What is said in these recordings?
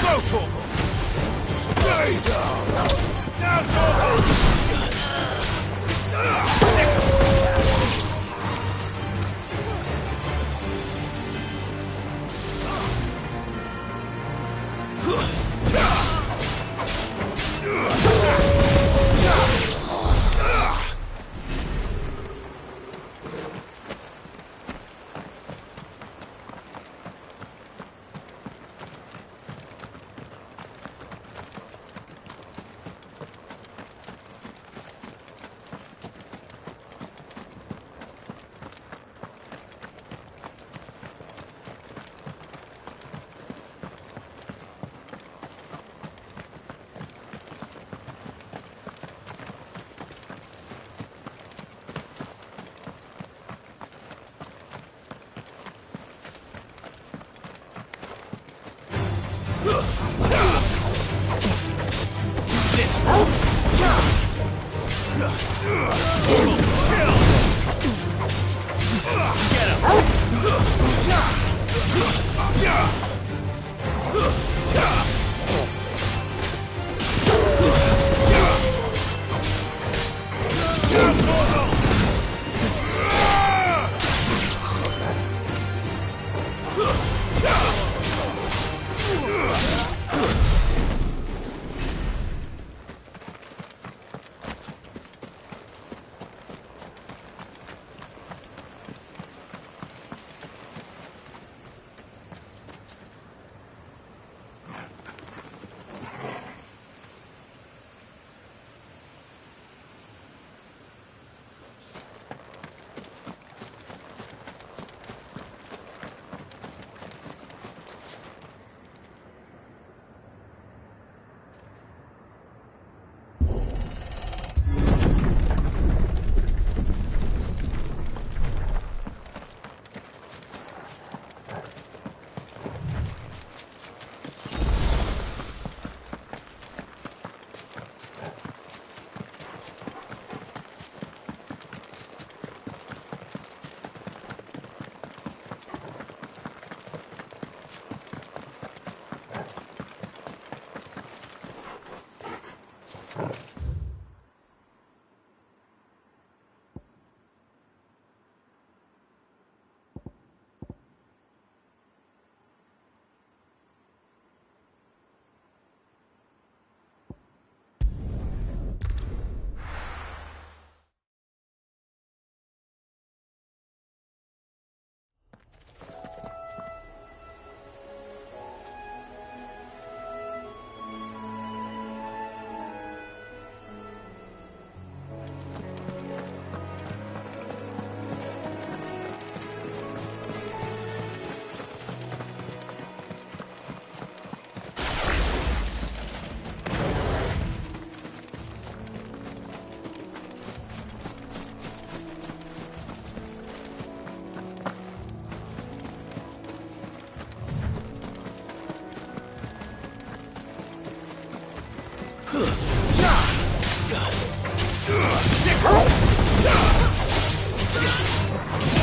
Go, Torgal! Stay down! Now, Torgal! This one. Get him.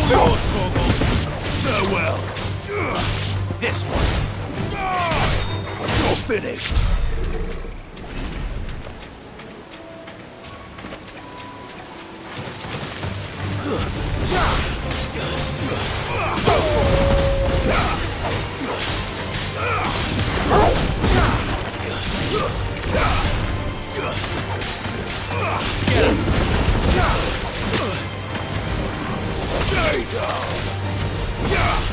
Yours, Torgal. Farewell. This one. You're finished. Stay down! Yeah!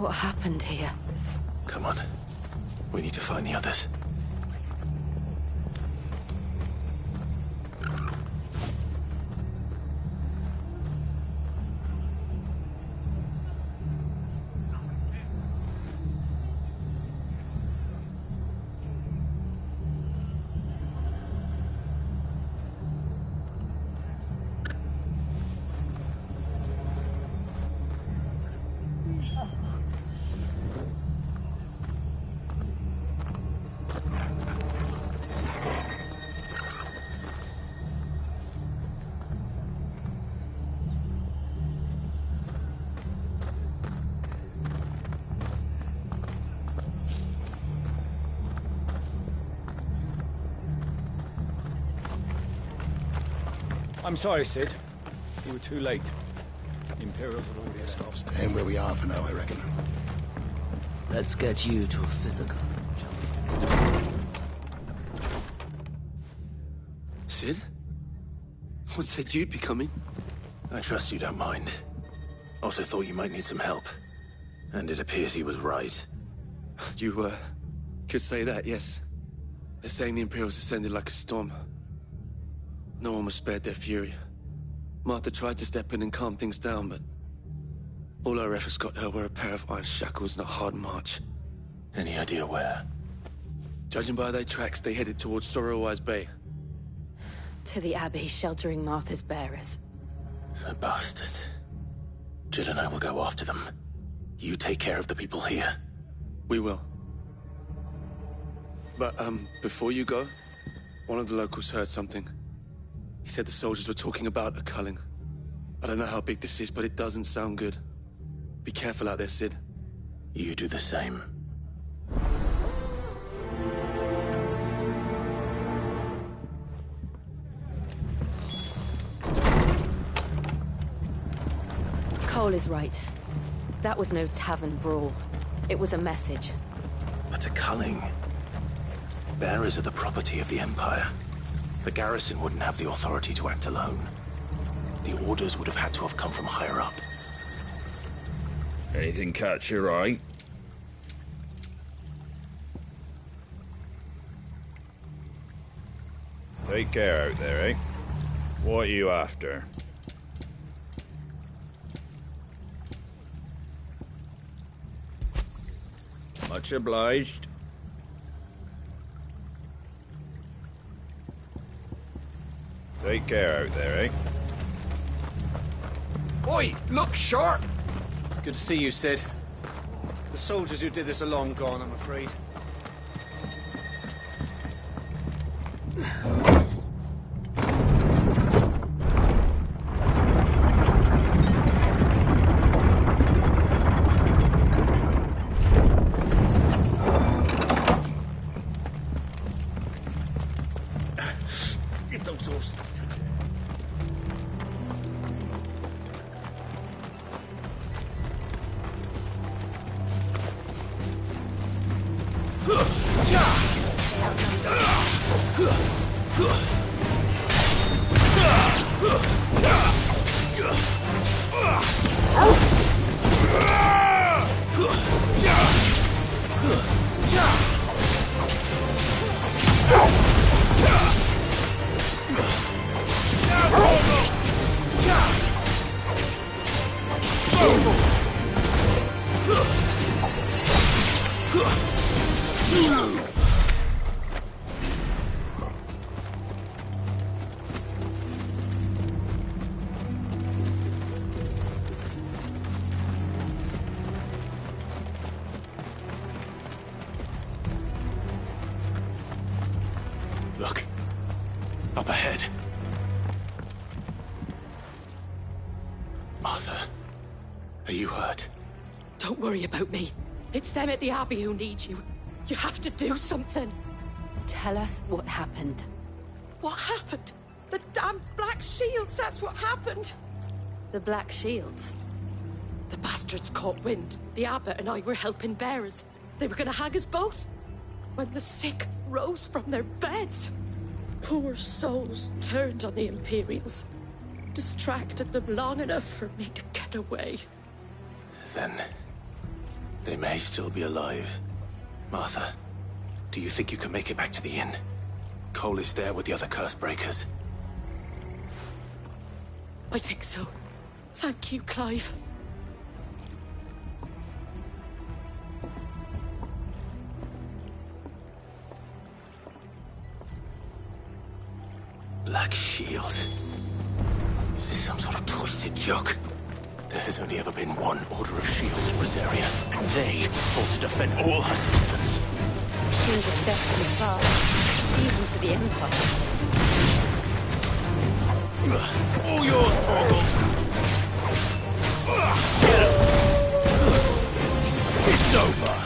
What happened here? Come on. We need to find the others. I'm sorry, Sid. You were too late. The Imperials had already left. I'll stand where we are for now, I reckon. Let's get you to a physical, shall we? Sid? What said you'd be coming? I trust you don't mind. Also thought you might need some help. And it appears he was right. You, could say that, yes. They're saying the Imperials ascended like a storm. No one was spared their fury. Martha tried to step in and calm things down, but all our efforts got her were a pair of iron shackles and a hard march. Any idea where? Judging by their tracks, they headed towards Sorrowwise Bay. To the Abbey, sheltering Martha's bearers. The bastards. Jill and I will go after them. You take care of the people here. We will. But, before you go, one of the locals heard something. He said the soldiers were talking about a culling. I don't know how big this is, but it doesn't sound good. Be careful out there, Sid. You do the same. Cole is right. That was no tavern brawl. It was a message. But a culling. Bearers are the property of the Empire. The garrison wouldn't have the authority to act alone. The orders would have had to have come from higher up. Anything catch your eye? Take care out there, eh? What are you after? Much obliged. Take care out there, eh? Oi, look sharp! Good to see you, Sid. The soldiers who did this are long gone, I'm afraid. Get those horses. Look. Up ahead. Martha, are you hurt? Don't worry about me. It's them at the Abbey who need you. You have to do something. Tell us what happened. What happened? The damn Black Shields, that's what happened. The Black Shields? The bastards caught wind. The Abbot and I were helping bearers. They were gonna hang us both. When the sick rose from their beds, poor souls turned on the Imperials. Distracted them long enough for me to get away. Then, They may still be alive. Martha, do you think you can make it back to the inn? Cole is there with the other curse breakers. I think so. Thank you, Clive. Black Shield. Is this some sort of twisted joke? There has only ever been one Order of Shields in Rosaria, and they fought to defend all her citizens. Seems a step too far, even for the Empire. All yours, Torgal! It's over!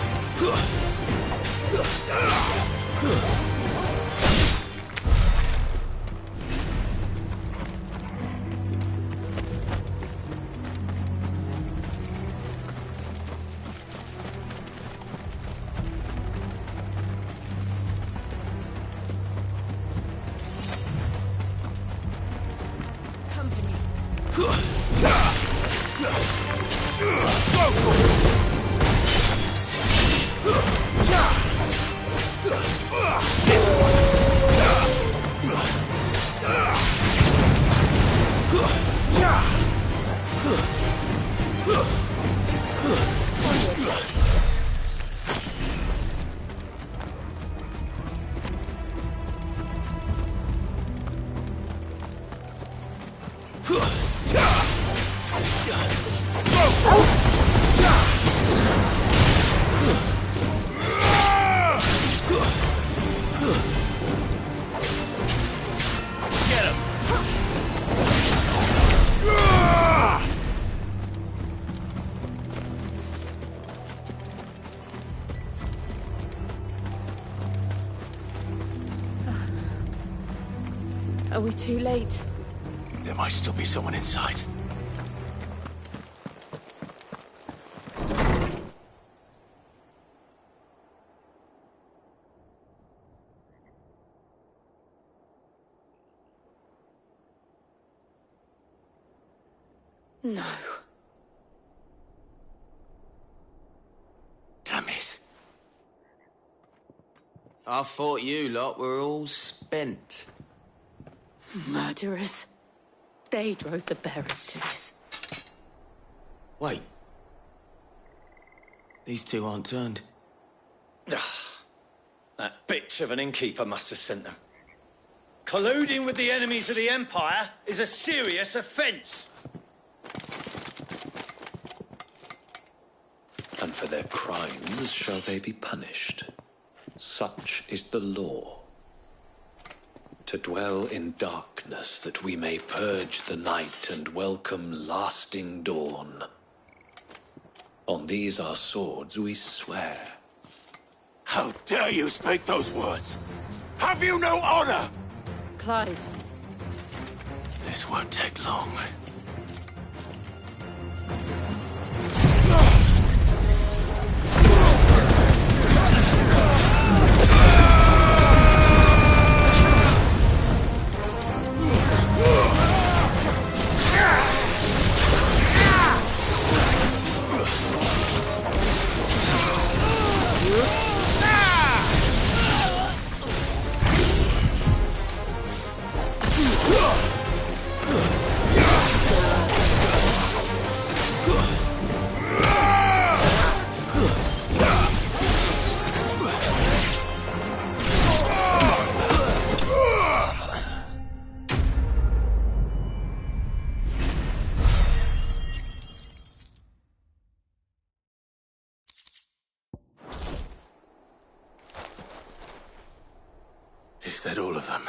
Are we too late? There might still be someone inside. No. Damn it. I thought you lot were all spent. Murderers. They drove the bearers to this. Wait. These two aren't turned. That bitch of an innkeeper must have sent them. Colluding with the enemies of the Empire is a serious offence. And for their crimes shall they be punished. Such is the law. To dwell in darkness that we may purge the night and welcome lasting dawn. On these our swords we swear. How dare you speak those words? Have you no honor? Clive. This won't take long. Is that all of them?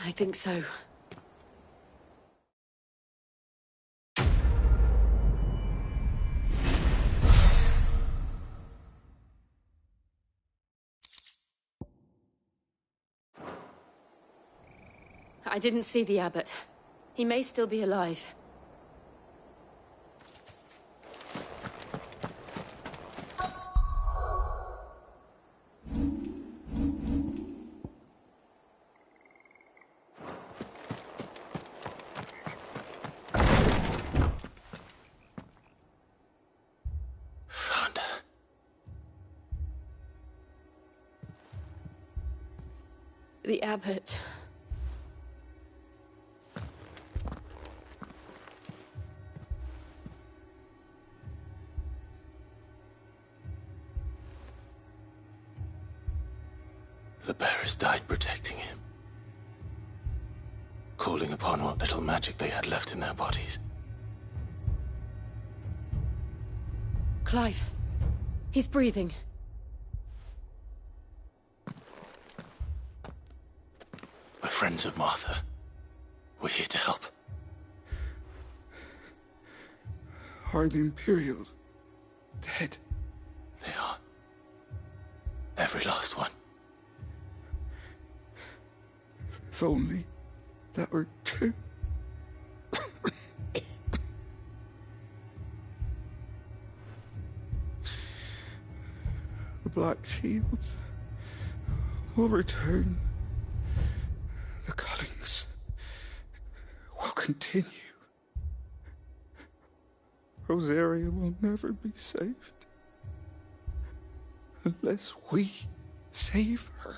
I think so. I didn't see the abbot. He may still be alive. The Abbot. The bearers died protecting him, calling upon what little magic they had left in their bodies. Clive. He's breathing. We're friends of Martha. We're here to help. Are the Imperials dead? They are. Every last one. If only that were true. The Black Shields will return. The Cullings will continue. Rosaria will never be saved unless we save her.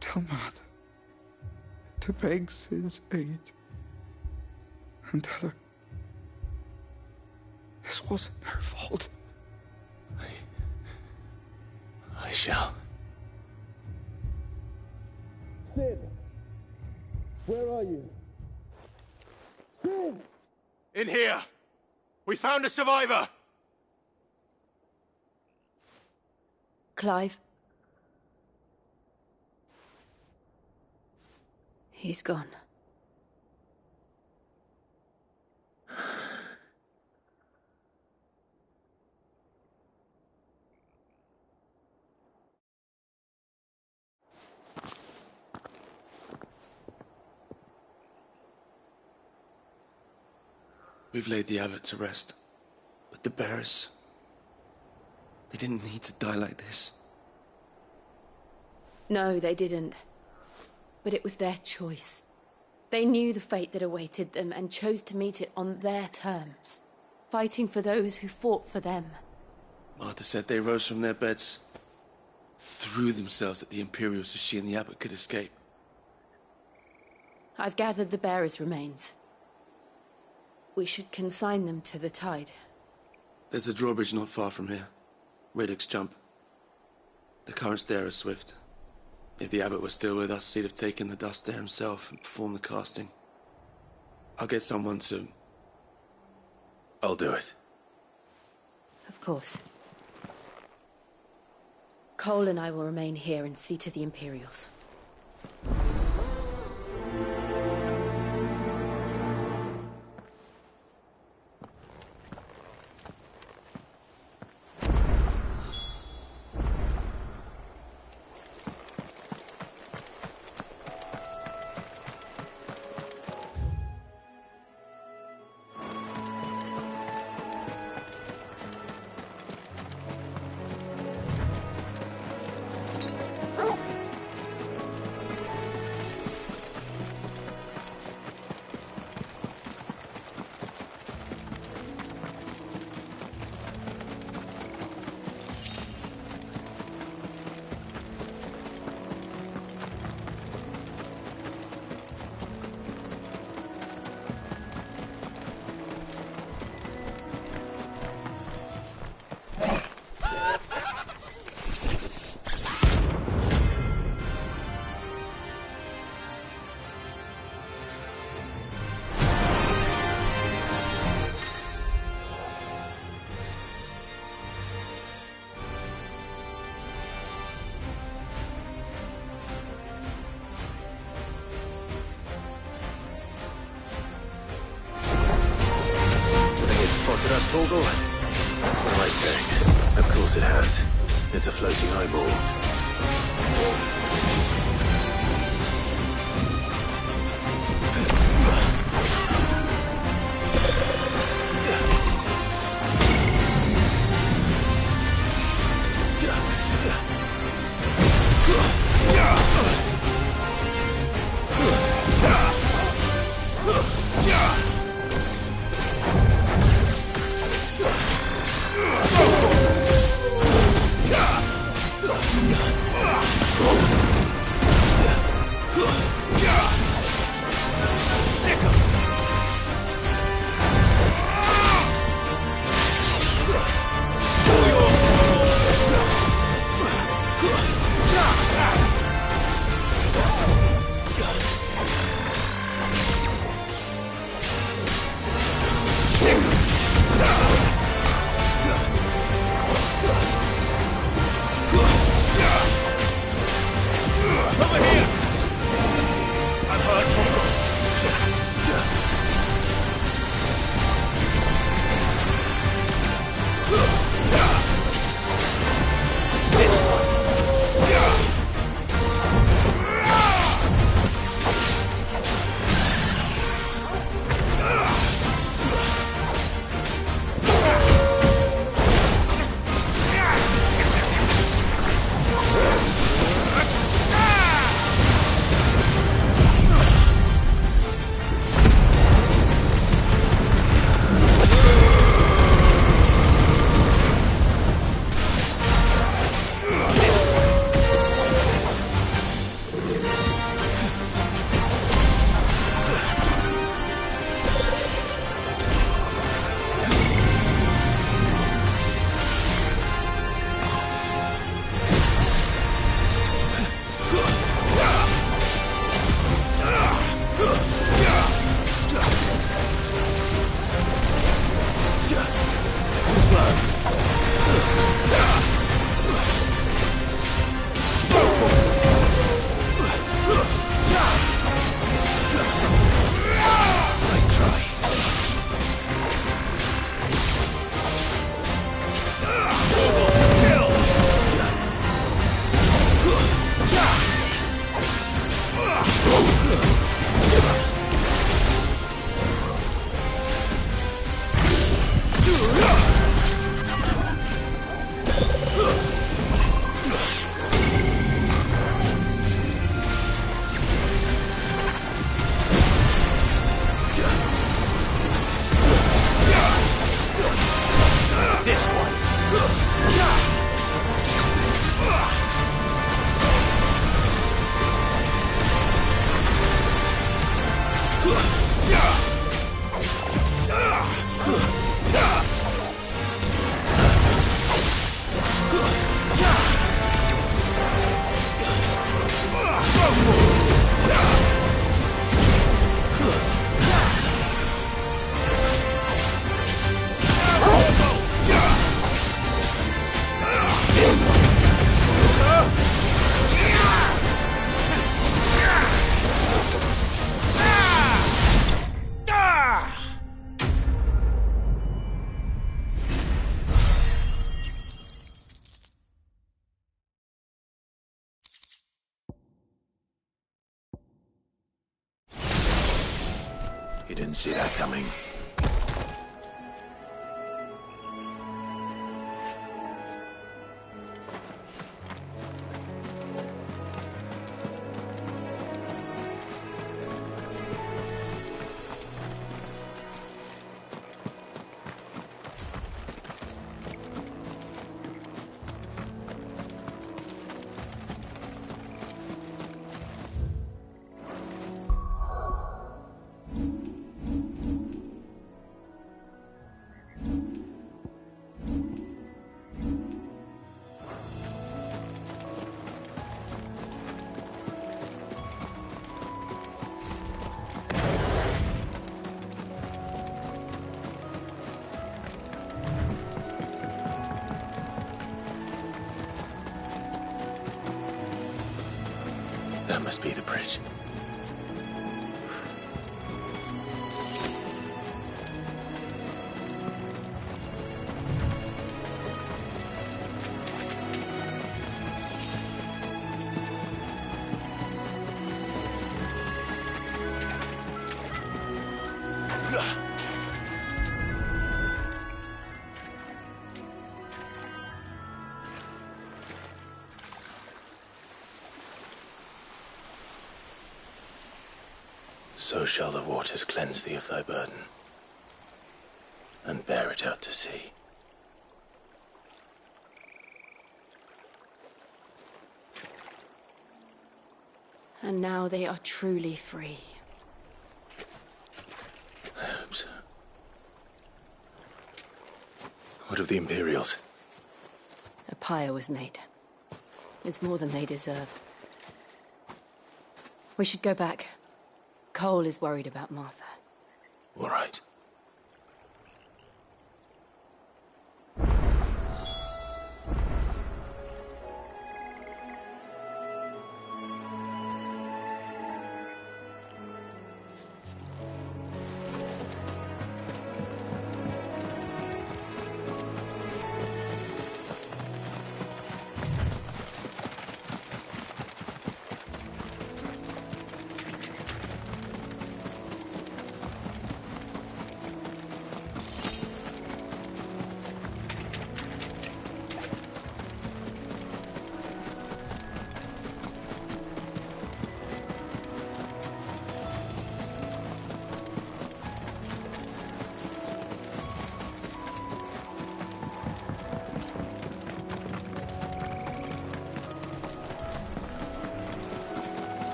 Tell Martha to beg Sid's aid and tell her this wasn't her fault. I shall. Sid! Where are you? Sid! In here! We found a survivor! Clive. He's gone. We've laid the abbot to rest. But the bearers... they didn't need to die like this. No, they didn't. But it was their choice. They knew the fate that awaited them and chose to meet it on their terms, fighting for those who fought for them. Martha said they rose from their beds, threw themselves at the Imperials so she and the abbot could escape. I've gathered the bearers' remains. We should consign them to the tide. There's a drawbridge not far from here. Radix Jump. The currents there are swift. If the abbot were still with us, he'd have taken the dust there himself and performed the casting. I'll get someone to... I'll do it. Of course. Cole and I will remain here and see to the Imperials. Torgal? What am I saying? Of course it has. It's a floating eyeball. Yeah. This one. You didn't see that coming. That must be the bridge. So shall the waters cleanse thee of thy burden, and bear it out to sea. And now they are truly free. I hope so. What of the Imperials? A pyre was made. It's more than they deserve. We should go back. Cole is worried about Martha. All right.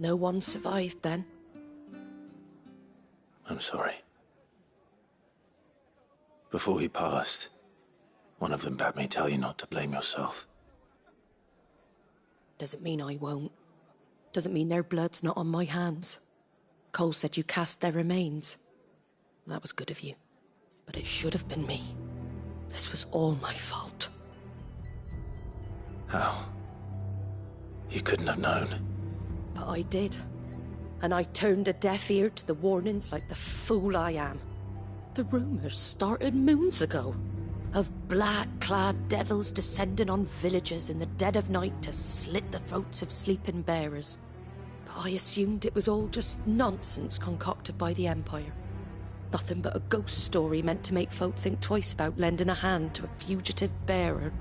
No one survived then. I'm sorry. Before he passed, one of them bade me tell you not to blame yourself. Doesn't mean I won't. Doesn't mean their blood's not on my hands. Cole said you cast their remains. That was good of you. But it should have been me. This was all my fault. How? You couldn't have known. But I did. And I turned a deaf ear to the warnings like the fool I am. The rumours started moons ago. Of black-clad devils descending on villages in the dead of night to slit the throats of sleeping bearers. But I assumed it was all just nonsense concocted by the Empire. Nothing but a ghost story meant to make folk think twice about lending a hand to a fugitive bearer.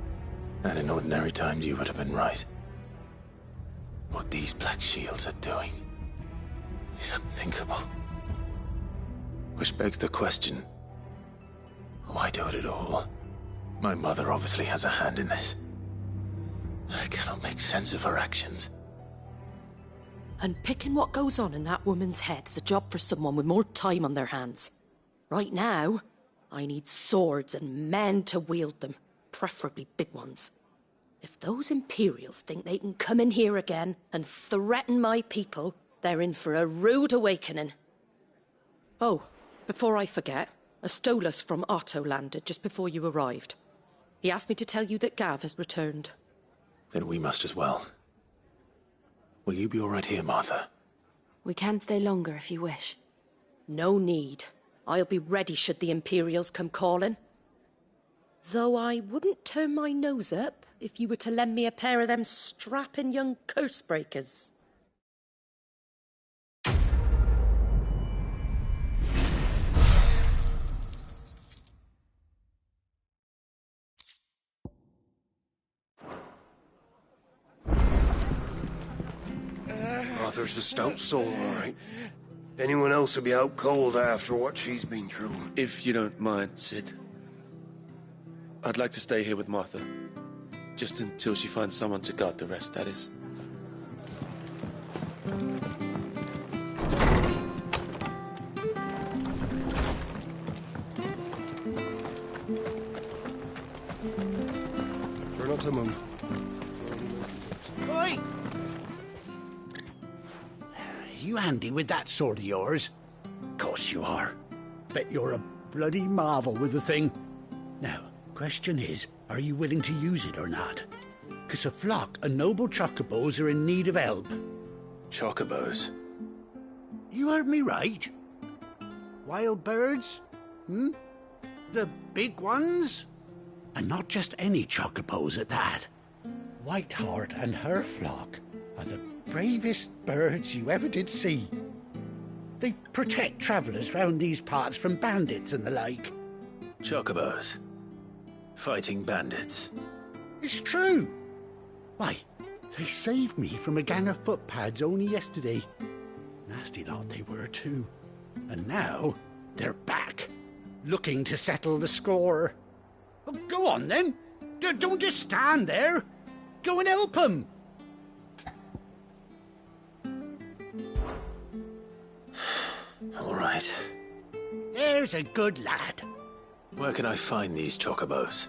And in ordinary times you would have been right. What these Black Shields are doing is unthinkable. Which begs the question, why do it at all? My mother obviously has a hand in this. I cannot make sense of her actions. And picking what goes on in that woman's head is a job for someone with more time on their hands. Right now, I need swords and men to wield them, preferably big ones. If those Imperials think they can come in here again and threaten my people, they're in for a rude awakening. Oh, before I forget, a Stolas from Otto landed just before you arrived. He asked me to tell you that Gav has returned. Then we must as well. Will you be all right here, Martha? We can stay longer if you wish. No need. I'll be ready should the Imperials come calling. Though I wouldn't turn my nose up if you were to lend me a pair of them strapping young curse-breakers. Arthur's a stout soul, all right. Anyone else would be out cold after what she's been through. If you don't mind, Sid. I'd like to stay here with Martha. Just until she finds someone to guard the rest, that is. Try not to move. Oi! You handy with that sword of yours? Course you are. Bet you're a bloody marvel with the thing. Now, question is, are you willing to use it or not? 'Cause a flock of noble chocobos are in need of help. Chocobos? You heard me right. Wild birds? The big ones? And not just any chocobos at that. Whiteheart and her flock are the bravest birds you ever did see. They protect travellers round these parts from bandits and the like. Chocobos? Fighting bandits? It's true. Why, they saved me from a gang of footpads only yesterday. Nasty lot they were too. And now they're back, looking to settle the score. Oh, go on then. Don't just stand there. Go and help them. All right. There's a good lad. Where can I find these chocobos?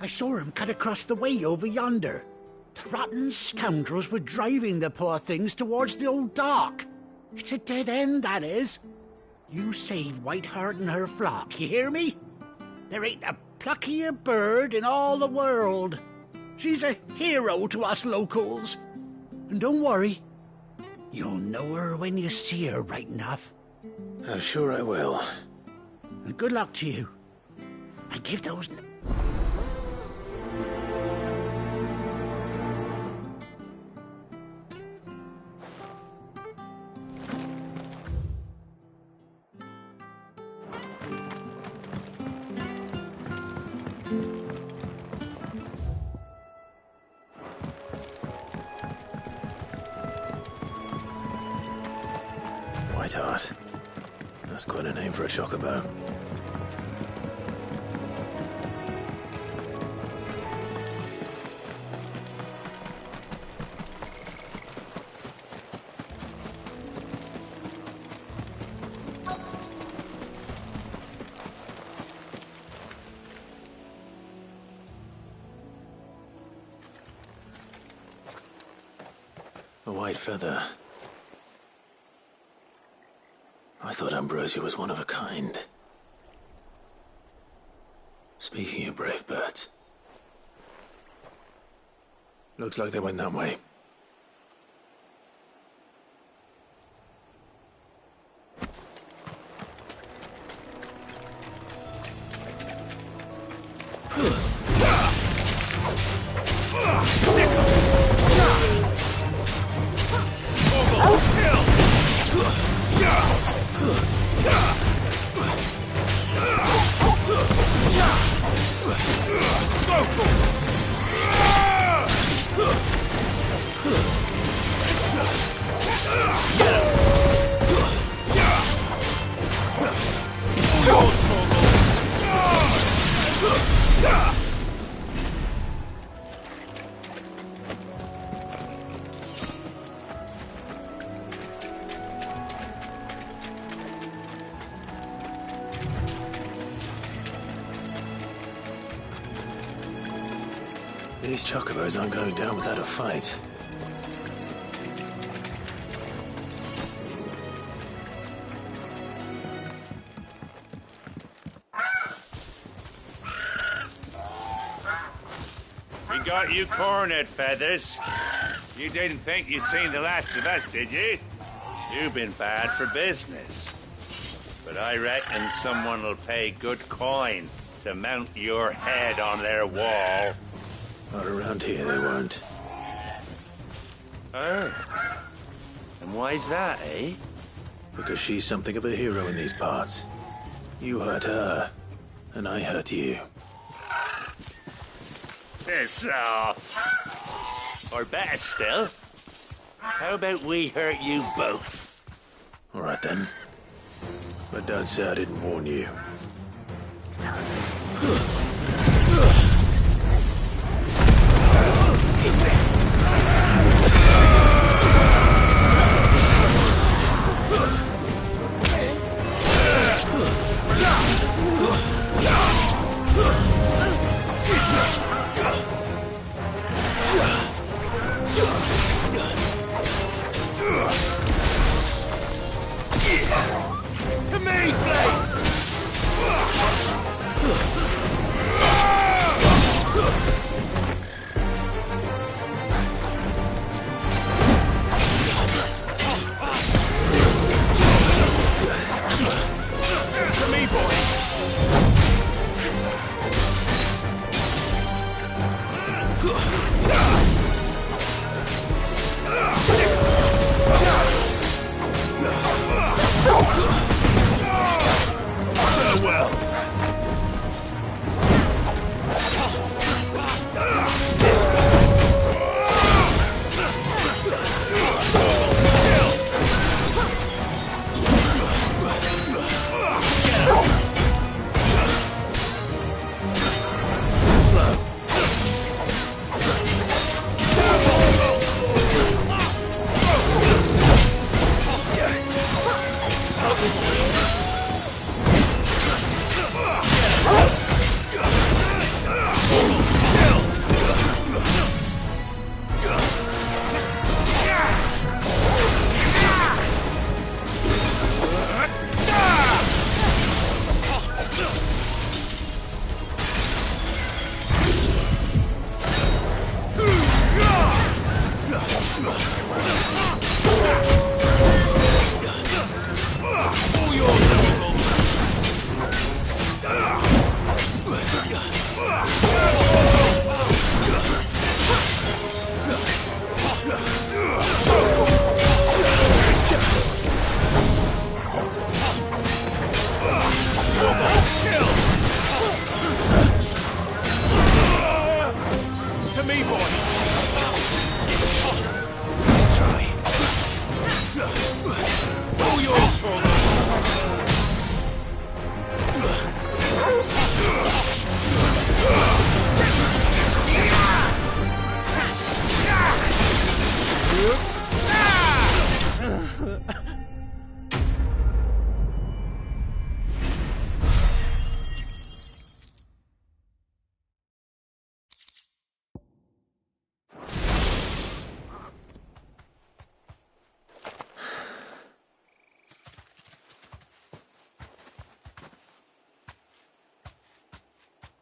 I saw him cut across the way over yonder. The rotten scoundrels were driving the poor things towards the old dock. It's a dead end, that is. You save Whiteheart and her flock, you hear me? There ain't a pluckier bird in all the world. She's a hero to us locals. And don't worry, you'll know her when you see her right enough. I'm sure I will. And good luck to you. And give those... Whiteheart. That's quite a name for a chocobo. white feather. I thought Ambrosia was one of a kind. Speaking of brave birds, looks like they went that way. These chocobos aren't going down without a fight. We got you cornered, Feathers. You didn't think you'd seen the last of us, did you? You've been bad for business. But I reckon someone will pay good coin to mount your head on their wall. Not around here, they won't. Oh. And why's that, eh? Because she's something of a hero in these parts. You hurt her, and I hurt you. Piss off. Or better still, how about we hurt you both? All right, then. But don't say I didn't warn you. To me, Blades!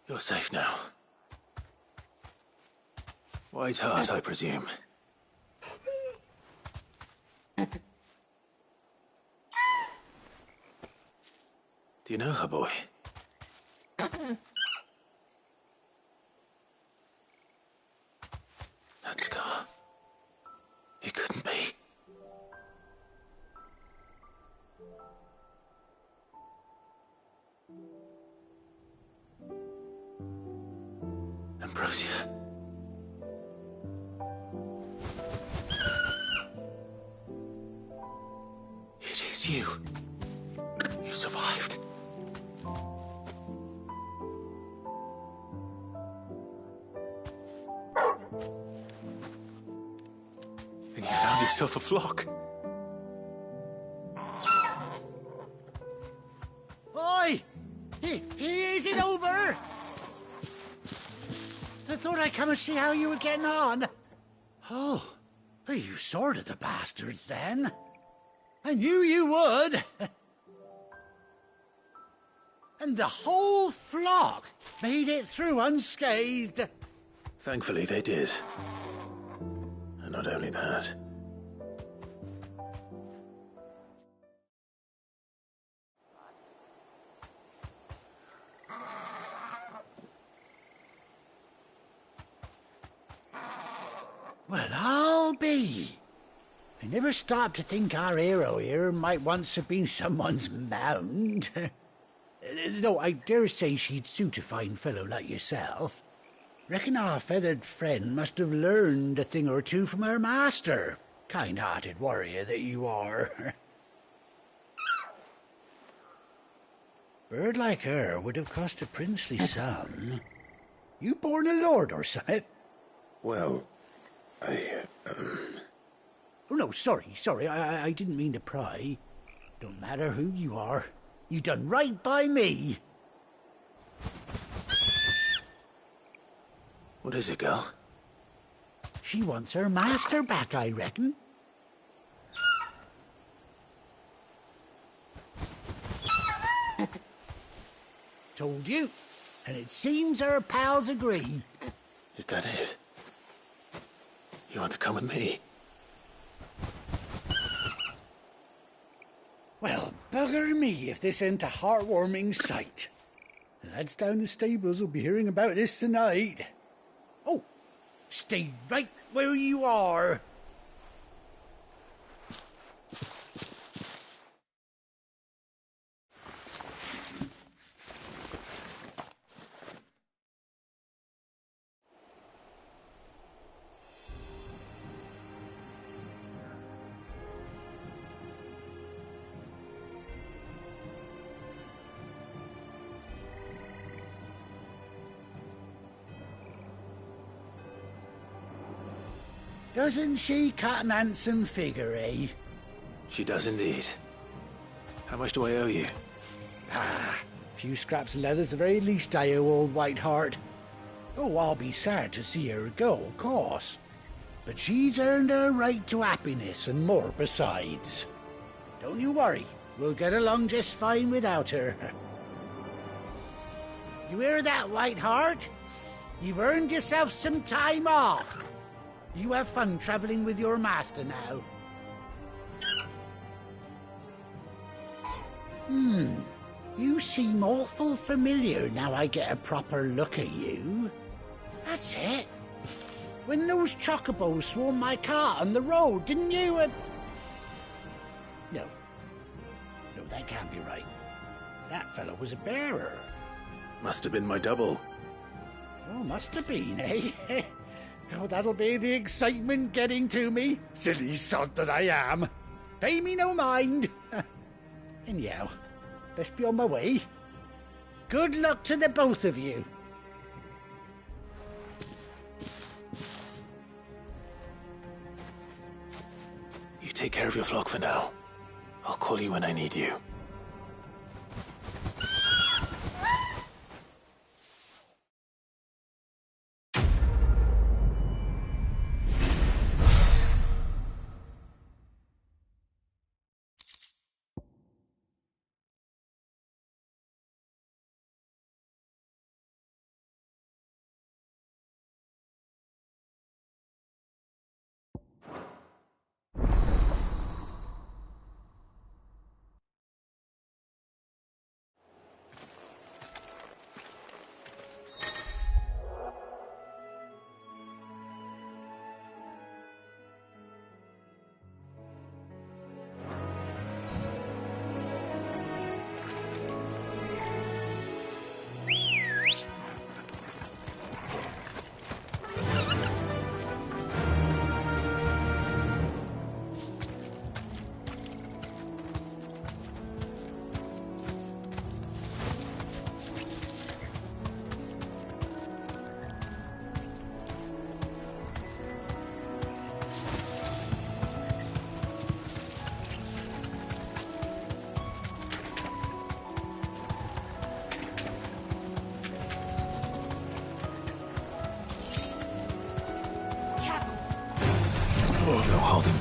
You're safe now. White Hart, I presume. Do you know her, boy? That scar. It couldn't be. Ambrosia. It is you. You survived. And you found yourself a flock. Oi! Is it over? I thought I'd come and see how you were getting on. Oh, you sorted the bastards then. I knew you would. And the whole flock made it through unscathed. Thankfully, they did. And not only that. Well, I'll be. I never stopped to think our hero here might once have been someone's mound. Though I dare say she'd suit a fine fellow like yourself. Reckon our feathered friend must have learned a thing or two from her master. Kind-hearted warrior that you are. Bird like her would have cost a princely sum. You born a lord or something? Well, Oh, no, sorry. I didn't mean to pry. Don't matter who you are. You done right by me. What is it, girl? She wants her master back, I reckon. Told you. And it seems her pals agree. Is that it? You want to come with me? Well, bugger me if this ain't a heartwarming sight. The lads down the stables will be hearing about this tonight. Oh, stay right where you are. Doesn't she cut an handsome figure, eh? She does indeed. How much do I owe you? A few scraps of leather's the very least I owe old White Hart. Oh, I'll be sad to see her go, of course. But she's earned her right to happiness and more besides. Don't you worry, we'll get along just fine without her. You hear that, White Hart? You've earned yourself some time off. You have fun traveling with your master now. You seem awful familiar now I get a proper look at you. That's it. When those chocobos swarmed my cart on the road, didn't you? No, that can't be right. That fellow was a bearer. Must have been my double. Oh, must have been, eh? Oh, that'll be the excitement getting to me. Silly sod that I am. Pay me no mind. Anyhow, best be on my way. Good luck to the both of you. You take care of your flock for now. I'll call you when I need you.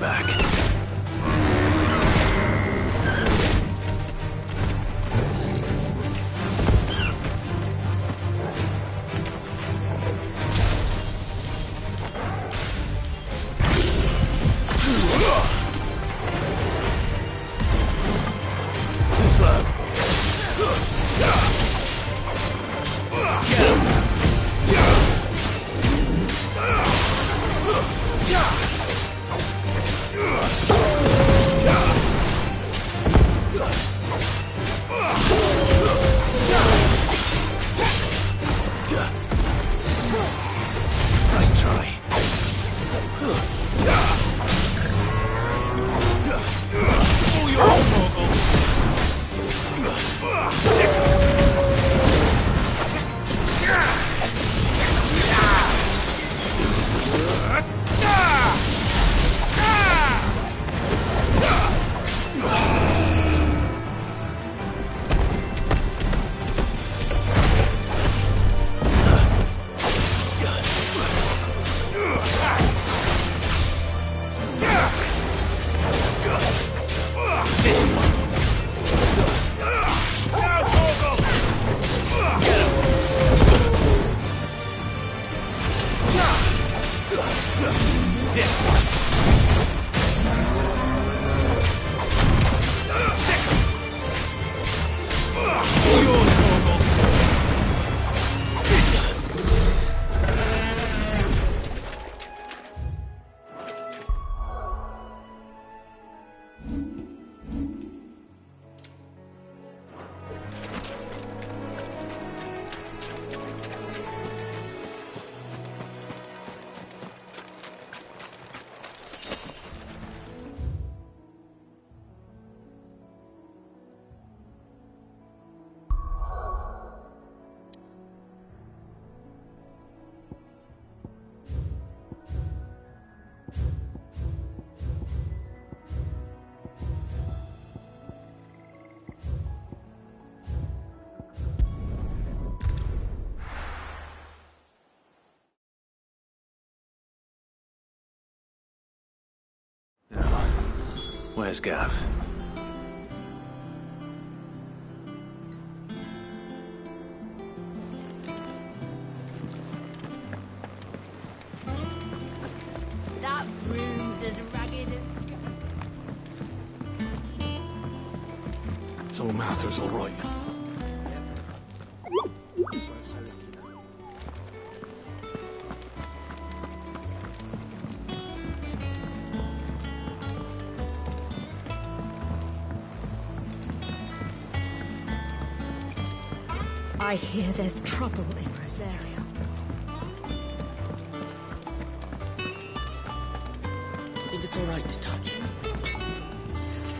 back. Nice try. All yours, Torgal. Where's Gav? That room's as ragged as... So Mather's all right. I hear there's trouble in Rosaria. Think it's all right to touch?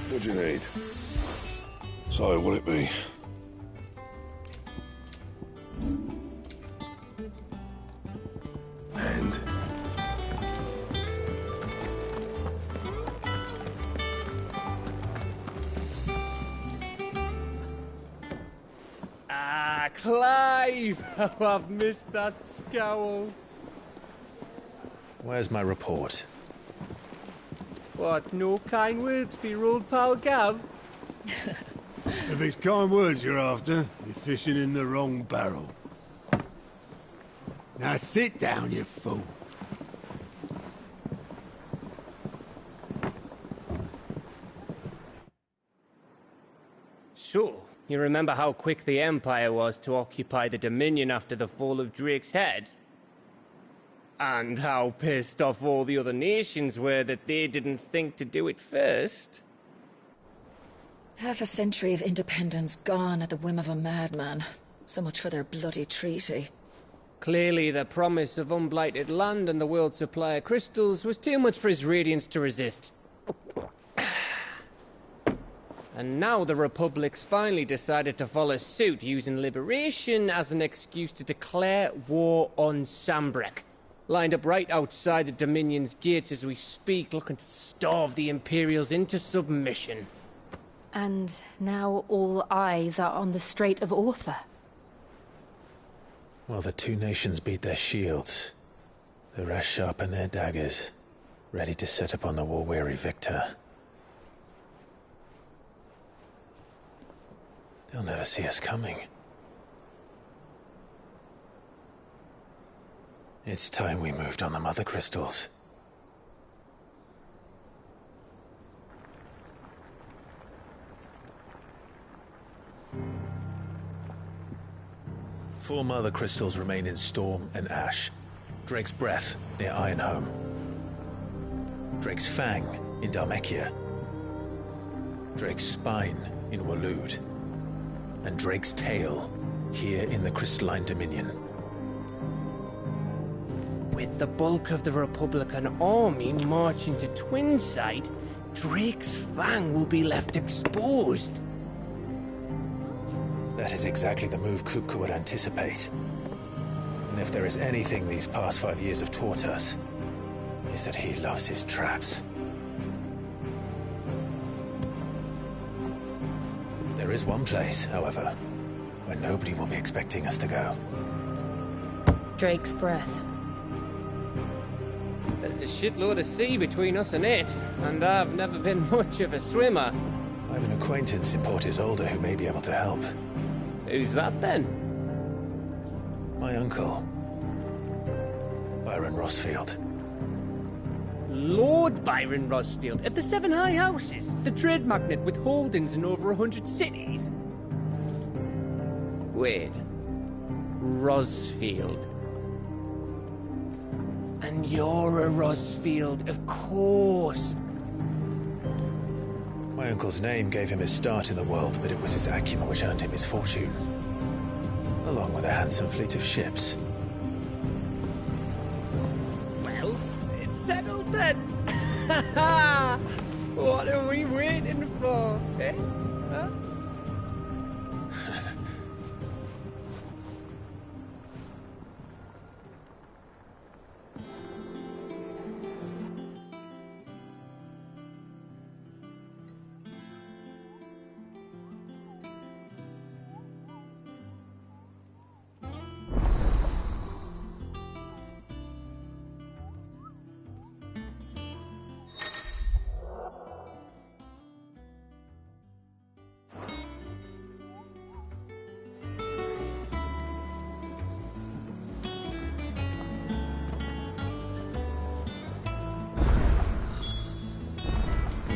What do you need? So, what'll it be? And? Clive! Oh, I've missed that scowl. Where's my report? What, no kind words for your old pal Gav? If it's kind words you're after, you're fishing in the wrong barrel. Now sit down, you fool. So, you remember how quick the Empire was to occupy the Dominion after the fall of Drake's Head? And how pissed off all the other nations were that they didn't think to do it first? Half a century of independence gone at the whim of a madman. So much for their bloody treaty. Clearly, the promise of unblighted land and the world's supply of crystals was too much for his radiance to resist. And now the Republic's finally decided to follow suit, using liberation as an excuse to declare war on Sanbreque. Lined up right outside the Dominion's gates as we speak, looking to starve the Imperials into submission. And now all eyes are on the Strait of Author. Well, the two nations beat their shields. The rest sharpen their daggers. ready to set upon the war-weary victor. They'll never see us coming. It's time we moved on the Mother Crystals. Four Mother Crystals remain in Storm and Ash. Drake's Breath near Ironhome. Drake's Fang in Dhalmekia. Drake's Spine in Waloed. And Drake's Tail here in the Crystalline Dominion. With the bulk of the Republican army marching to Twinside, Drake's Fang will be left exposed. That is exactly the move Kupka would anticipate. And if there is anything these past 5 years have taught us, is that he loves his traps. There is one place, however, where nobody will be expecting us to go. Drake's Breath. There's a shitload of sea between us and it, and I've never been much of a swimmer. I have an acquaintance in Port Isolde who may be able to help. Who's that then? My uncle, Byron Rosfield. Lord Byron Rosfield of the Seven High Houses, the trade magnate with holdings in over 100 cities. Wait, Rosfield. And you're a Rosfield, of course. My uncle's name gave him his start in the world, but it was his acumen which earned him his fortune. Along with a handsome fleet of ships. Well, it's settled then. What are we waiting for, eh? Huh?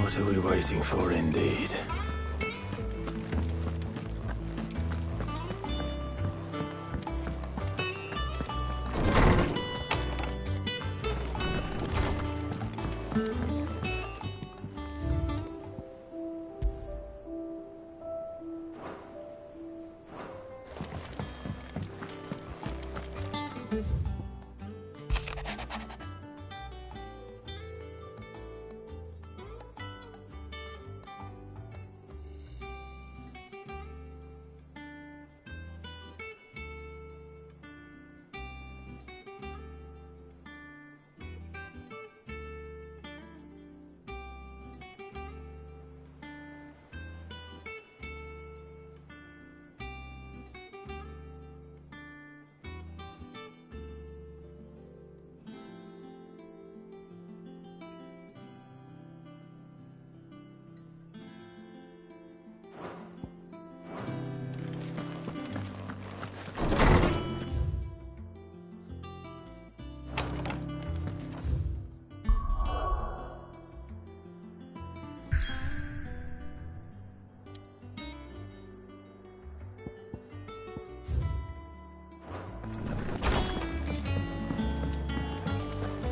What are we waiting for, indeed?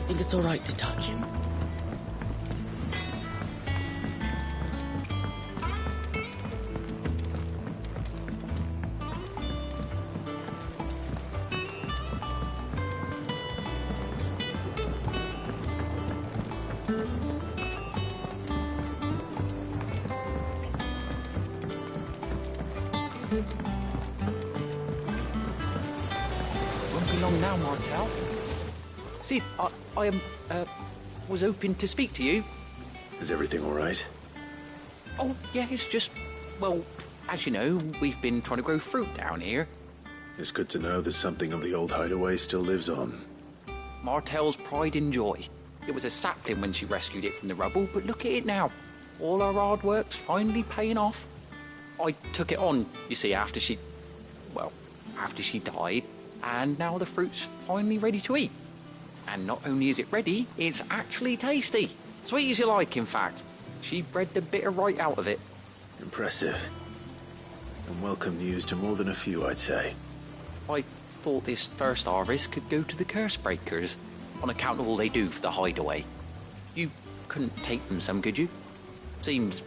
Think it's all right to touch him? Won't be long now, Martel. See, I was hoping to speak to you. Is everything all right? Oh, yeah, it's just, well, as you know, we've been trying to grow fruit down here. It's good to know that something of the old hideaway still lives on. Martel's pride and joy. It was a sapling when she rescued it from the rubble, but look at it now. All her hard work's finally paying off. I took it on, you see, after she died, and now the fruit's finally ready to eat. And not only is it ready, it's actually tasty. Sweet as you like, in fact. She bred the bitter right out of it. Impressive. And welcome news to more than a few, I'd say. I thought this first harvest could go to the curse breakers, on account of all they do for the hideaway. You couldn't take them some, could you? Seems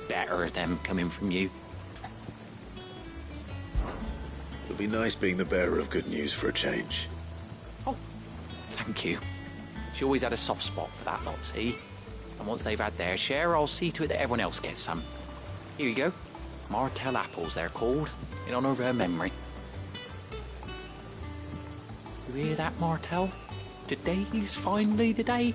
better them coming from you. It'll be nice being the bearer of good news for a change. Oh, thank you. She always had a soft spot for that lot, see? And once they've had their share, I'll see to it that everyone else gets some. Here you go. Martell apples, they're called, in honour of her memory. You hear that, Martell? Today's finally the day.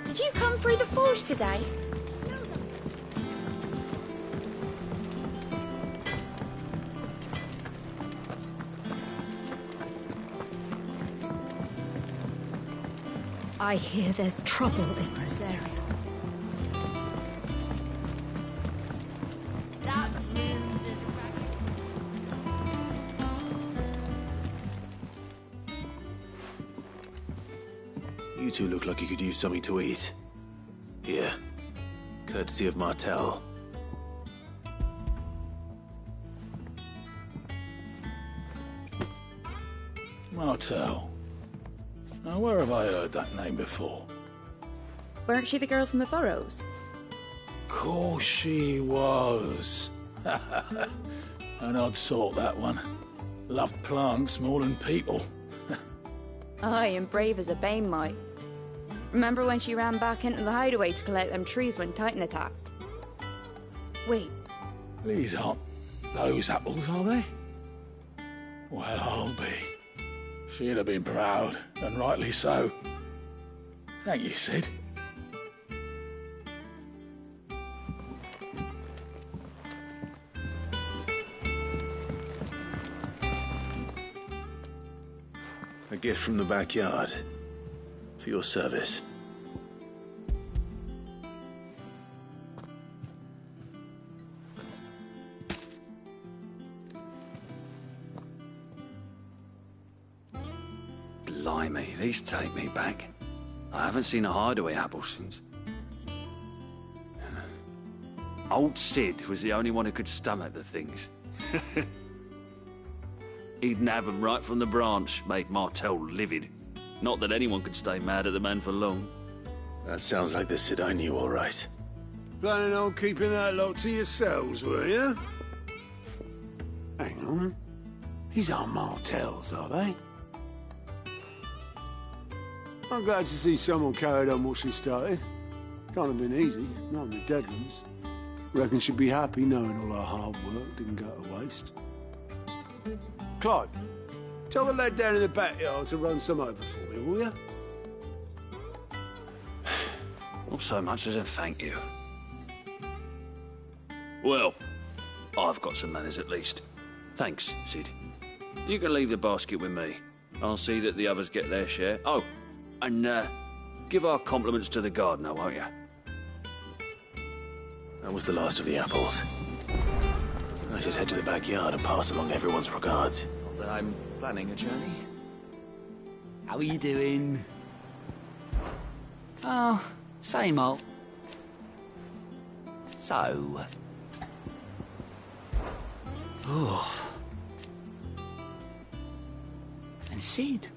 Did you come through the forge today? I hear there's trouble in Rosaria. That room's as You two look like you could use something to eat. Here. Courtesy of Martell. Martell. Now, where have I heard that name before? Weren't she the girl from the Furrows? Course she was. An odd sort, that one. Loved plants more than people. Aye, and brave as a bane might. Remember when she ran back into the hideaway to collect them trees when Titan attacked? Wait. These aren't those apples, are they? Well, I'll be. She'd have been proud, and rightly so. Thank you, Sid. A gift from the backyard. For your service. Blimey, these take me back. I haven't seen a hideaway apple since. Old Sid was the only one who could stomach the things. He'd nab them right from the branch, made Martell livid. Not that anyone could stay mad at the man for long. That sounds like the Sid I knew, all right. Planning on keeping that lot to yourselves, were you? Hang on. These aren't Martells, are they? I'm glad to see someone carried on what she started. Can't have been easy, not in the Deadlands. Reckon she'd be happy knowing all her hard work didn't go to waste. Clive, tell the lad down in the backyard to run some over for me, will you? Not so much as a thank you. Well, I've got some manners at least. Thanks, Sid. You can leave the basket with me. I'll see that the others get their share. Oh, and give our compliments to the gardener, won't you? That was the last of the apples. I should head to the backyard and pass along everyone's regards. Not that I'm planning a journey. How are you doing? Oh, same old. So... Oh. And Sid?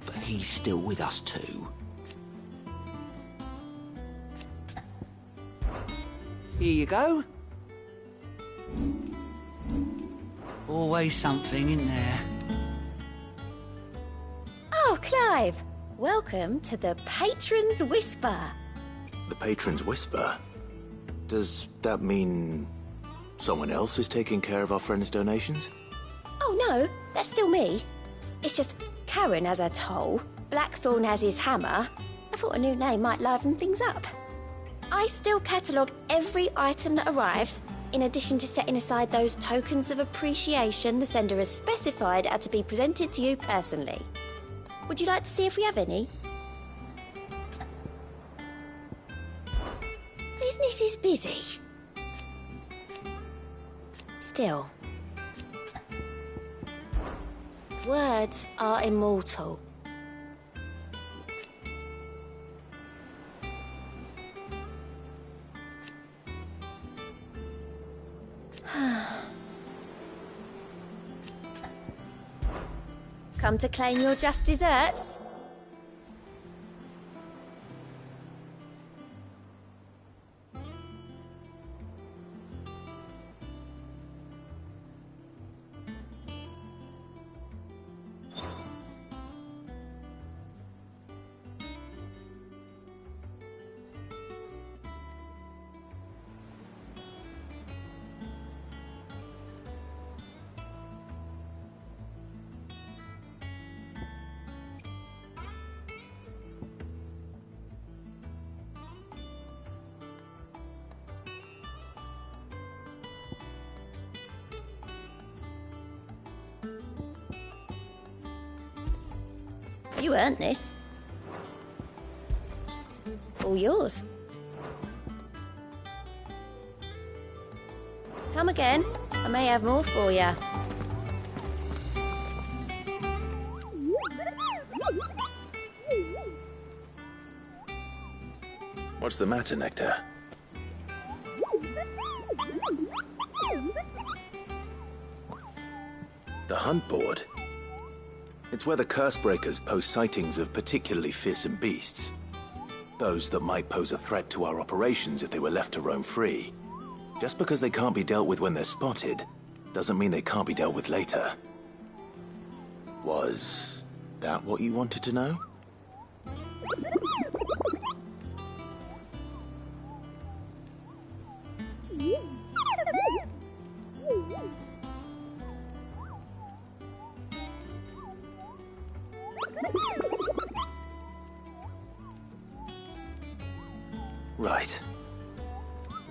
But he's still with us too. Here you go. Always something in there. Oh, Clive! Welcome to the Patron's Whisper. The Patron's Whisper? Does that mean someone else is taking care of our friend's donations? Oh no, that's still me. It's just Karen has her toll, Blackthorn has his hammer. I thought a new name might liven things up. I still catalogue every item that arrives, in addition to setting aside those tokens of appreciation the sender has specified are to be presented to you personally. Would you like to see if we have any? Business is busy. Still, words are immortal. Come to claim your just desserts? You earned this. All yours. Come again. I may have more for you. What's the matter, Nectar? The hunt board? It's where the Cursebreakers post sightings of particularly fearsome beasts. Those that might pose a threat to our operations if they were left to roam free. Just because they can't be dealt with when they're spotted, doesn't mean they can't be dealt with later. Was that what you wanted to know? Right.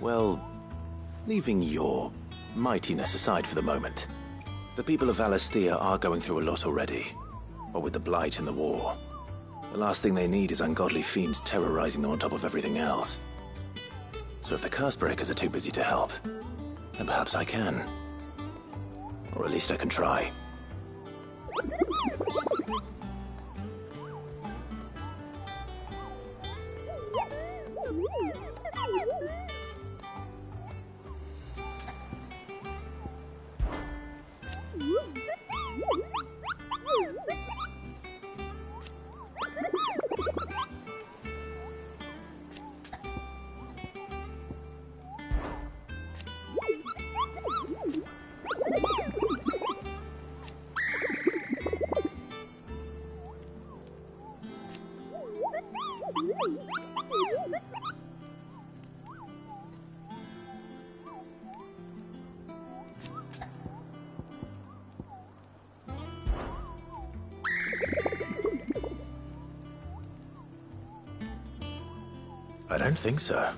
Well, leaving your mightiness aside for the moment, the people of Valisthea are going through a lot already. What with the Blight and the war, the last thing they need is ungodly fiends terrorizing them on top of everything else. So if the Cursebreakers are too busy to help, then perhaps I can. Or at least I can try. I don't think so.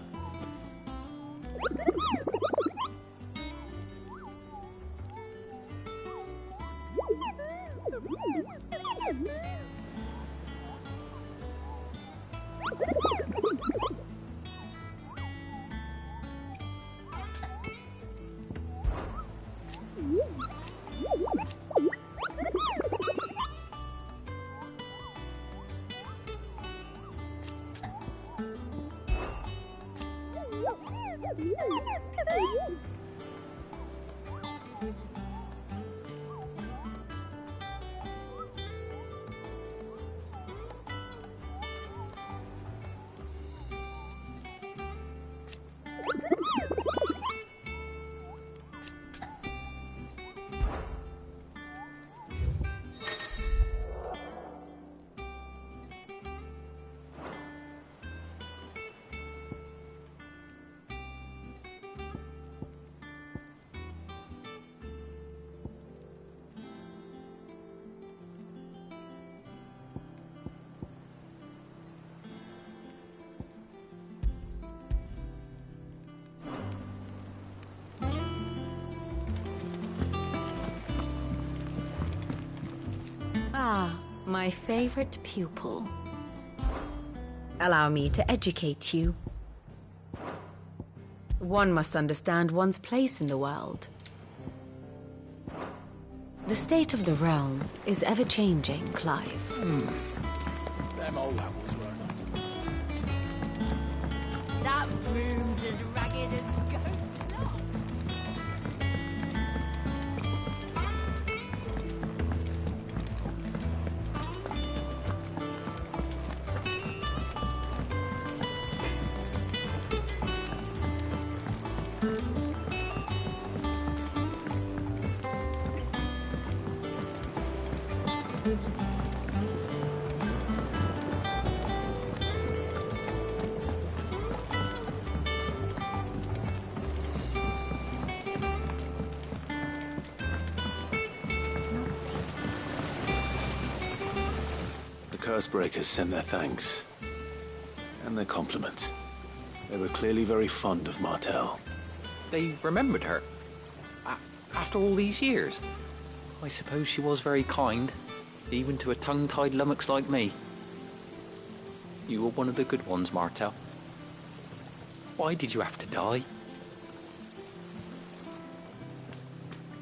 Ah, my favorite pupil. Allow me to educate you. One must understand one's place in the world. The state of the realm is ever-changing, Clive. Them old apples were enough. That broom's as ragged as goat's locks. The Cursebreakers send their thanks. And their compliments. They were clearly very fond of Martell. They remembered her. After all these years. I suppose she was very kind, even to a tongue-tied lummox like me. You were one of the good ones, Martell. Why did you have to die?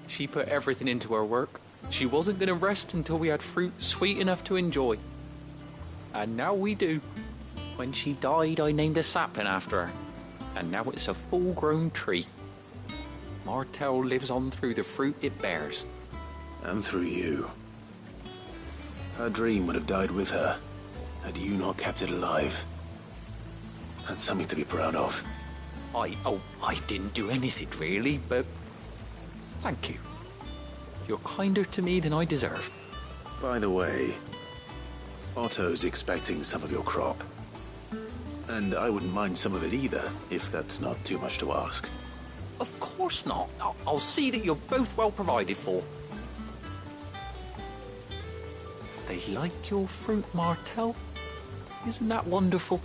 She put everything into her work. She wasn't going to rest until we had fruit sweet enough to enjoy. And now we do. When she died, I named a sapling after her. And now it's a full-grown tree. Martell lives on through the fruit it bears. And through you. Her dream would have died with her, had you not kept it alive. That's something to be proud of. I didn't do anything really, but thank you. You're kinder to me than I deserve. By the way, Otto's expecting some of your crop. And I wouldn't mind some of it either, if that's not too much to ask. Of course not. I'll see that you're both well provided for. They like your fruit, Martell. Isn't that wonderful?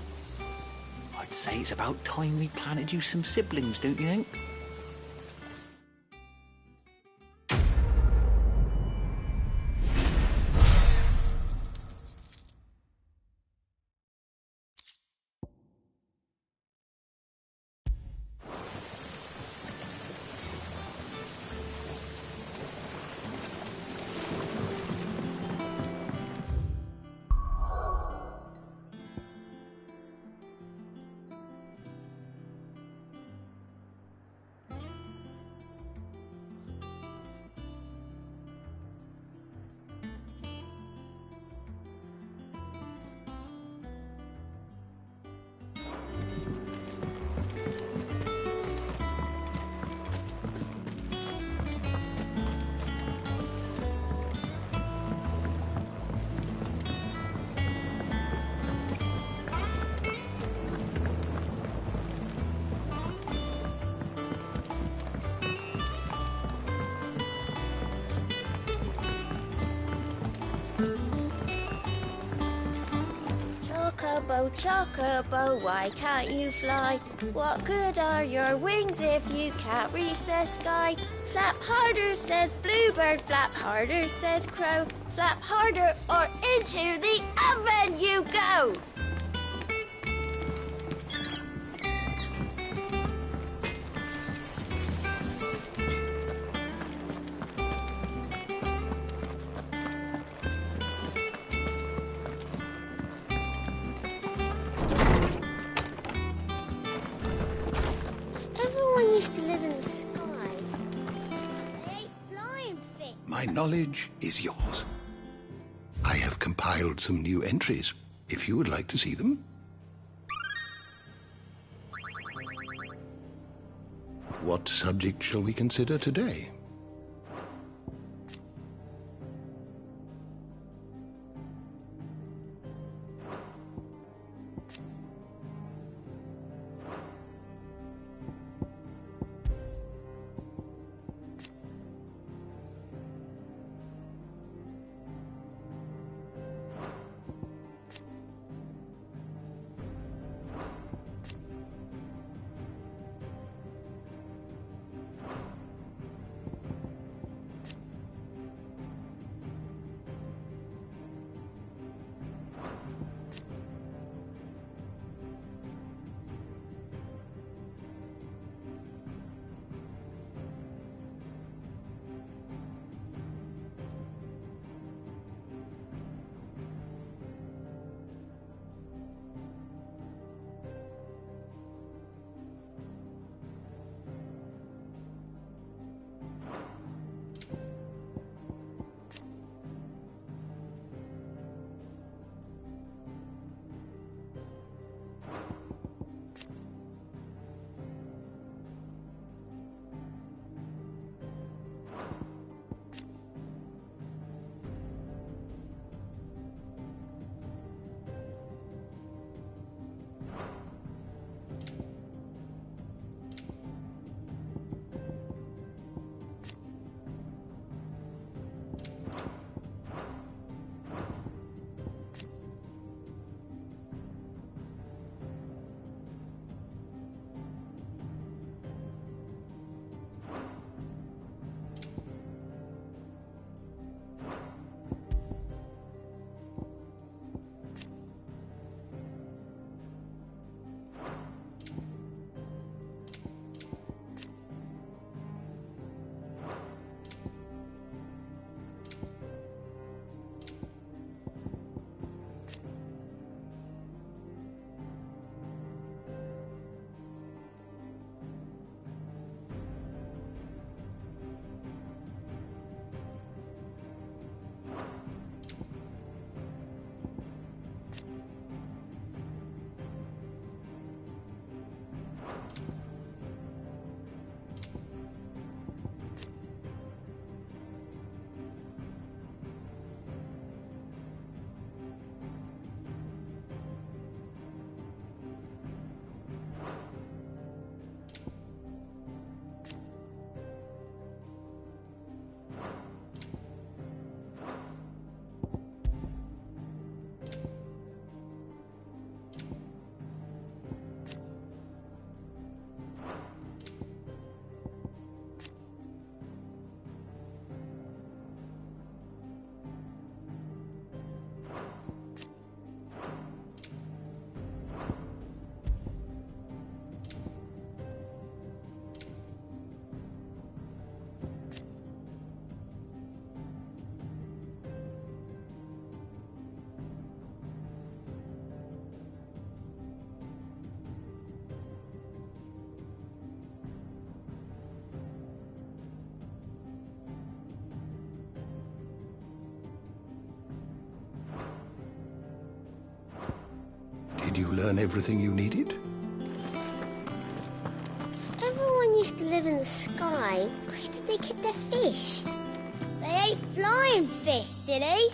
I'd say it's about time we planted you some siblings, don't you think? Chocobo, chocobo, why can't you fly? What good are your wings if you can't reach the sky? Flap harder, says bluebird, flap harder, says crow. Flap harder or into the oven you go! Everyone used to live in the sky. They ain't flying fit. My knowledge is yours. I have compiled some new entries, if you would like to see them. What subject shall we consider today? you learn everything you needed? If everyone used to live in the sky, where did they get their fish? They ain't flying fish, silly.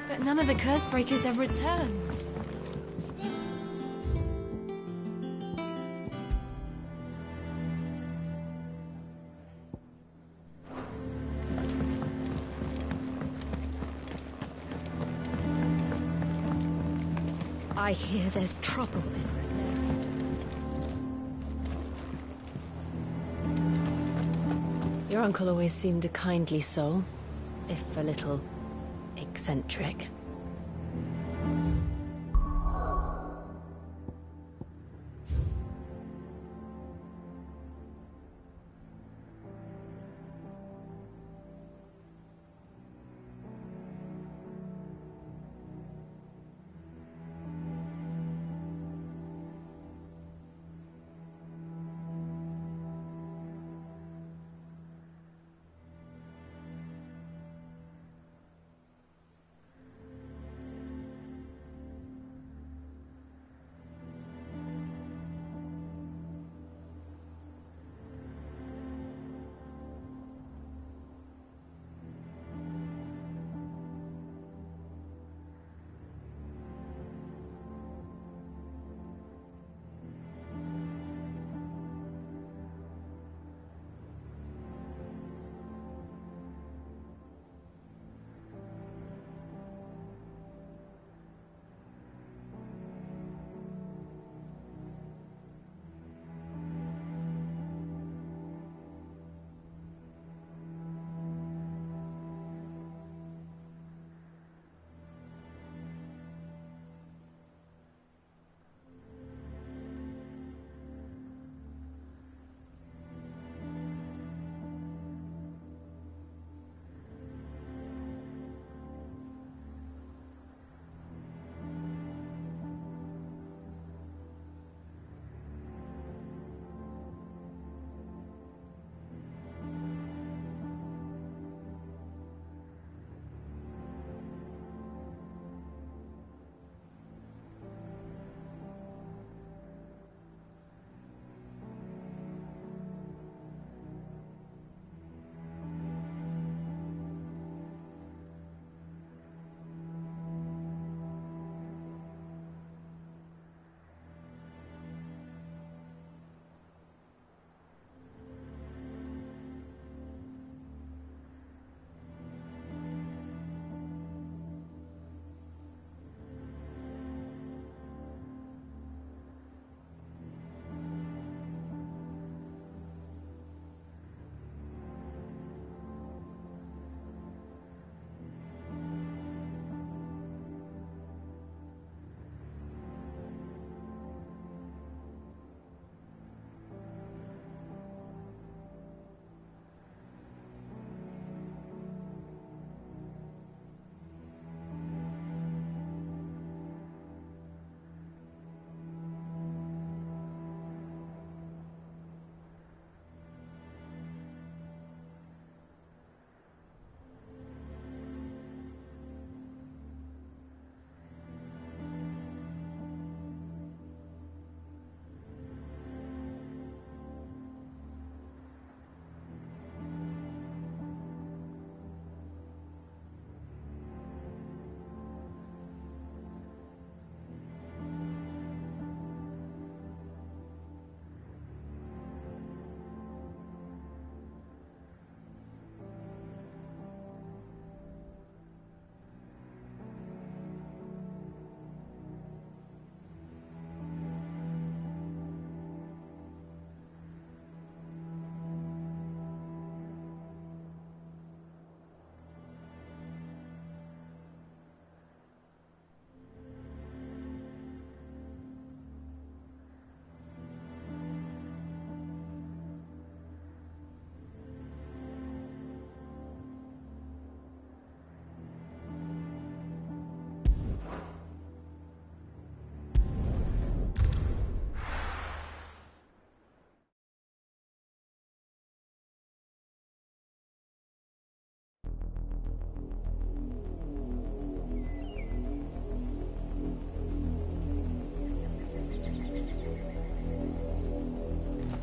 But none of the curse breakers have returned. I hear there's trouble in Rosaria. Your uncle always seemed a kindly soul, if a little eccentric.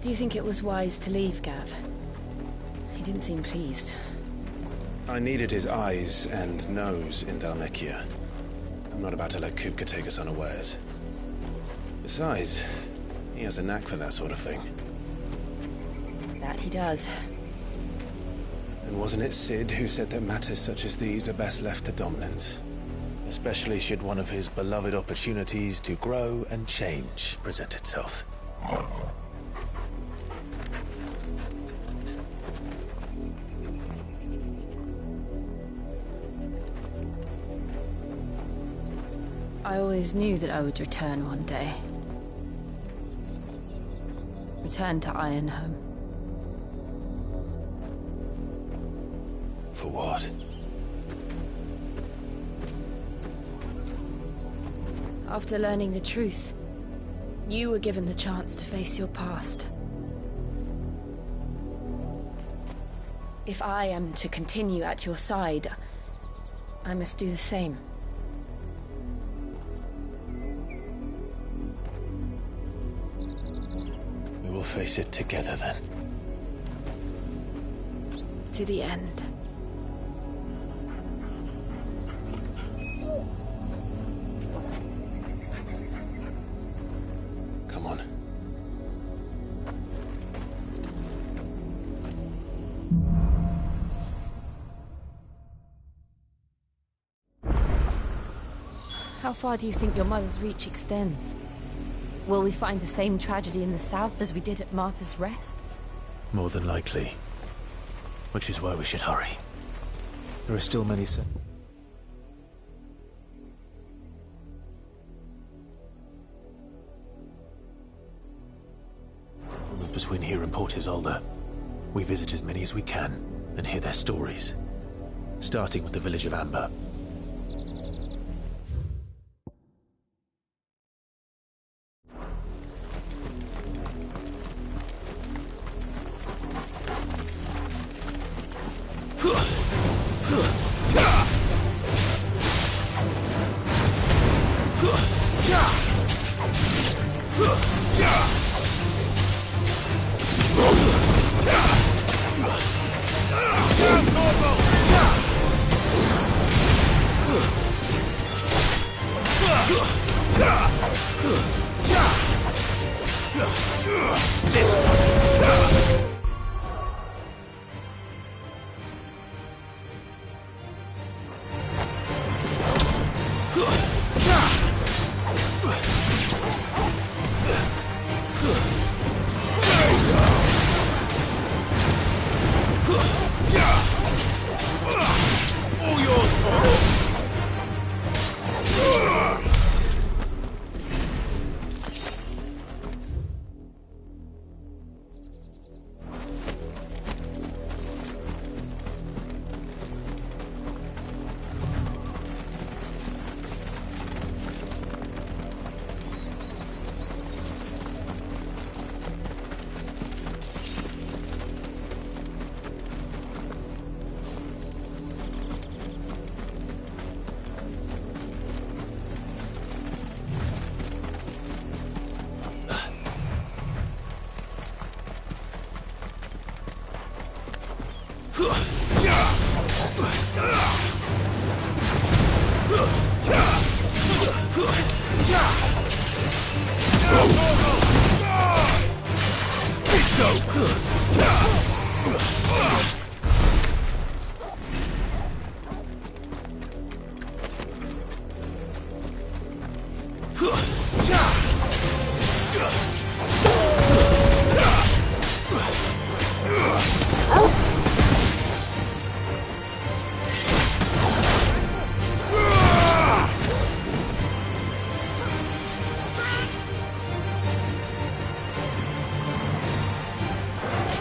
Do you think it was wise to leave, Gav? He didn't seem pleased. I needed his eyes and nose in Dhalmekia. I'm not about to let Kupka take us unawares. Besides, he has a knack for that sort of thing. That he does. And wasn't it Sid who said that matters such as these are best left to dominance? Especially should one of his beloved opportunities to grow and change present itself. I always knew that I would return one day. Return to Ironhome. For what? After learning the truth, you were given the chance to face your past. If I am to continue at your side, I must do the same. We will face it together then. To the end. Come on. How far do you think your mother's reach extends? Will we find the same tragedy in the south as we did at Martha's Rest? More than likely. Which is why we should hurry. There are still many settlements between here and Port Isolde. We visit as many as we can and hear their stories. Starting with the village of Amber.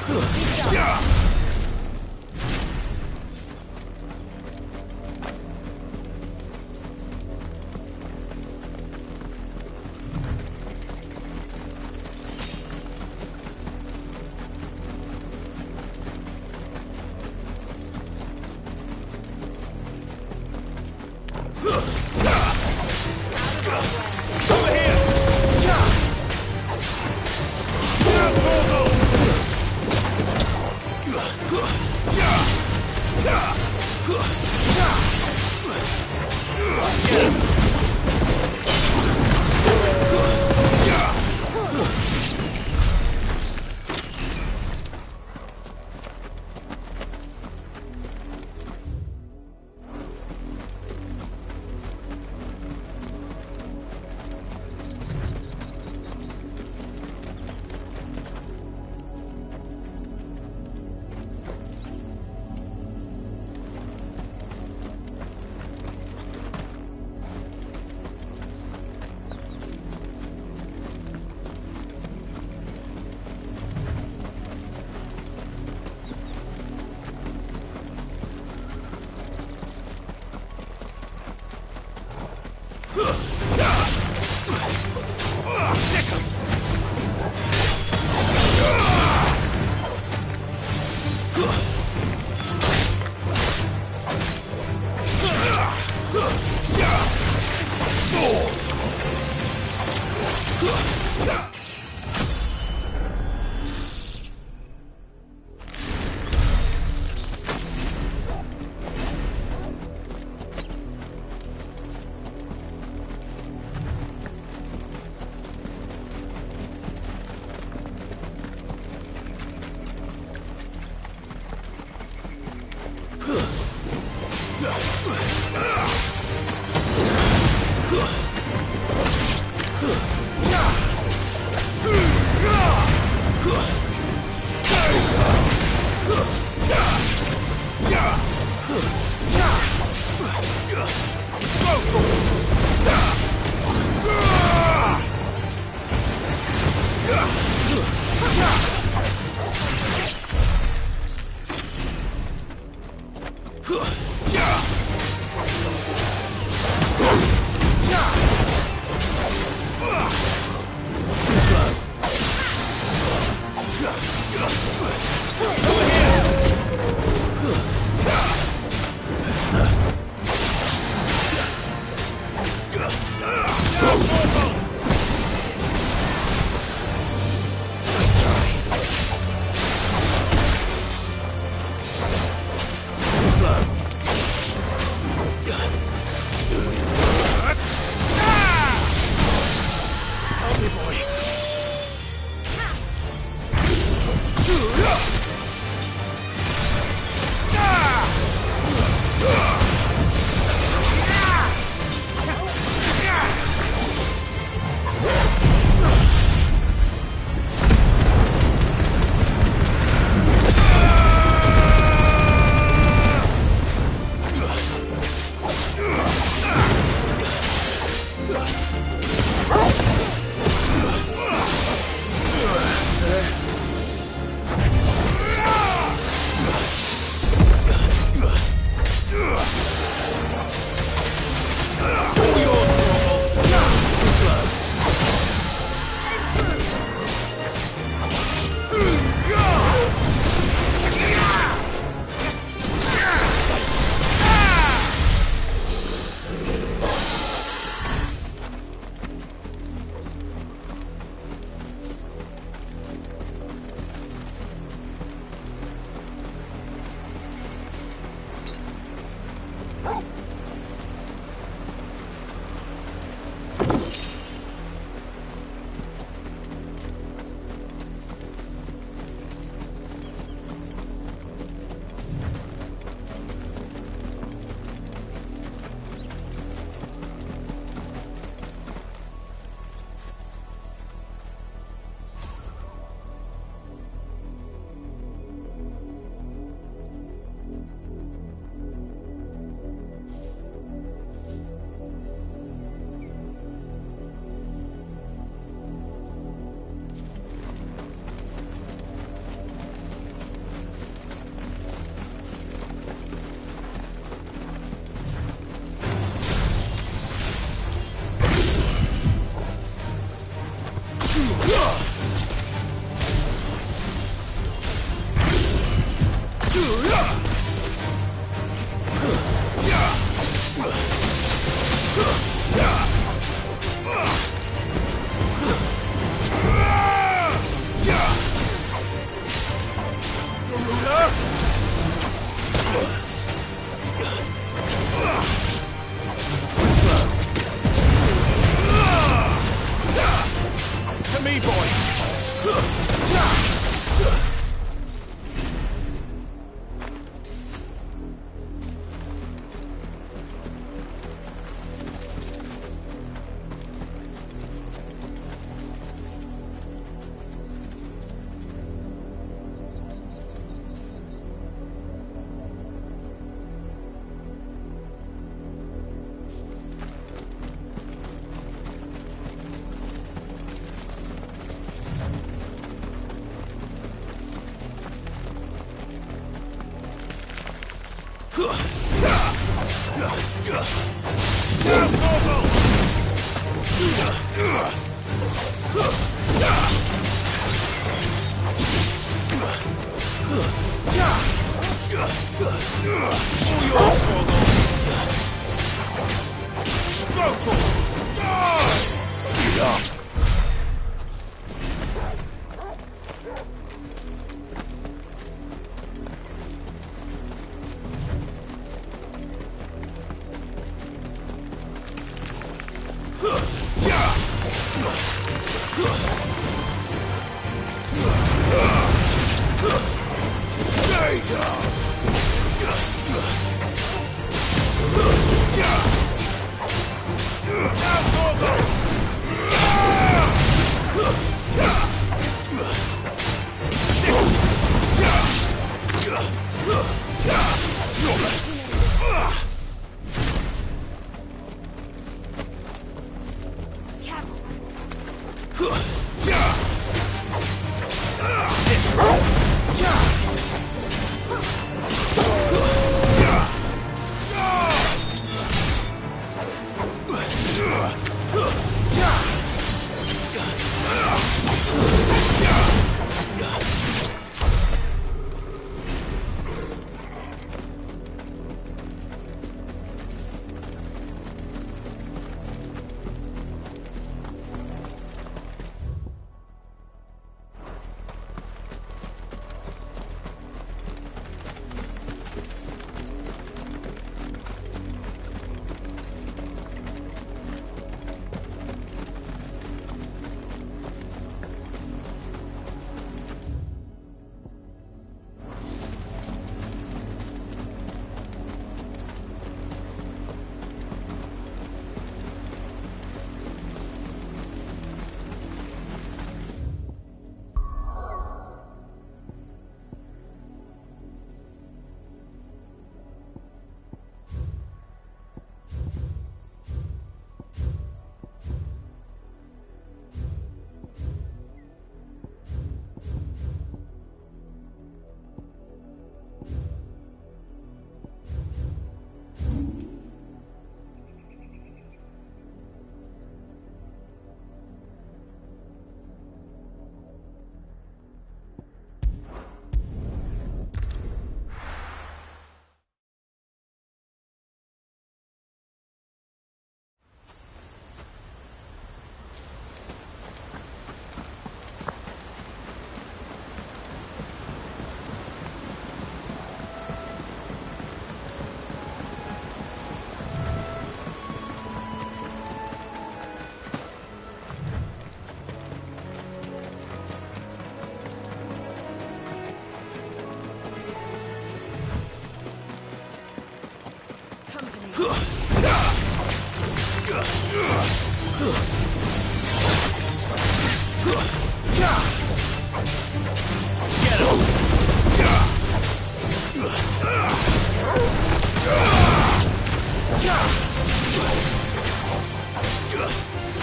Ugh.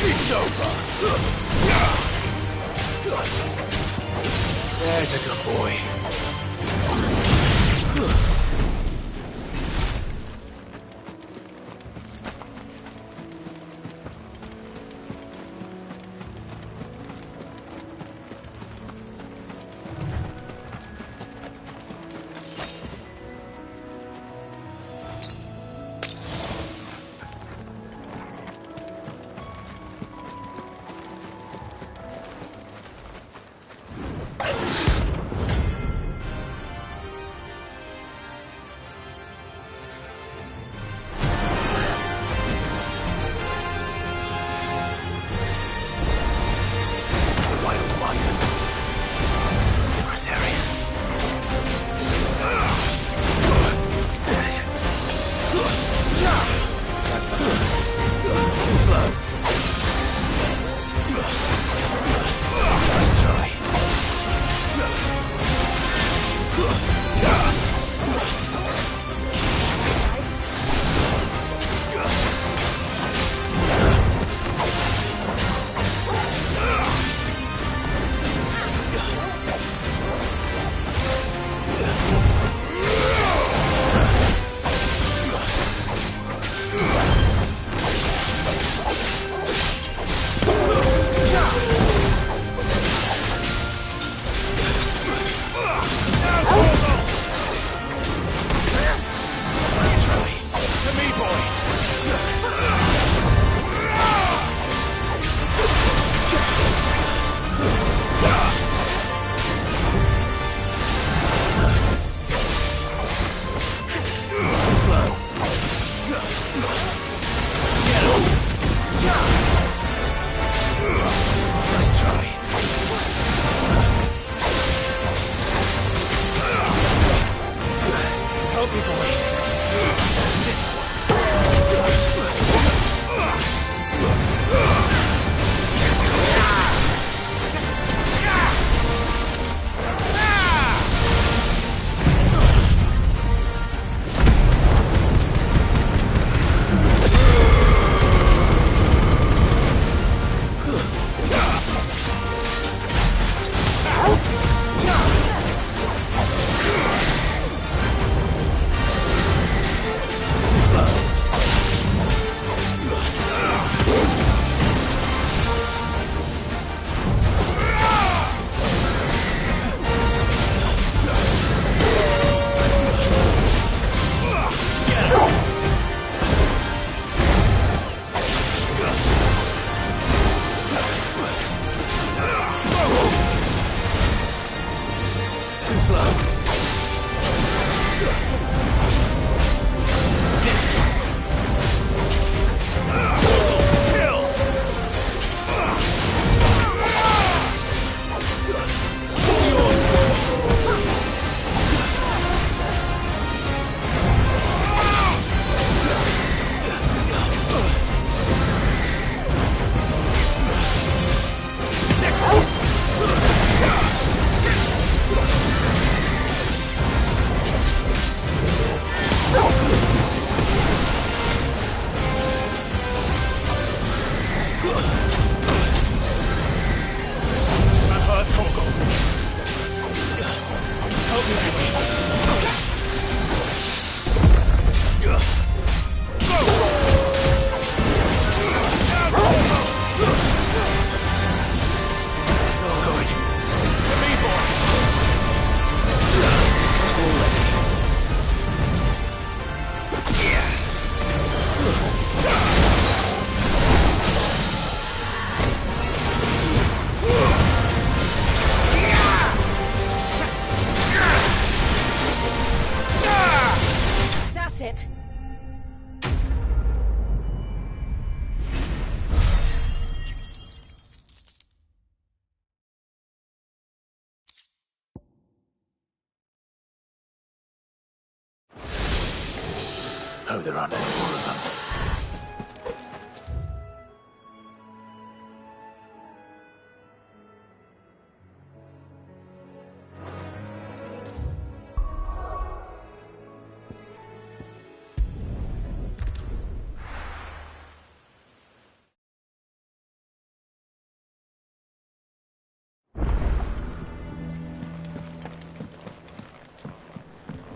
It's over. There's a good boy. Oh, there aren't any more of them.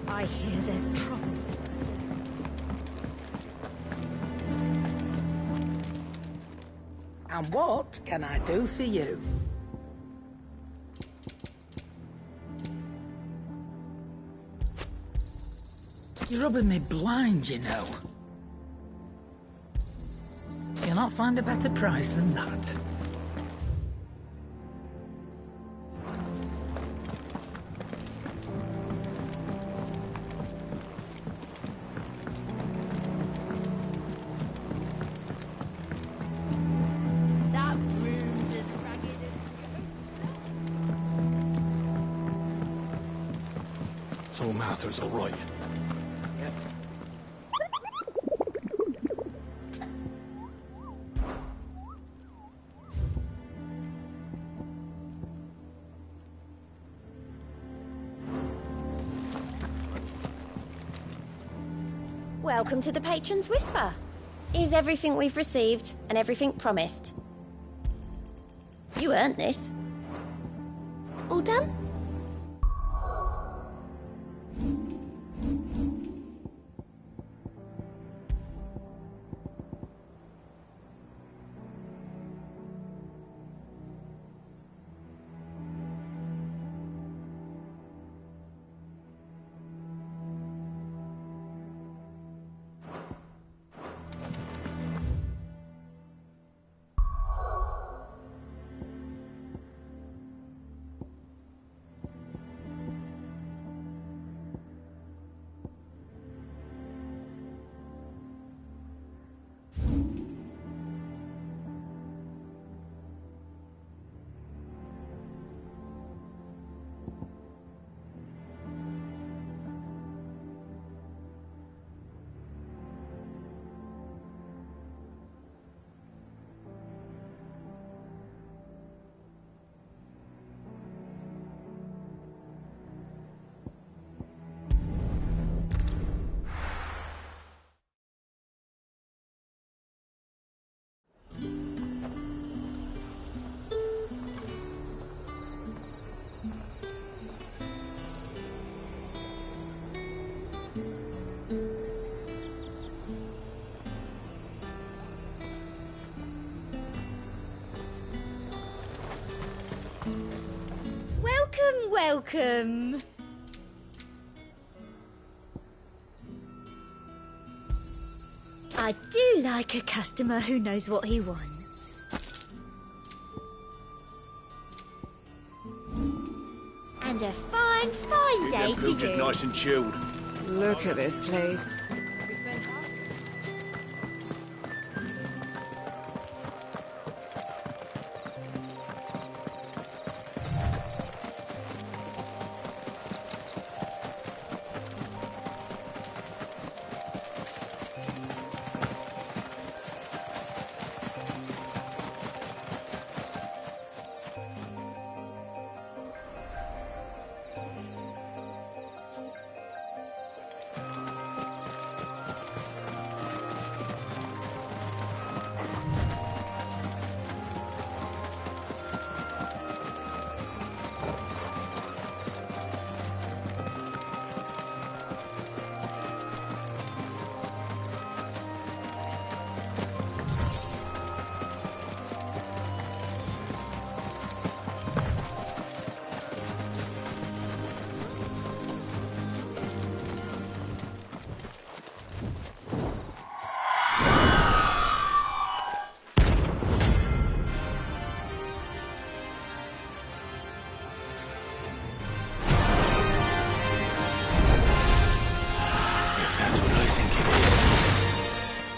I hear there's trouble. And what can I do for you? You're rubbing me blind, you know. You'll not find a better price than that. That room's as ragged as So Mather's all right. Welcome to the Patron's Whisper. Is everything we've received and everything promised? You earned this. All done? Welcome. I do like a customer who knows what he wants. And a fine, fine day to you. Nice and chilled. Look at this place.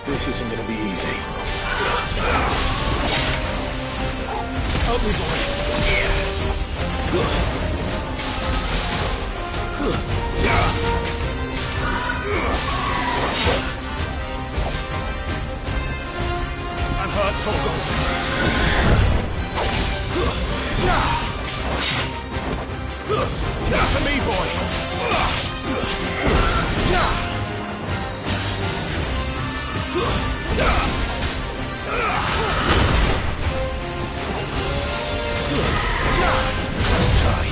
This isn't gonna be easy. Help me, boys. To me, boy! Let's try.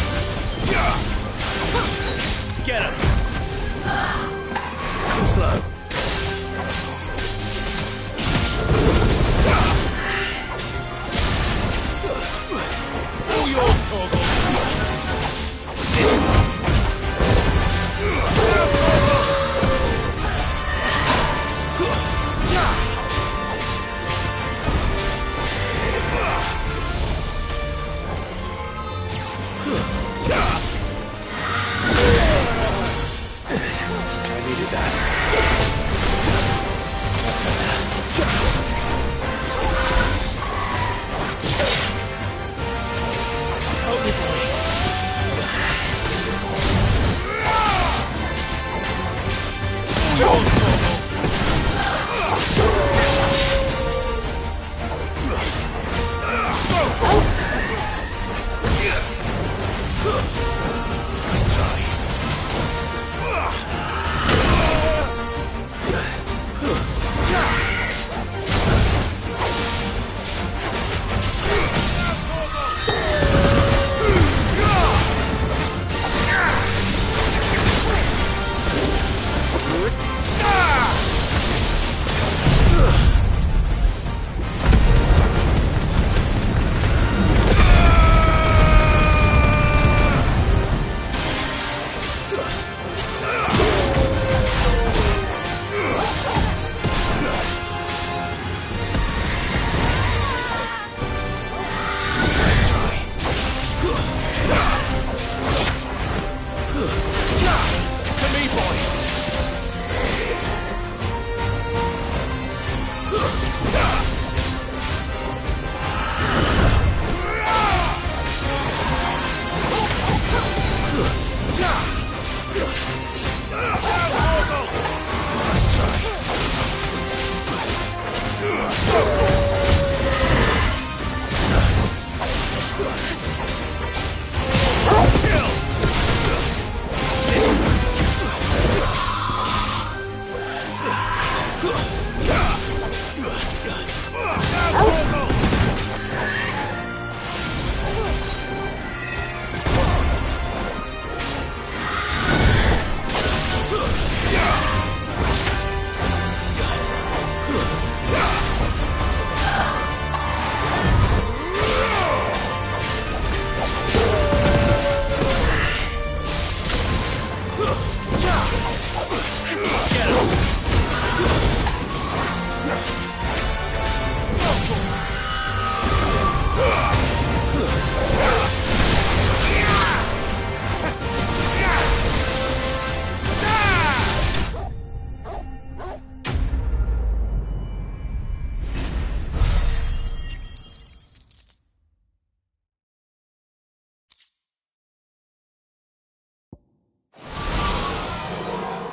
Get him! Too slow. All yours, Torgal.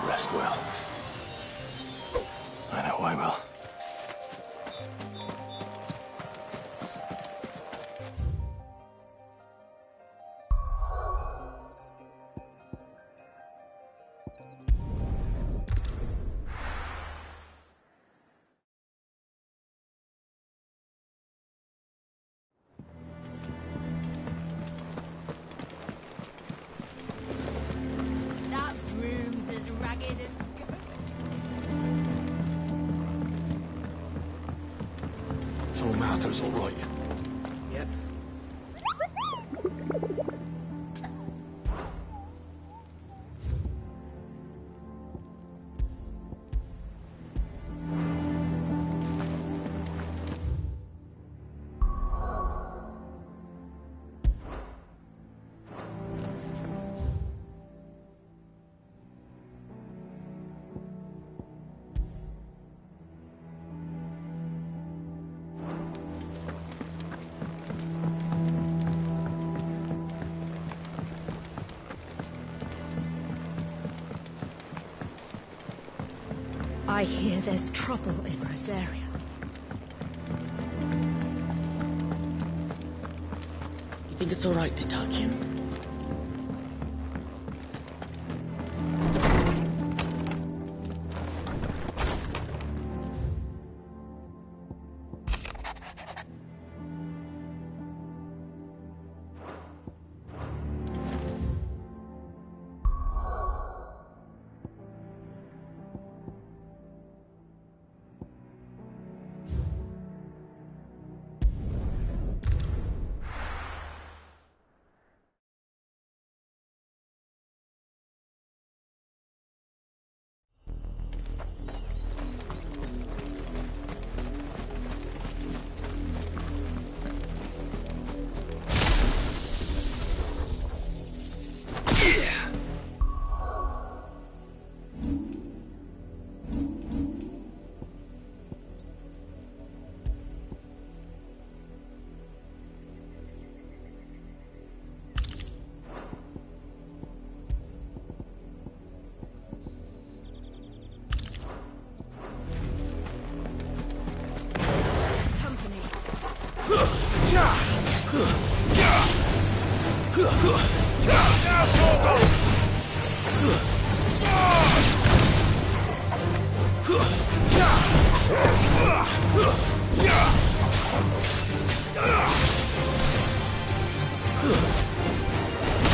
Rest well. I know I will. That room's as ragged as... So Martha's all right. Yep. I hear there's trouble in Rosaria. You think it's all right to touch him?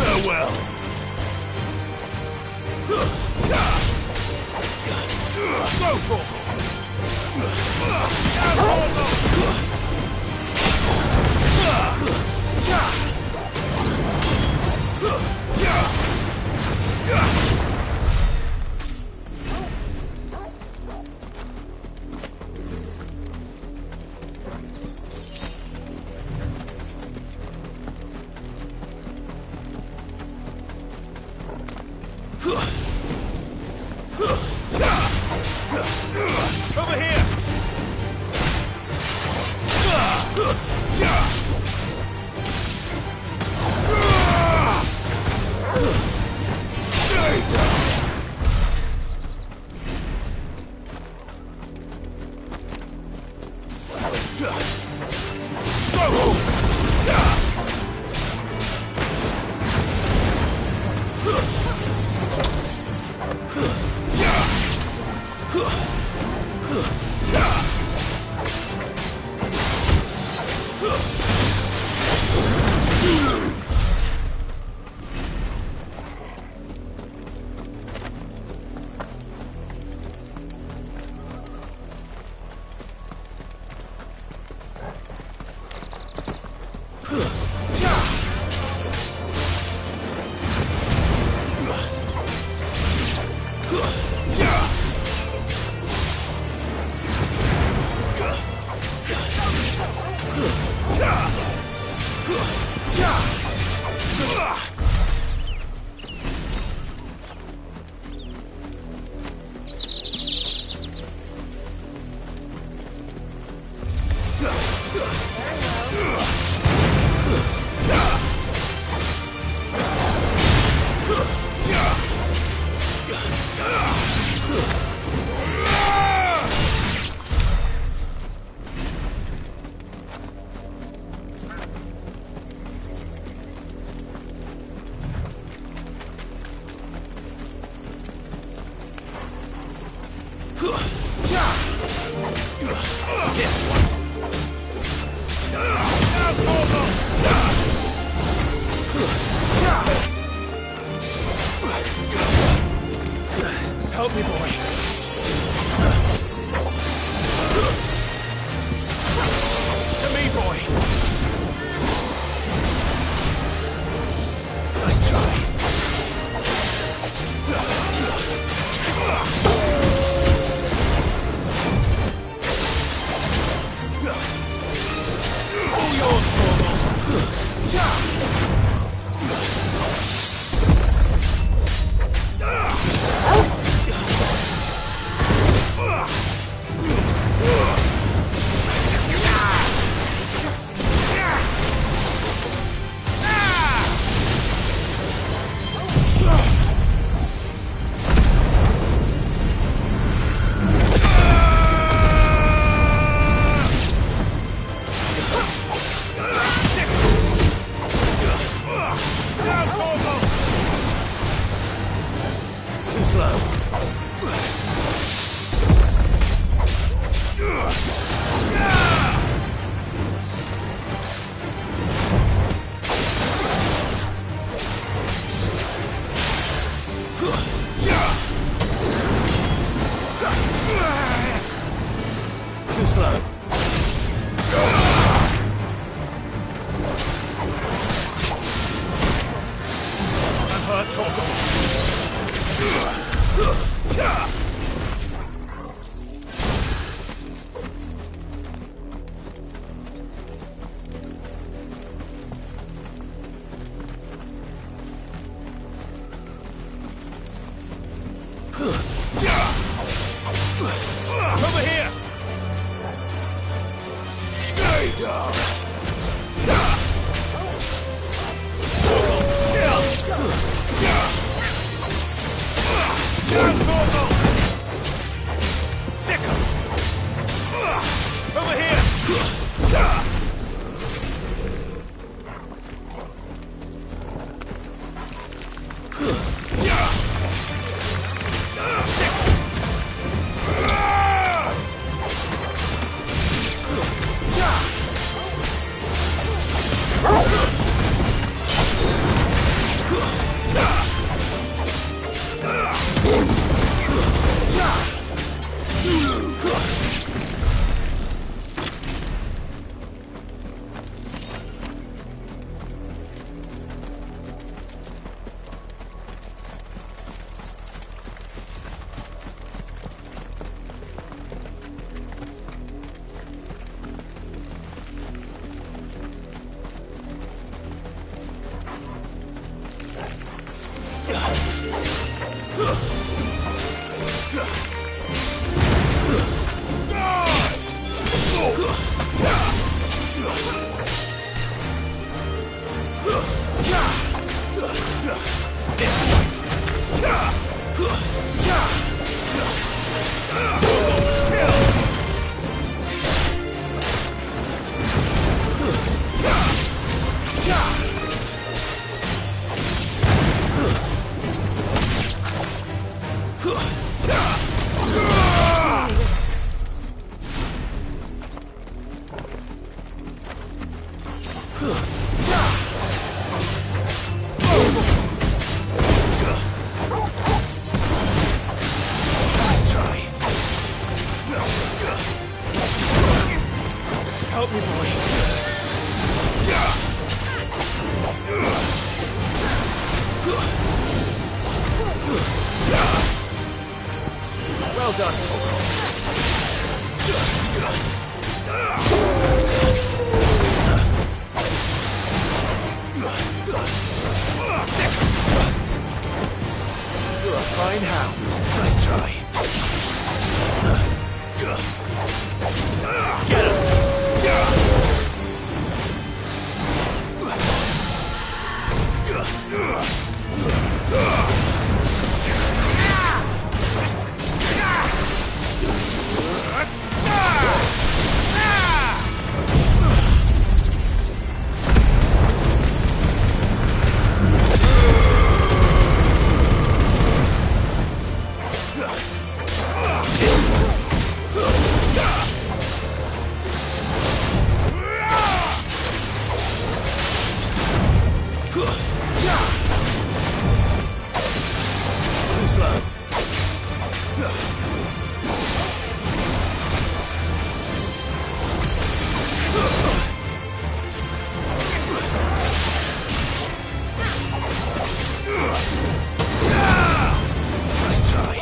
Farewell. Go, Torgal! Over here! Too slow. I'm hurt, Torgal. Over here! Stay down! Sicker! Over here! Help me, boy. Well done, Torgal. You're a fine hound. Nice try. Get him! Too slow. Nice try.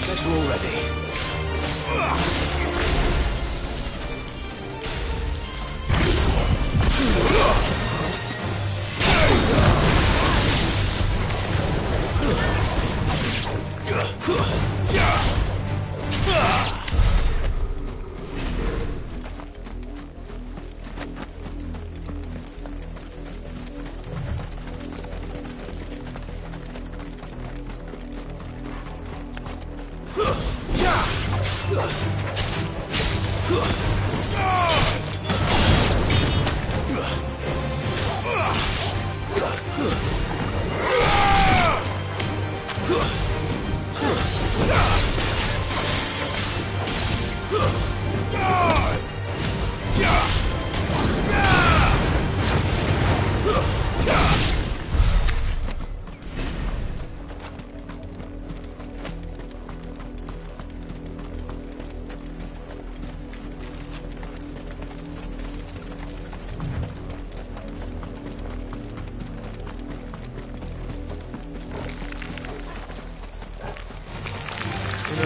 Guess we're all ready.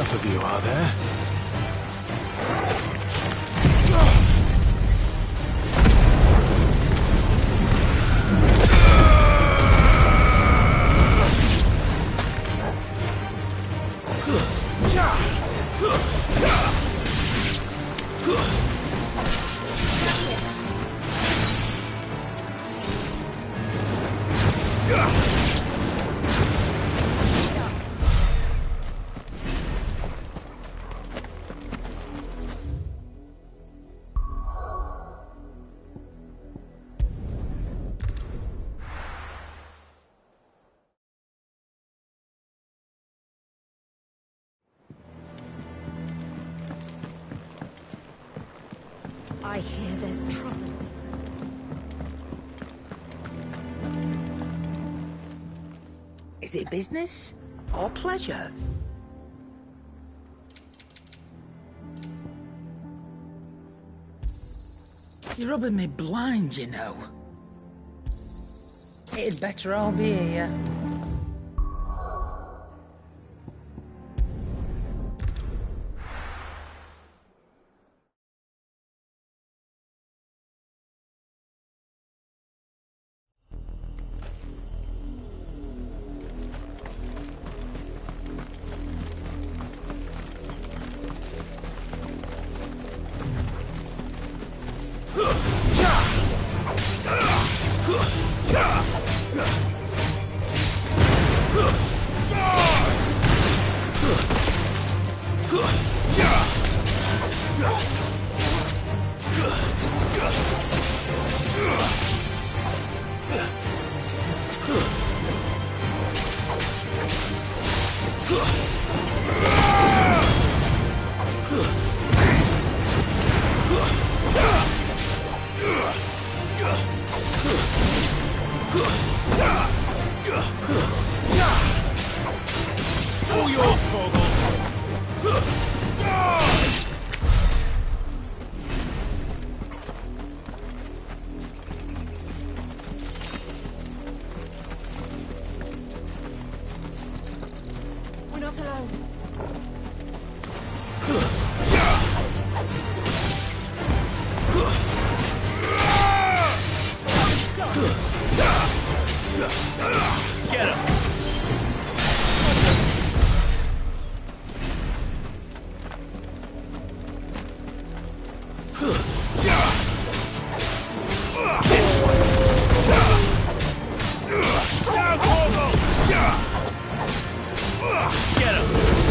enough of you, are there? I hear there's trouble. Is it business or pleasure? You're rubbing me blind, you know. It'd better all be here. All yours, Torgal. We're not alone. Get him. This one. Down, Torgal. Get him.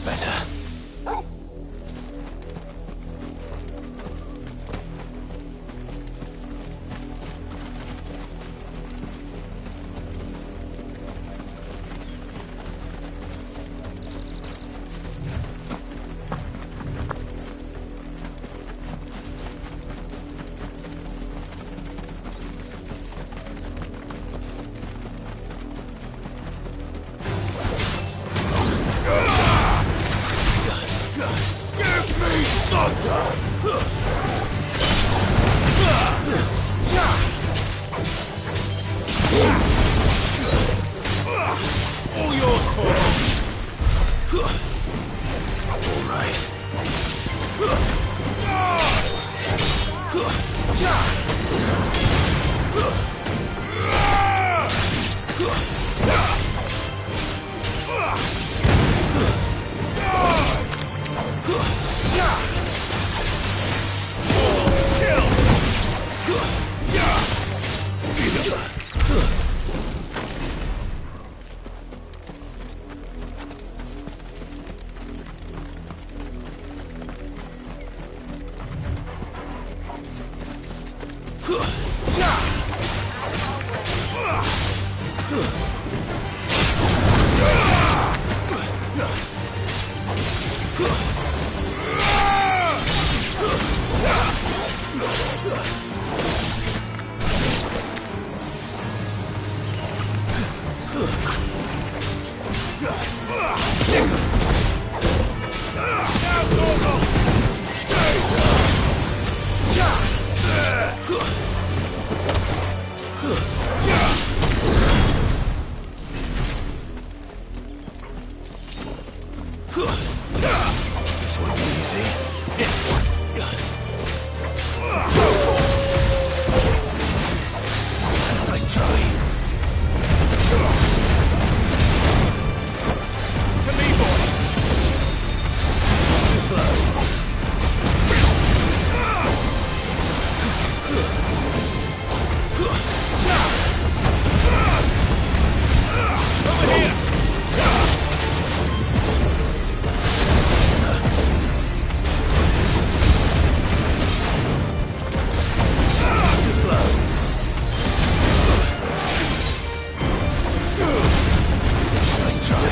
better. All yours, Torgo. All right. This won't be easy. This one. Nice try. To me, boy. Too slow. Over here. Too slow. Nice try.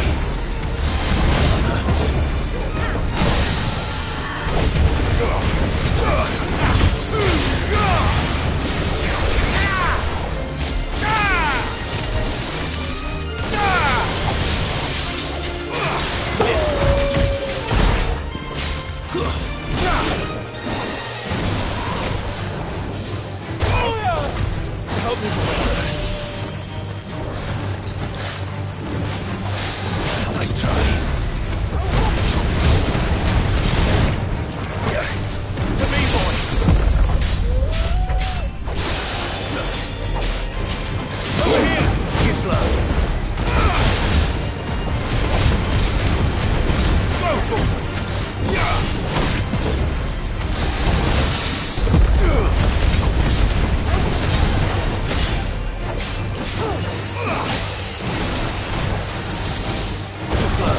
Nice try. To me, boy. Over here. Too slow. Go, Torgo. Too slow.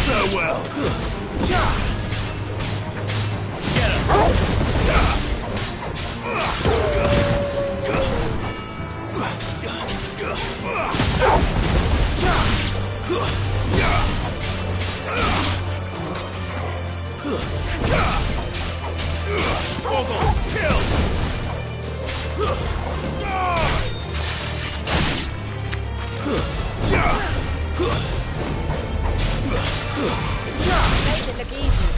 Farewell. Torgo, kill. Make it look easy.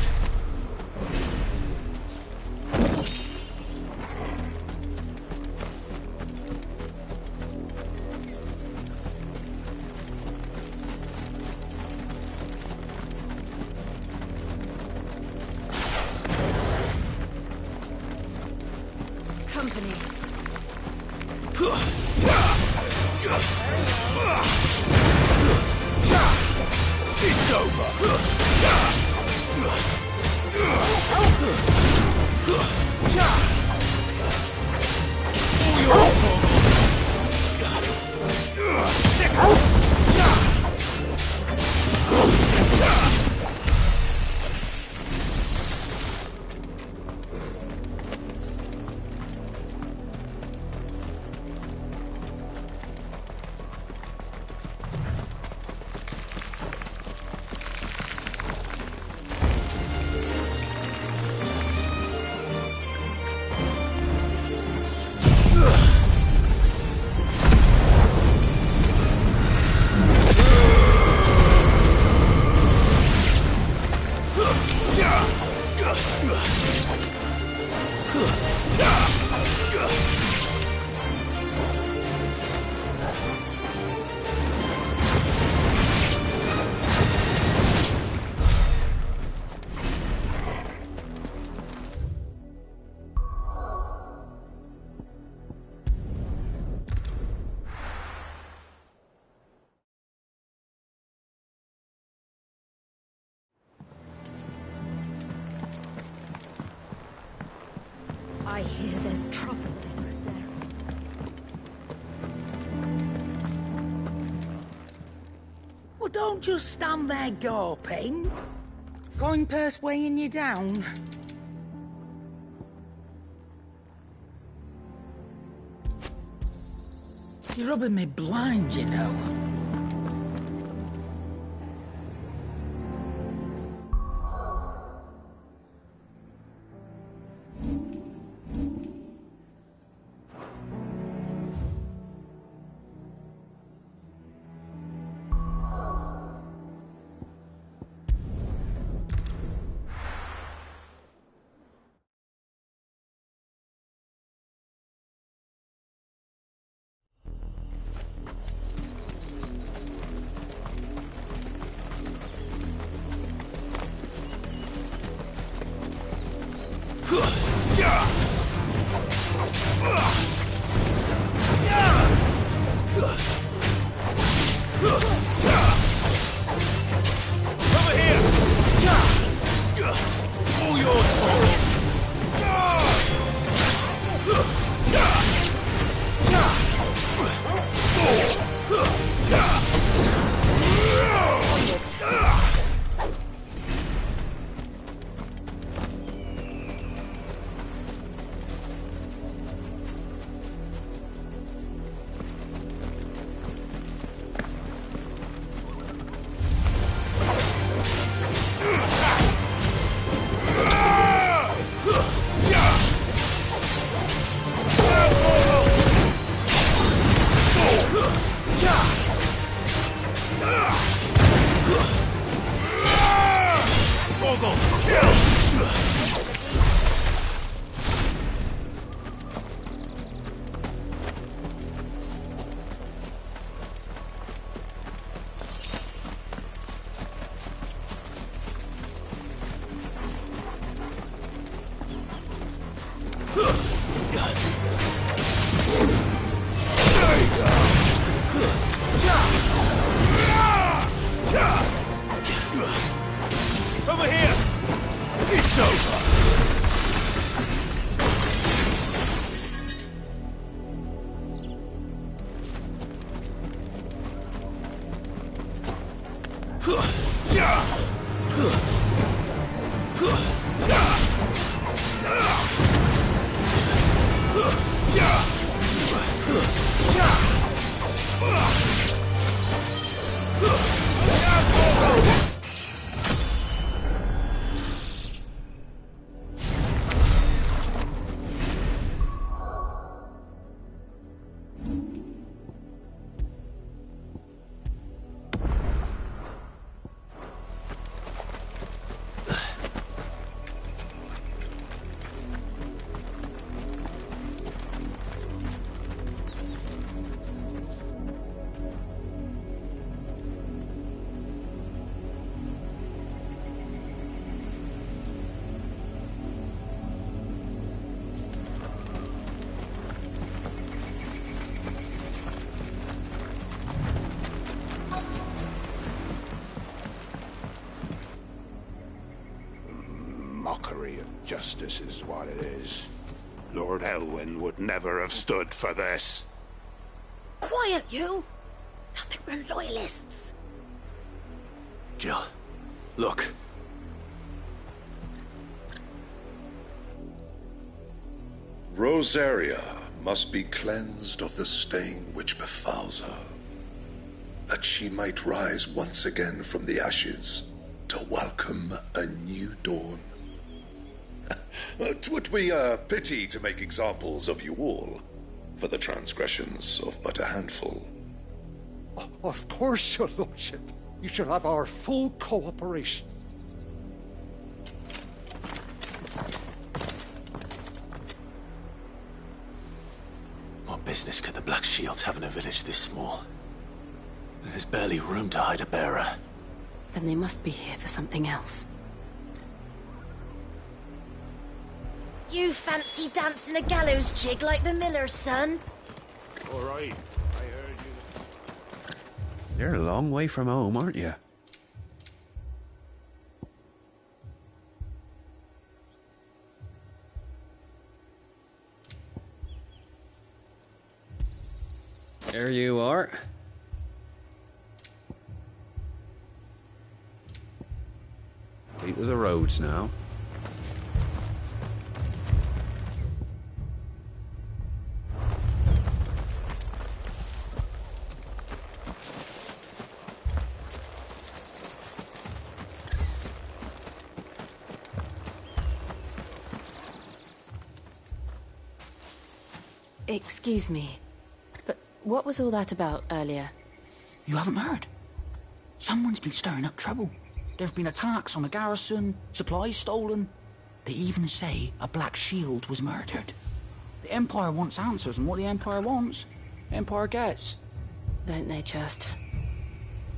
I hear there's trouble in Rosaria. Well, don't just stand there gawping. Going purse weighing you down. You're rubbing me blind, you know. Over here! It's over! Mockery of justice is what it is. Lord Elwyn would never have stood for this. Quiet, you! I think we're loyalists. Jill, look. Rosaria must be cleansed of the stain which befouls her, that she might rise once again from the ashes to welcome a new dawn. 'Twould be a pity to make examples of you all for the transgressions of but a handful. Of course, your lordship. You shall have our full cooperation. What business could the Black Shields have in a village this small? There's barely room to hide a bearer. Then they must be here for something else. You fancy dancing a gallows jig like the miller's son? All right, I heard you. You're a long way from home, aren't you? There you are. Keep to the roads now. Excuse me, but what was all that about earlier? You haven't heard? Someone's been stirring up trouble. There've been attacks on the garrison, supplies stolen. They even say a Black Shield was murdered. The Empire wants answers, and what the Empire wants, the Empire gets. Don't they just?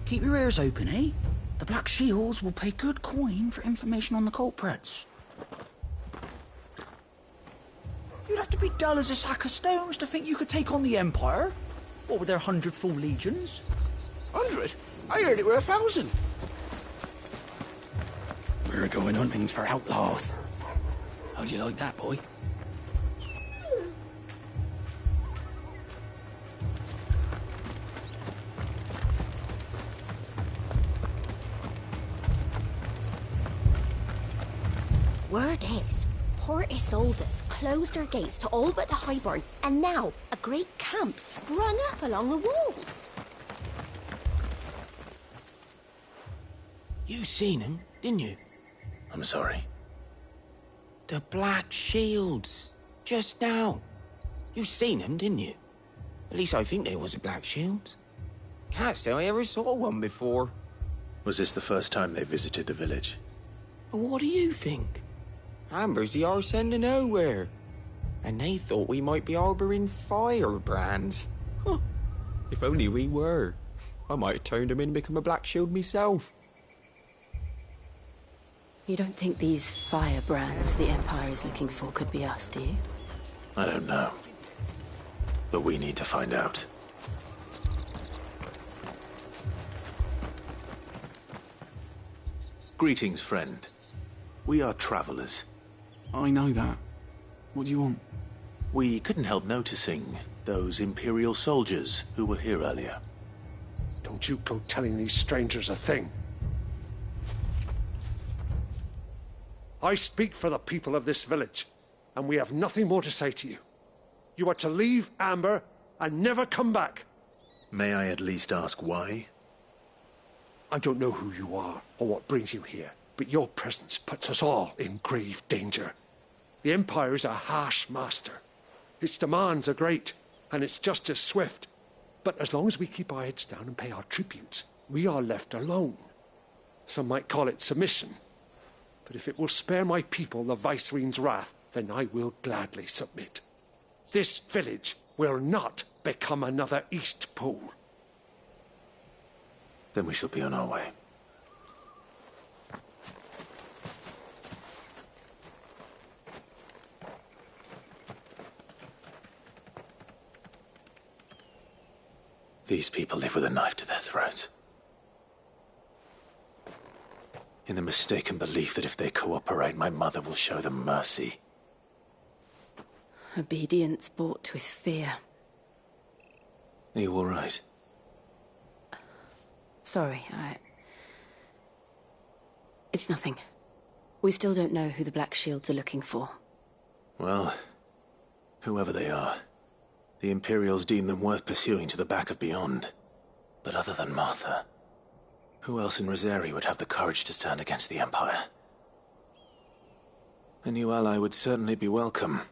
Keep your ears open, eh? The Black Shields will pay good coin for information on the culprits. You'd have to be dull as a sack of stones to think you could take on the Empire. What with their 100 full legions? 100? I heard it were 1,000. We're going hunting for outlaws. How do you like that, boy? Word is, Port Isolde's closed her gates to all but the Highborn, and now a great camp sprung up along the walls. You seen him, didn't you? I'm sorry. The Black Shields. Just now. You seen them, didn't you? At least I think there was a Black Shield. Can't say I ever saw one before. Was this the first time they visited the village? What do you think? Amber's the arse end of nowhere. And they thought we might be harbouring firebrands. Huh. If only we were. I might have turned them in and become a Black Shield myself. You don't think these firebrands the Empire is looking for could be us, do you? I don't know. But we need to find out. Greetings, friend. We are travelers. I know that. What do you want? We couldn't help noticing those Imperial soldiers who were here earlier. Don't you go telling these strangers a thing. I speak for the people of this village, and we have nothing more to say to you. You are to leave Amber and never come back. May I at least ask why? I don't know who you are or what brings you here, but your presence puts us all in grave danger. The Empire is a harsh master. Its demands are great, and its justice swift. But as long as we keep our heads down and pay our tributes, we are left alone. Some might call it submission. But if it will spare my people the Viceroy's wrath, then I will gladly submit. This village will not become another Eastpool. Then we shall be on our way. These people live with a knife to their throats. In the mistaken belief that if they cooperate, my mother will show them mercy. Obedience bought with fear. Are you all right? Sorry, It's nothing. We still don't know who the Black Shields are looking for. Well, whoever they are, the Imperials deem them worth pursuing to the back of beyond. But other than Martha, who else in Rosari would have the courage to stand against the Empire? A new ally would certainly be welcome.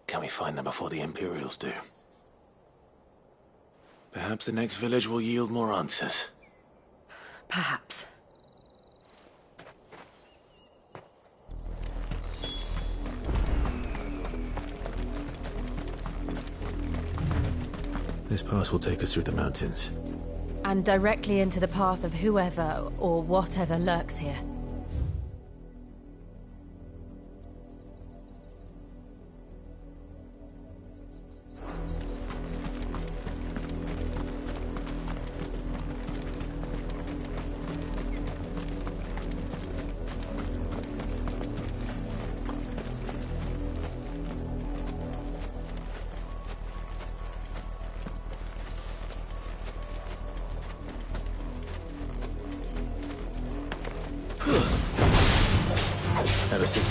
Can we find them before the Imperials do? Perhaps the next village will yield more answers. Perhaps. This pass will take us through the mountains. And directly into the path of whoever or whatever lurks here.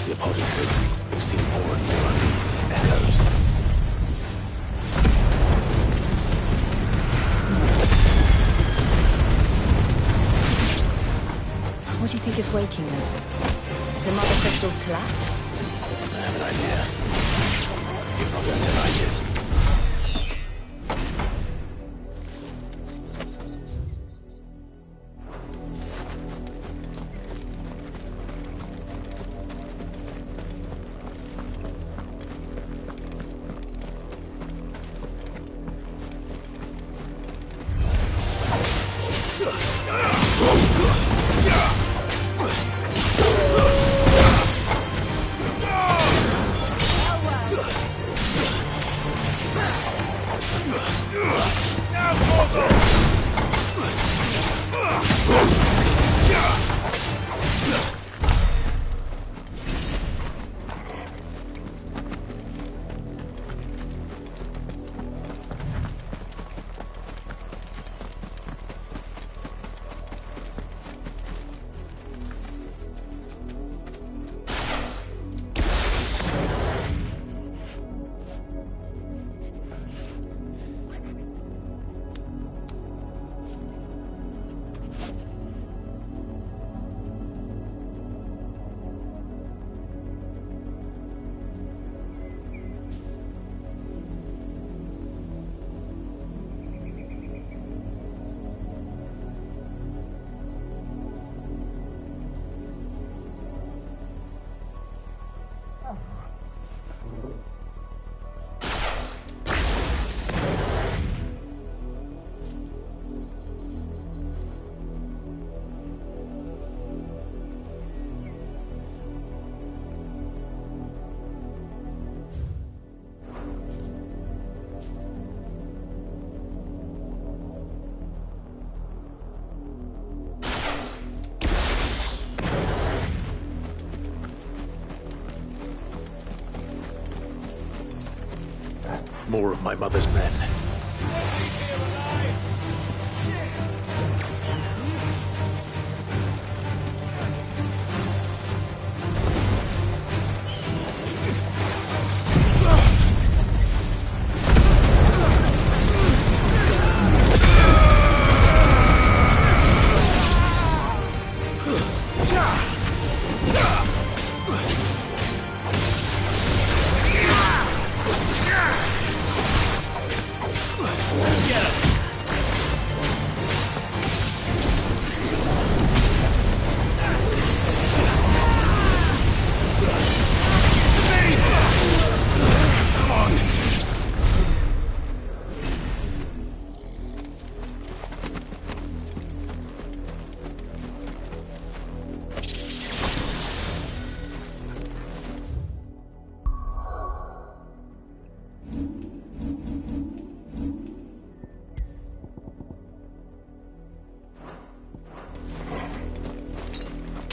The Odyssey. We've seen more and more of these echoes. What do you think is waking them? The mother crystal's collapse? I have an idea. You're not going to like it. More of my mother's men.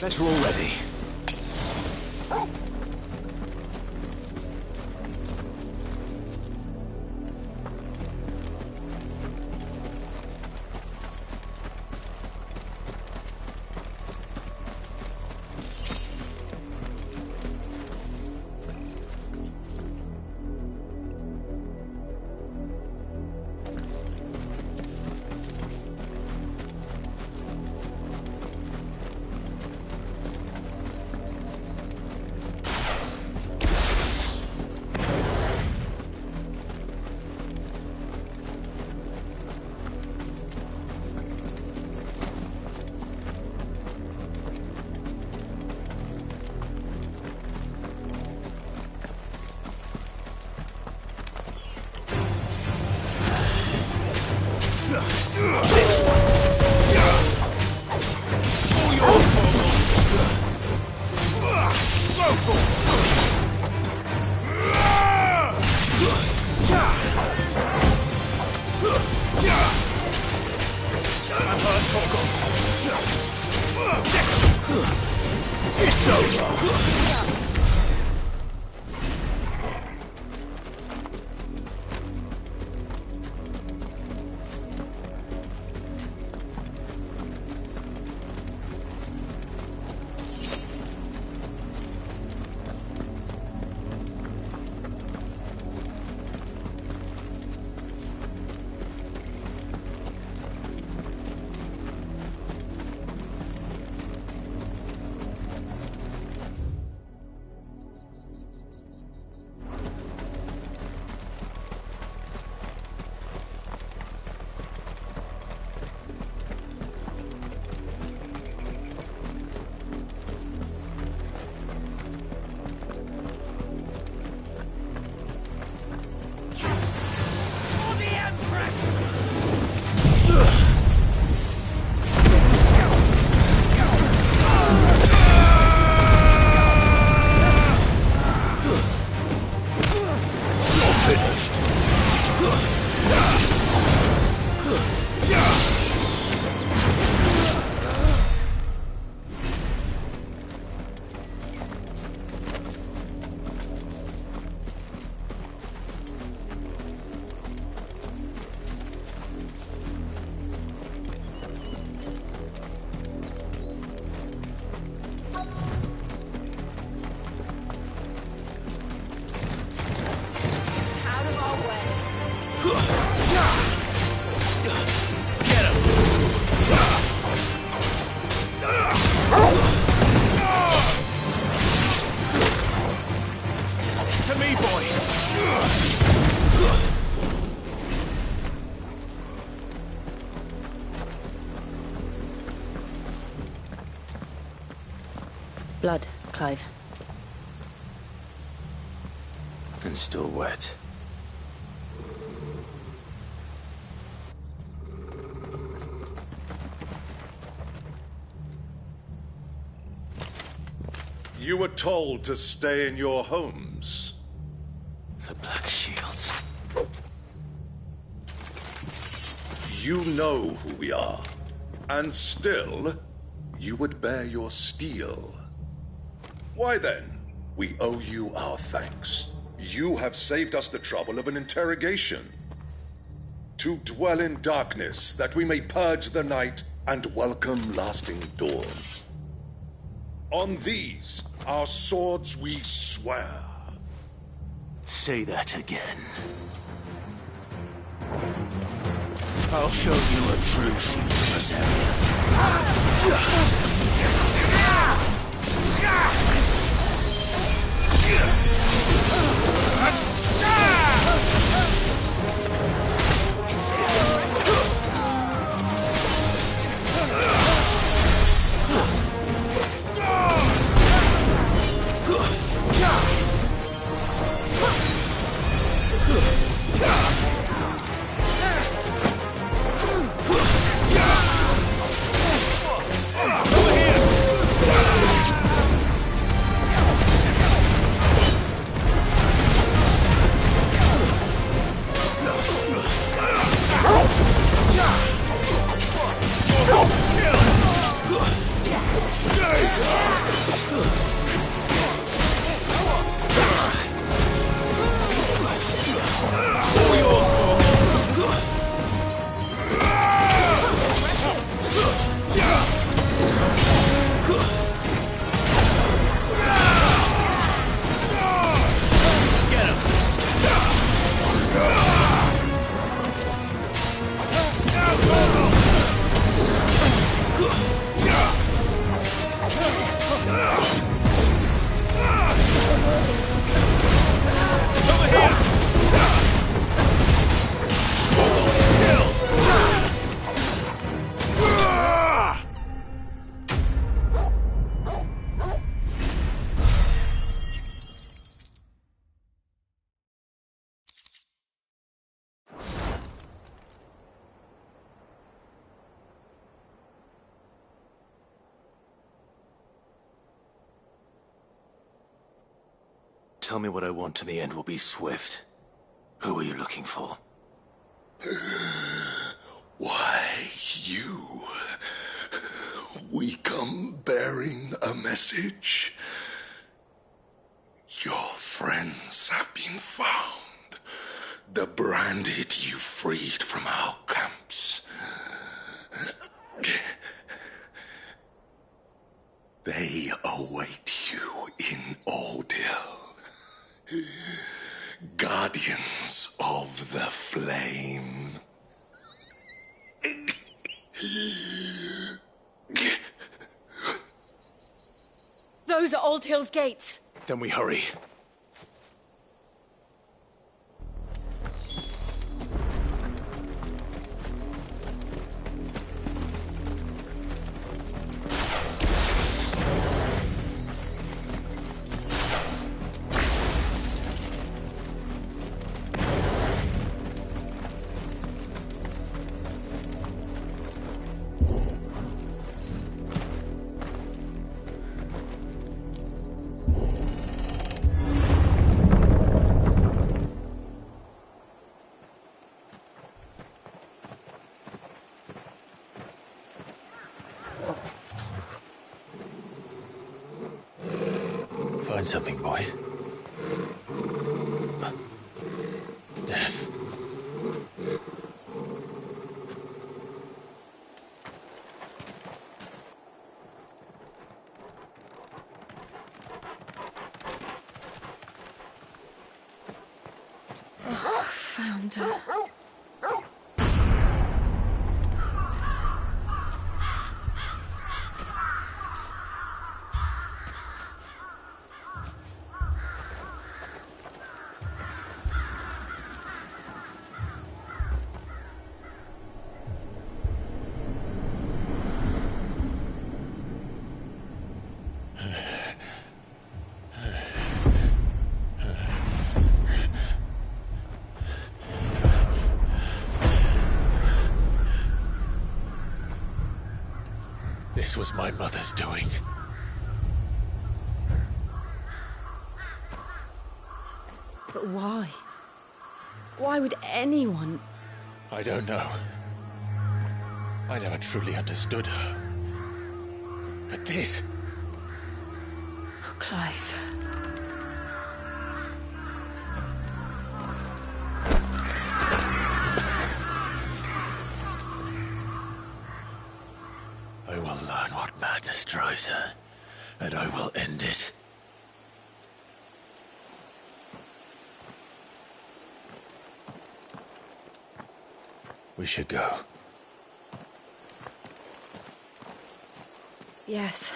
Better already. It's over. Blood, Clive. And still wet. You were told to stay in your homes. The Black Shields. You know who we are. And still, you would bear your steel. Why then, we owe you our thanks. You have saved us the trouble of an interrogation. To dwell in darkness, that we may purge the night and welcome lasting dawn. On these, our swords we swear. Say that again. I'll show you a true sheep Tell me what I want and the end will be swift. Who are you looking for? Why, you. We come bearing a message. Your friends have been found. The branded you freed from our camps. They await you in Oldhill. Guardians of the Flame. Those are Old Hill's gates. Then we hurry. Find something, boy. Death. Oh, found her. This was my mother's doing. But why? Why would anyone... I don't know. I never truly understood her. But this... Oh, Clive. I will learn what madness drives her, and I will end it. We should go. Yes.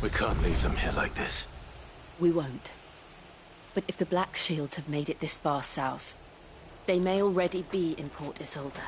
We can't leave them here like this. We won't. But if the Black Shields have made it this far south, they may already be in Port Isolde.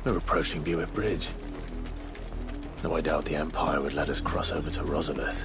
We're approaching Buick Bridge. Though I doubt the Empire would let us cross over to Rosabeth.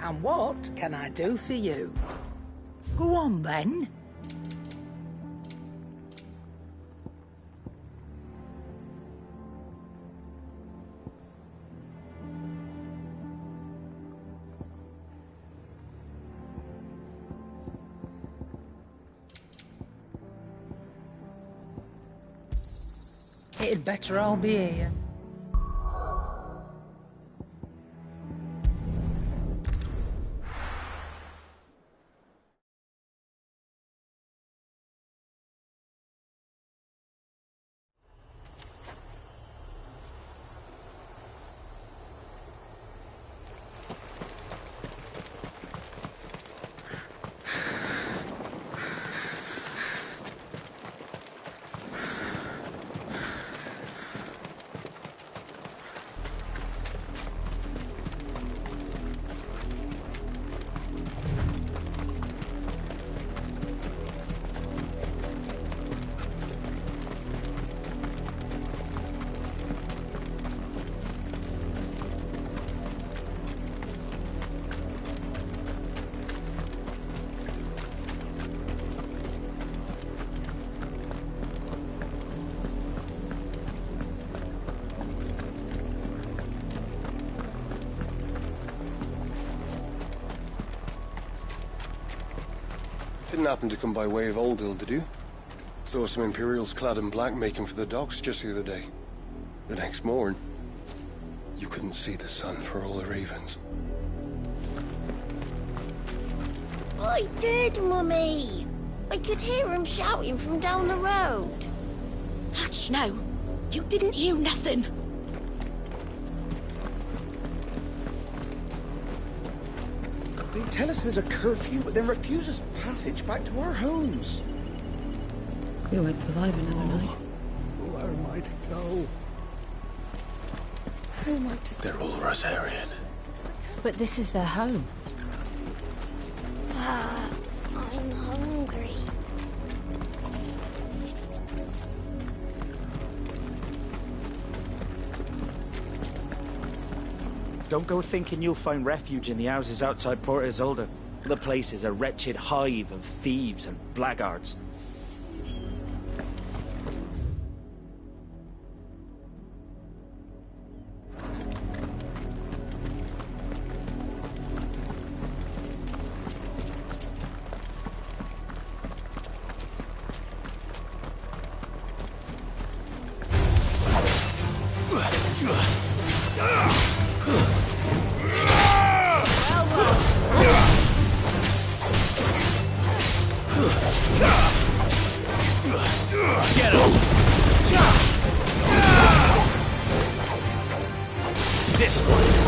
And what can I do for you? Go on, then. It'd better all be here. Didn't happen to come by way of Oldhill, did you? Saw some Imperials clad in black making for the docks just the other day. The next morn, you couldn't see the sun for all the ravens. I did, Mummy. I could hear him shouting from down the road. Hutch, no. You didn't hear nothing. They tell us there's a curfew, but then refuse us passage back to our homes. We won't survive another night. Where am I to go? Who am I to They're all Rosarian. But this is their home. I'm hungry. Don't go thinking you'll find refuge in the houses outside Port Isolde. The place is a wretched hive of thieves and blackguards. Get him! This one.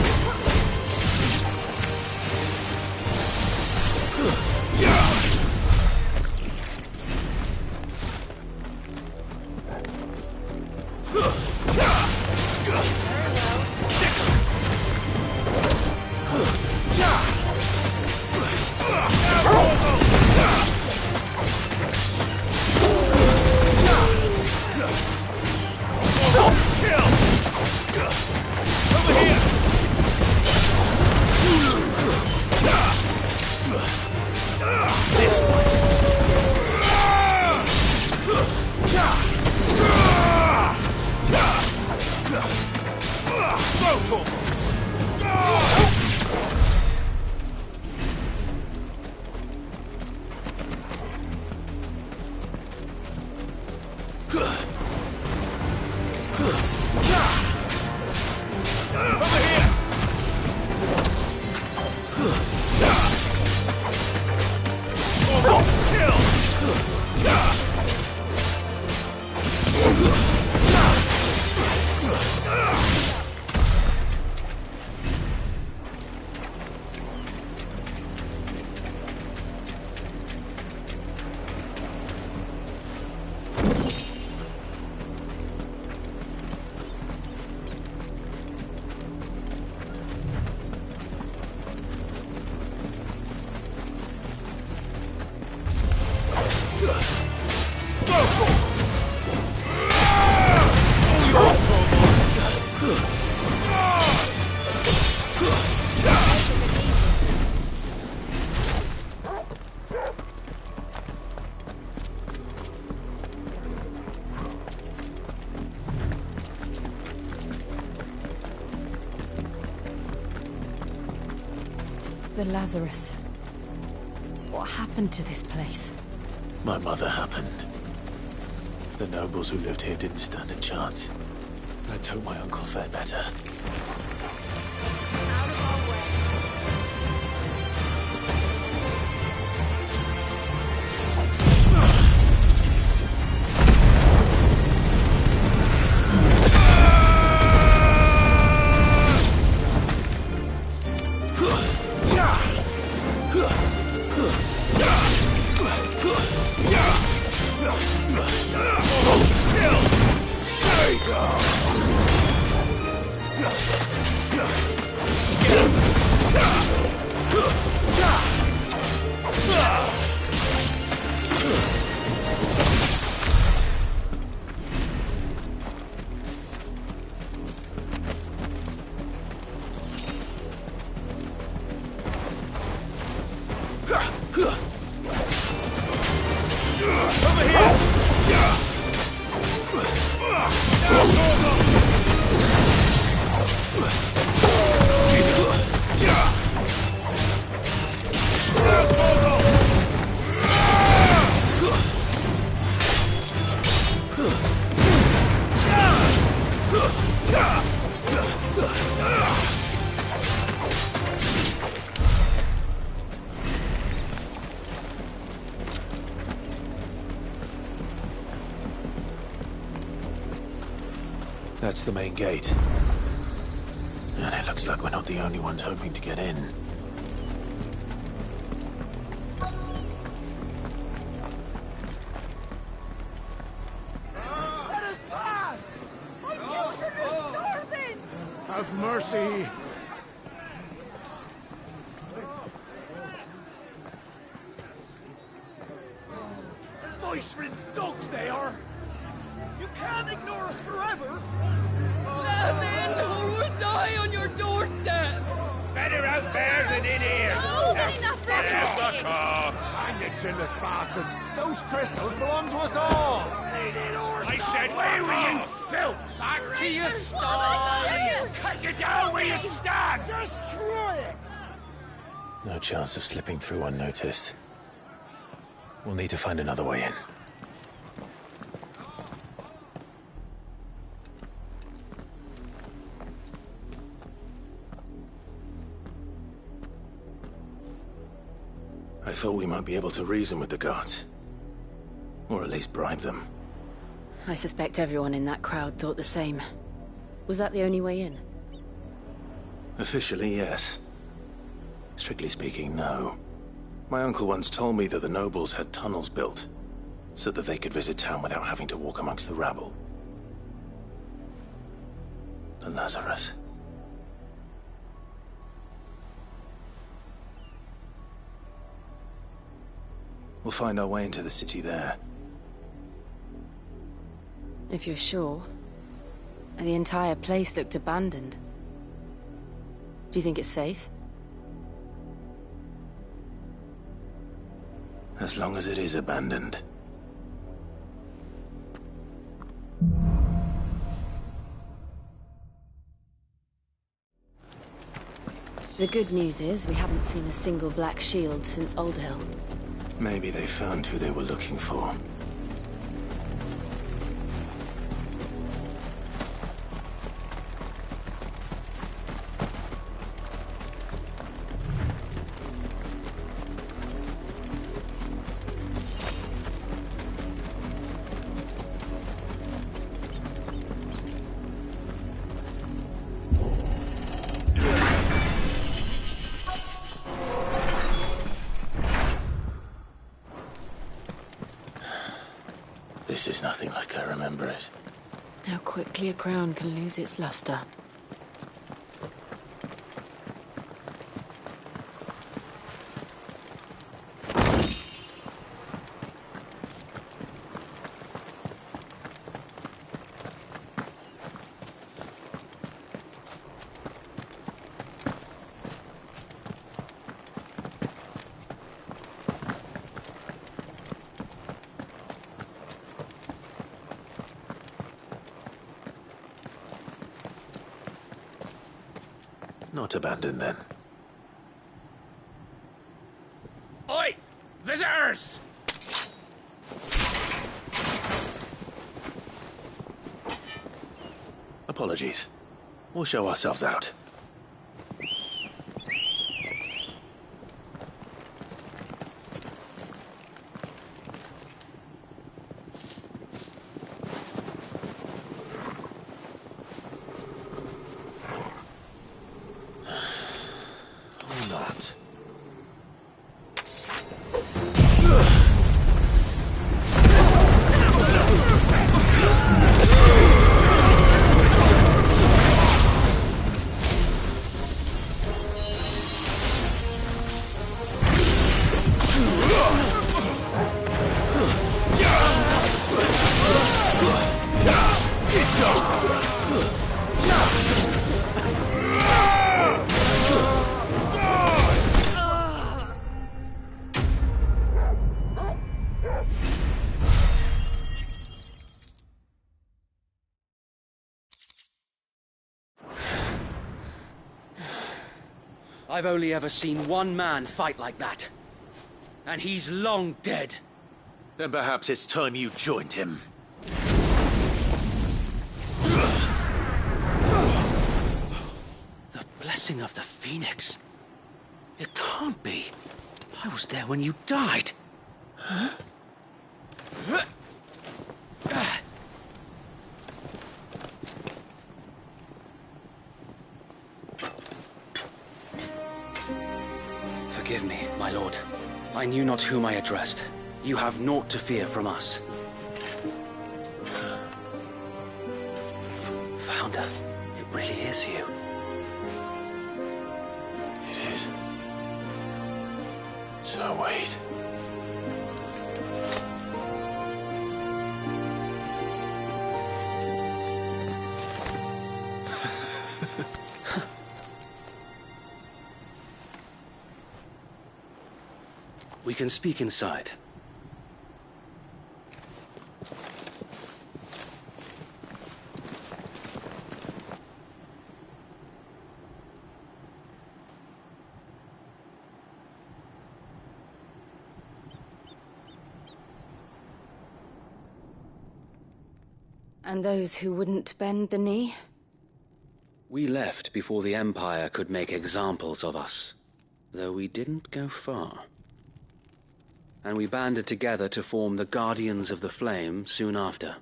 The Lazarus. What happened to this place? My mother happened. The nobles who lived here didn't stand a chance. Let's hope my uncle fared better. That's the main gate. And it looks like we're not the only ones hoping to get in. Let us pass! My children are starving! Have mercy! Voice-ridden dogs they are! You can't ignore us forever! Let us in, or we'll die on your doorstep! Better out there than in here! No, get enough for Fuck off! Hang it, chinless bastards! Those crystals belong to us all! I said, where were you, filth? Back to your sties! Cut you down where you stand! Destroy it! No chance of slipping through unnoticed. We'll need to find another way in. I thought we might be able to reason with the guards. Or at least bribe them. I suspect everyone in that crowd thought the same. Was that the only way in? Officially, yes. Strictly speaking, no. My uncle once told me that the nobles had tunnels built, so that they could visit town without having to walk amongst the rabble. The Lazarus. We'll find our way into the city there. If you're sure. The entire place looked abandoned. Do you think it's safe? As long as it is abandoned. The good news is we haven't seen a single black shield since Old Hill. Maybe they found who they were looking for. This is nothing like I remember it. How quickly a crown can lose its luster. Not abandoned, then. Oi! Visitors! apologies. We'll show ourselves out. Or not. I've only ever seen one man fight like that. And he's long dead. Then perhaps it's time you joined him. The blessing of the Phoenix. It can't be. I was there when you died. Huh? Forgive me, my lord. I knew not whom I addressed. You have naught to fear from us. Founder, it really is you. It is. So wait. We can speak inside. And those who wouldn't bend the knee? We left before the Empire could make examples of us, though we didn't go far. And we banded together to form the Guardians of the Flame soon after.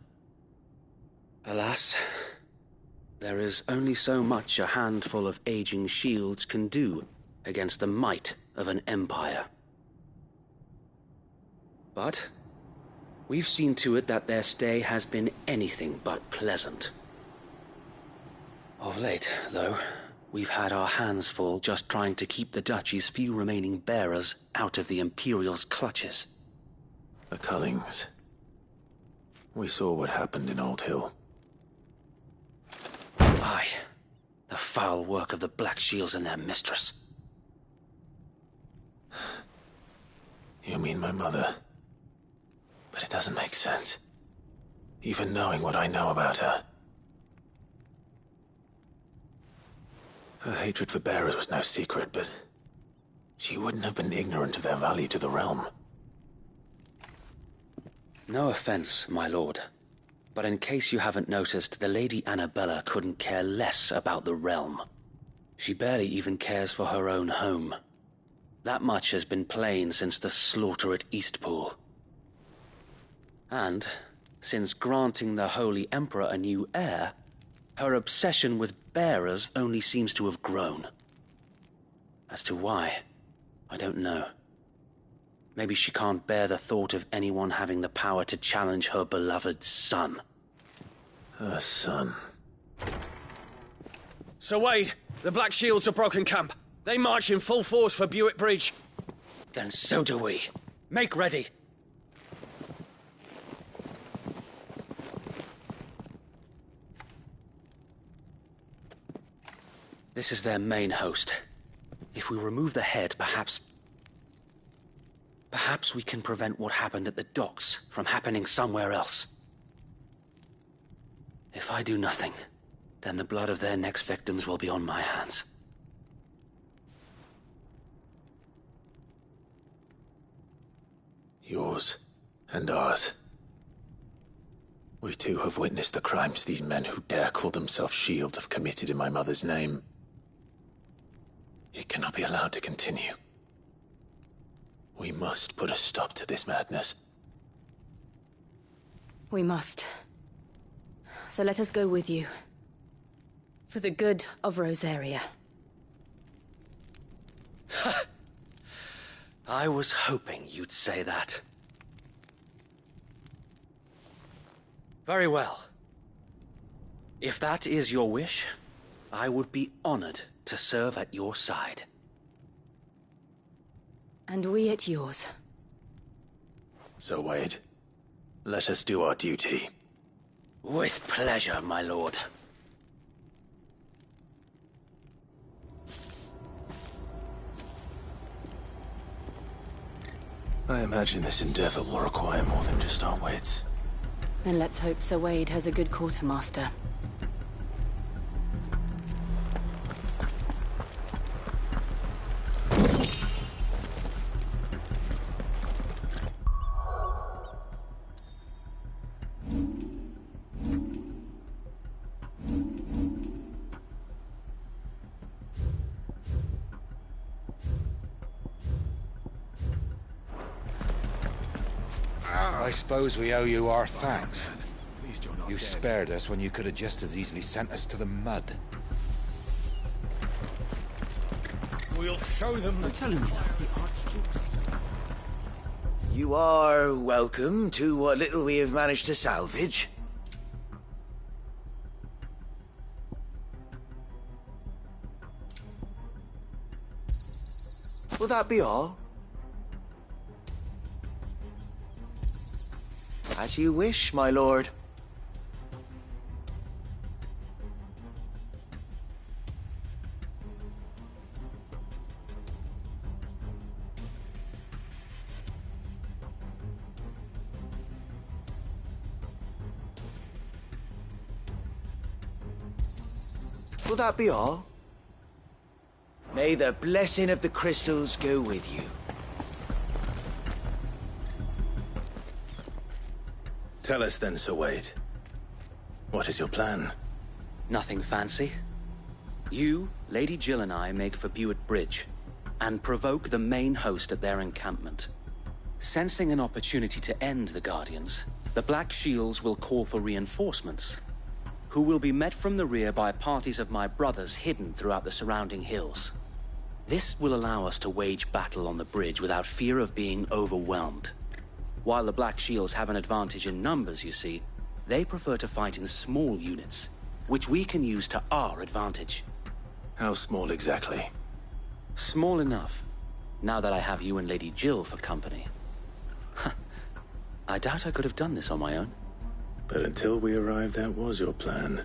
Alas, there is only so much a handful of aging shields can do against the might of an empire. But we've seen to it that their stay has been anything but pleasant. Of late, though, we've had our hands full just trying to keep the Duchy's few remaining bearers out of the Imperial's clutches. The Cullings. We saw what happened in Old Hill. Aye. The foul work of the Black Shields and their mistress. You mean my mother? But it doesn't make sense. Even knowing what I know about her. Her hatred for bearers was no secret, but she wouldn't have been ignorant of their value to the realm. No offense, my lord, but in case you haven't noticed, the Lady Annabella couldn't care less about the realm. She barely even cares for her own home. That much has been plain since the slaughter at Eastpool. And, since granting the Holy Emperor a new heir, her obsession with bearers only seems to have grown. As to why, I don't know. Maybe she can't bear the thought of anyone having the power to challenge her beloved son. Her son. Sir Wade, the Black Shields have broken camp. They march in full force for Buick Bridge. Then so do we. Make ready. This is their main host. If we remove the head, perhaps we can prevent what happened at the docks from happening somewhere else. If I do nothing, then the blood of their next victims will be on my hands. Yours and ours. We too have witnessed the crimes these men who dare call themselves shields have committed in my mother's name. It cannot be allowed to continue. We must put a stop to this madness. We must. So let us go with you. For the good of Rosaria. I was hoping you'd say that. Very well. If that is your wish, I would be honored to serve at your side. And we at yours. So, Wade, let us do our duty. With pleasure, my lord. I imagine this endeavor will require more than just our wits. Then let's hope Sir Wade has a good quartermaster. I suppose we owe you our thanks. You spared us when you could have just as easily sent us to the mud. We'll show them. You're telling me that's the Archduke's. You are welcome to what little we have managed to salvage. Will that be all? As you wish, my lord. Will that be all? May the blessing of the crystals go with you. Tell us then, Sir Wade. What is your plan? Nothing fancy. You, Lady Jill and I make for Buett Bridge, and provoke the main host at their encampment. Sensing an opportunity to end the Guardians, the Black Shields will call for reinforcements, who will be met from the rear by parties of my brothers hidden throughout the surrounding hills. This will allow us to wage battle on the bridge without fear of being overwhelmed. While the Black Shields have an advantage in numbers, you see, they prefer to fight in small units, which we can use to our advantage. How small exactly? Small enough, now that I have you and Lady Jill for company. I doubt I could have done this on my own. But until we arrived, that was your plan.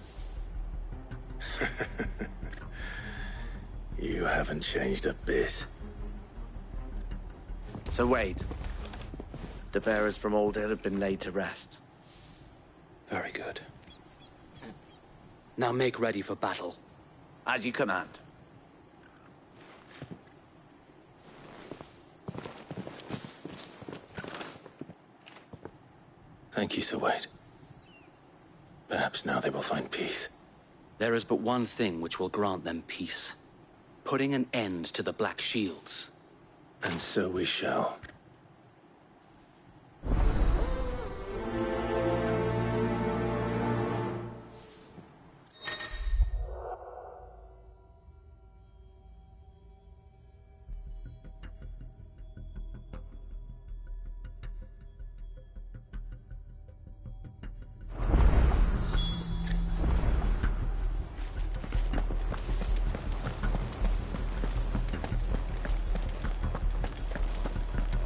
You haven't changed a bit. So Wade, the bearers from Oldale have been laid to rest. Very good. Now make ready for battle. As you command. Thank you, Sir Wade. Perhaps now they will find peace. There is but one thing which will grant them peace. Putting an end to the Black Shields. And so we shall.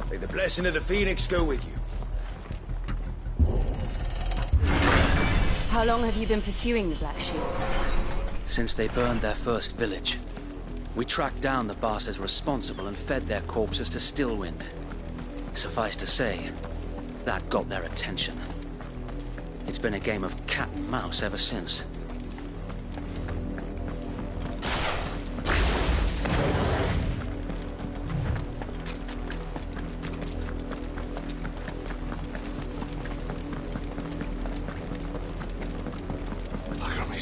May the blessing of the Phoenix go with you. How long have you been pursuing the Black Shields? Since they burned their first village. We tracked down the bastards responsible and fed their corpses to Stillwind. Suffice to say, that got their attention. It's been a game of cat and mouse ever since.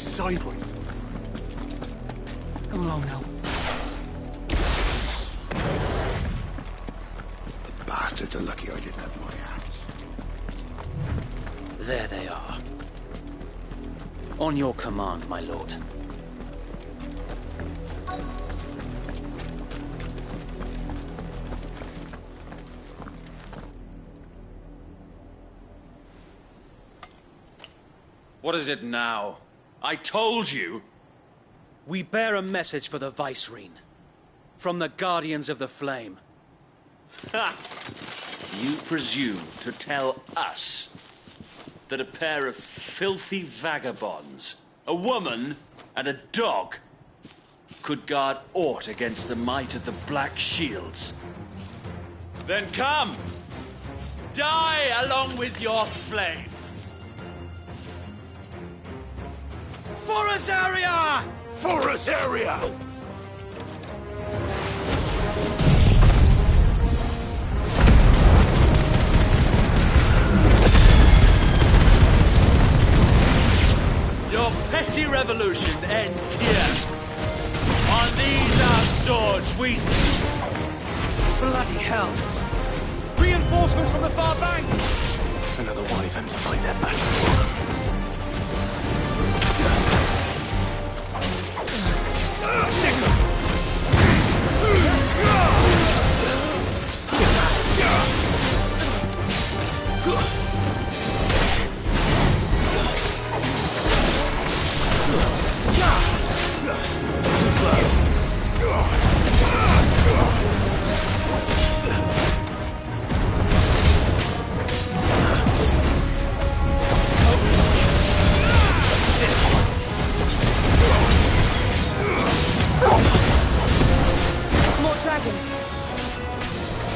sideways. Come along now. The bastards are lucky I didn't have my hands. There they are. On your command, my lord. What is it now? I told you! We bear a message for the Vicereine. From the Guardians of the Flame. Ha! You presume to tell us that a pair of filthy vagabonds, a woman and a dog, could guard aught against the might of the Black Shields? Then come! Die along with your flame! For Azaria! For Azaria! Your petty revolution ends here. On these our swords we... Bloody hell! Reinforcements from the far bank! Another wyvern to fight their battle for. More dragons.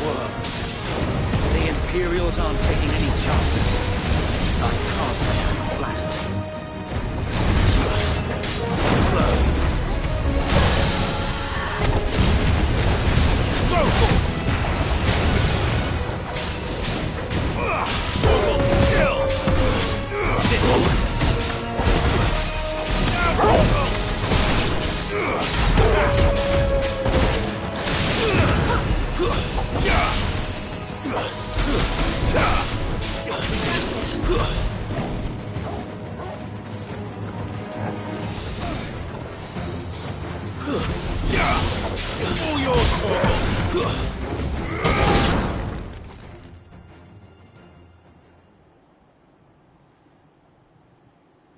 Worms. The Imperials aren't taking any chances. I can't say I'm flattered. Slow.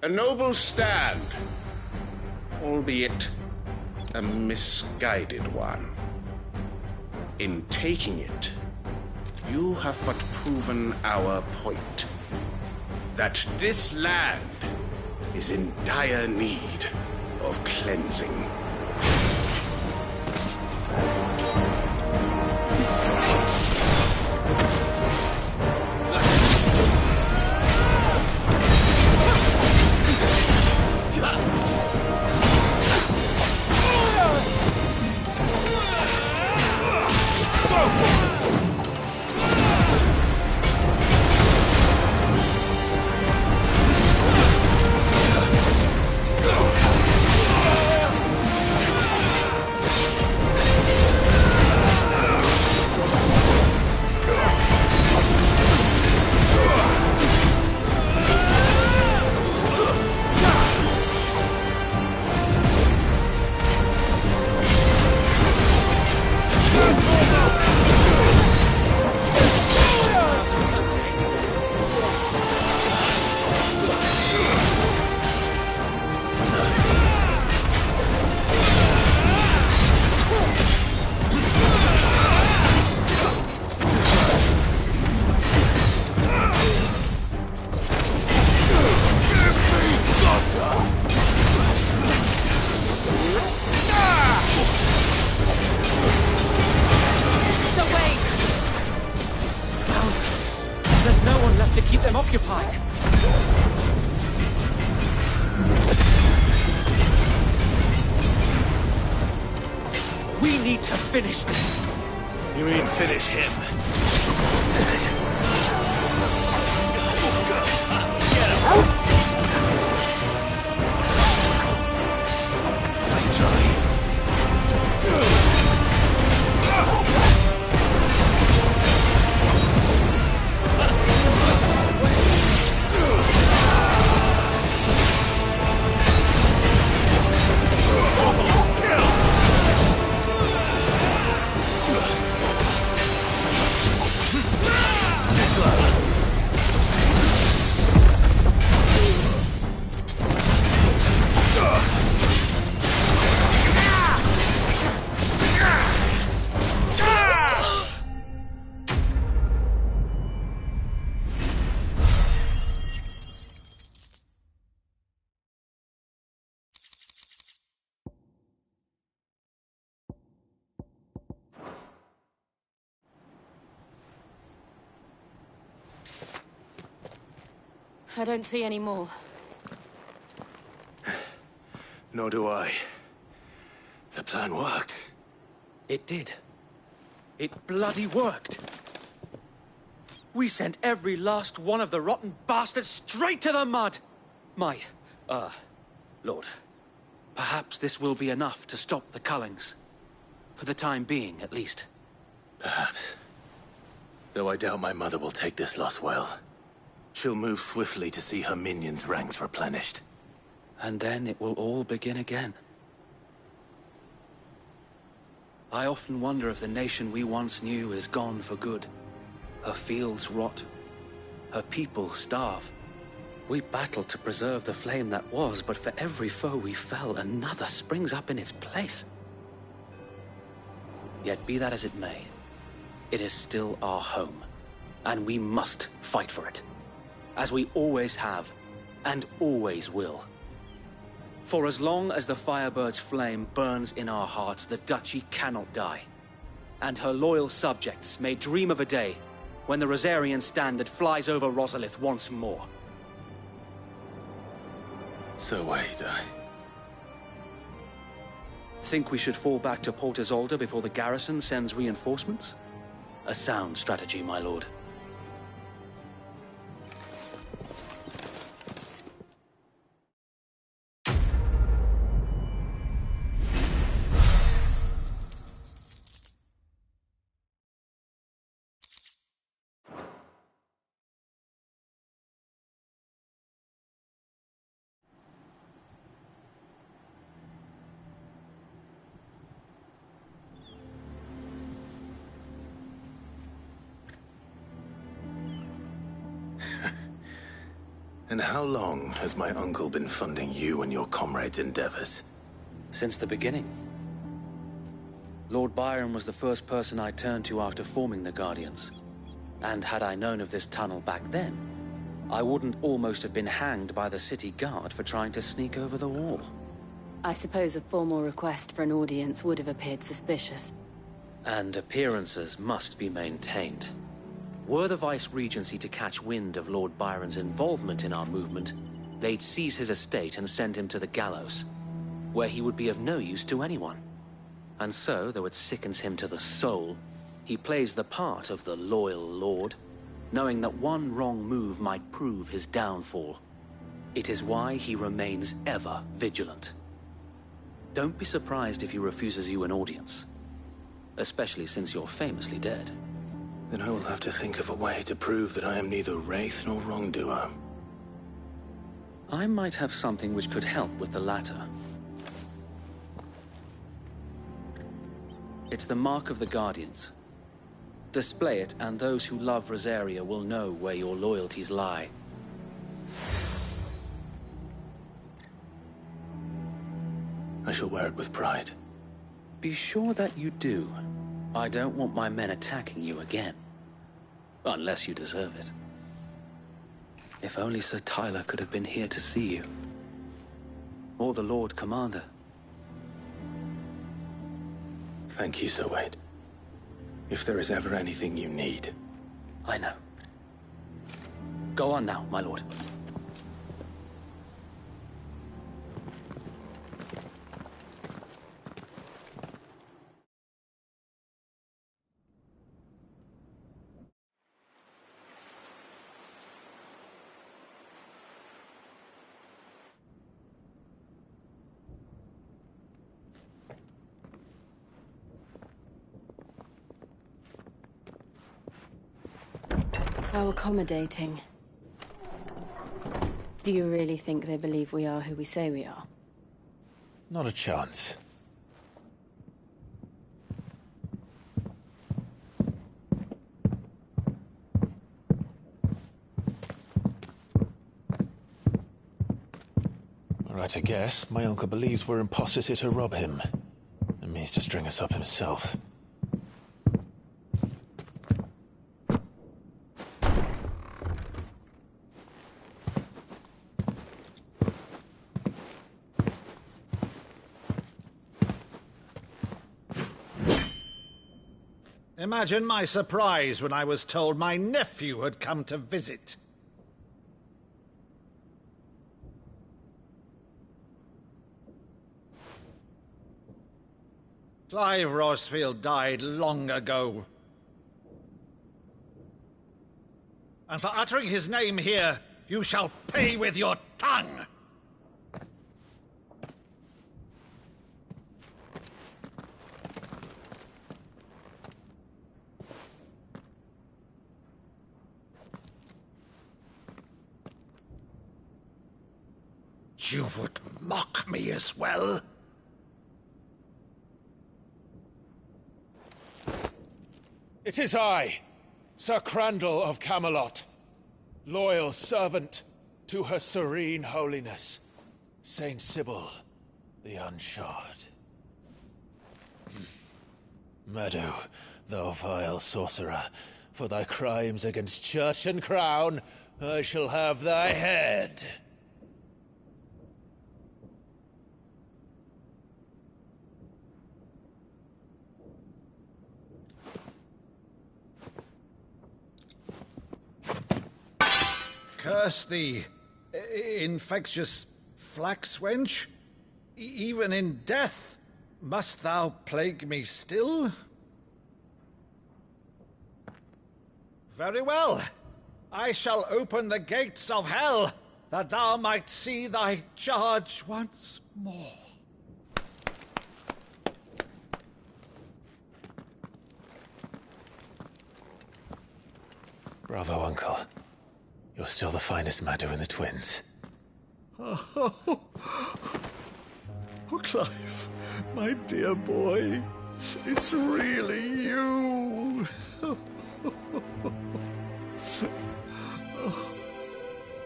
A noble stand, albeit a misguided one. In taking it, you have but proven our point. That this land is in dire need of cleansing. To keep them occupied. We need to finish this. You mean finish him? Get him! I don't see any more. Nor do I. The plan worked. It did. It bloody worked. We sent every last one of the rotten bastards straight to the mud! Lord, perhaps this will be enough to stop the Cullings. For the time being, at least. Perhaps. Though I doubt my mother will take this loss well. She'll move swiftly to see her minions' ranks replenished. And then it will all begin again. I often wonder if the nation we once knew is gone for good. Her fields rot. Her people starve. We battled to preserve the flame that was, but for every foe we fell, another springs up in its place. Yet be that as it may, it is still our home, and we must fight for it. As we always have, and always will. For as long as the Firebird's flame burns in our hearts, the Duchy cannot die. And her loyal subjects may dream of a day when the Rosarian standard flies over Rosalith once more. So wait, Think we should fall back to Port Isolde before the garrison sends reinforcements? A sound strategy, my lord. And how long has my uncle been funding you and your comrades' endeavors? Since the beginning. Lord Byron was the first person I turned to after forming the Guardians. And had I known of this tunnel back then, I wouldn't almost have been hanged by the city guard for trying to sneak over the wall. I suppose a formal request for an audience would have appeared suspicious. And appearances must be maintained. Were the Vice-Regency to catch wind of Lord Byron's involvement in our movement, they'd seize his estate and send him to the gallows, where he would be of no use to anyone. And so, though it sickens him to the soul, he plays the part of the loyal lord, knowing that one wrong move might prove his downfall. It is why he remains ever vigilant. Don't be surprised if he refuses you an audience, especially since you're famously dead. Then I will have to think of a way to prove that I am neither wraith nor wrongdoer. I might have something which could help with the latter. It's the Mark of the Guardians. Display it, and those who love Rosaria will know where your loyalties lie. I shall wear it with pride. Be sure that you do. I don't want my men attacking you again. Unless you deserve it. If only Sir Tyler could have been here to see you. Or the Lord Commander. Thank you, Sir Wade. If there is ever anything you need. I know. Go on now, my lord. How accommodating. Do you really think they believe we are who we say we are? Not a chance. All right, I guess. My uncle believes we're imposters here to rob him. And means to string us up himself. Imagine my surprise when I was told my nephew had come to visit. Clive Rosfield died long ago. And for uttering his name here, you shall pay with your tongue! You would mock me as well? It is I, Sir Crandall of Camelot, loyal servant to Her Serene Holiness, Saint Sybil the Unshod. Meadow, thou vile sorcerer, for thy crimes against church and crown, I shall have thy head. Curse thee, infectious flax wench. Even in death, must thou plague me still? Very well. I shall open the gates of hell, that thou might see thy charge once more. Bravo, Uncle. You're still the finest Meadow in the twins. Oh, Clive, my dear boy, it's really you.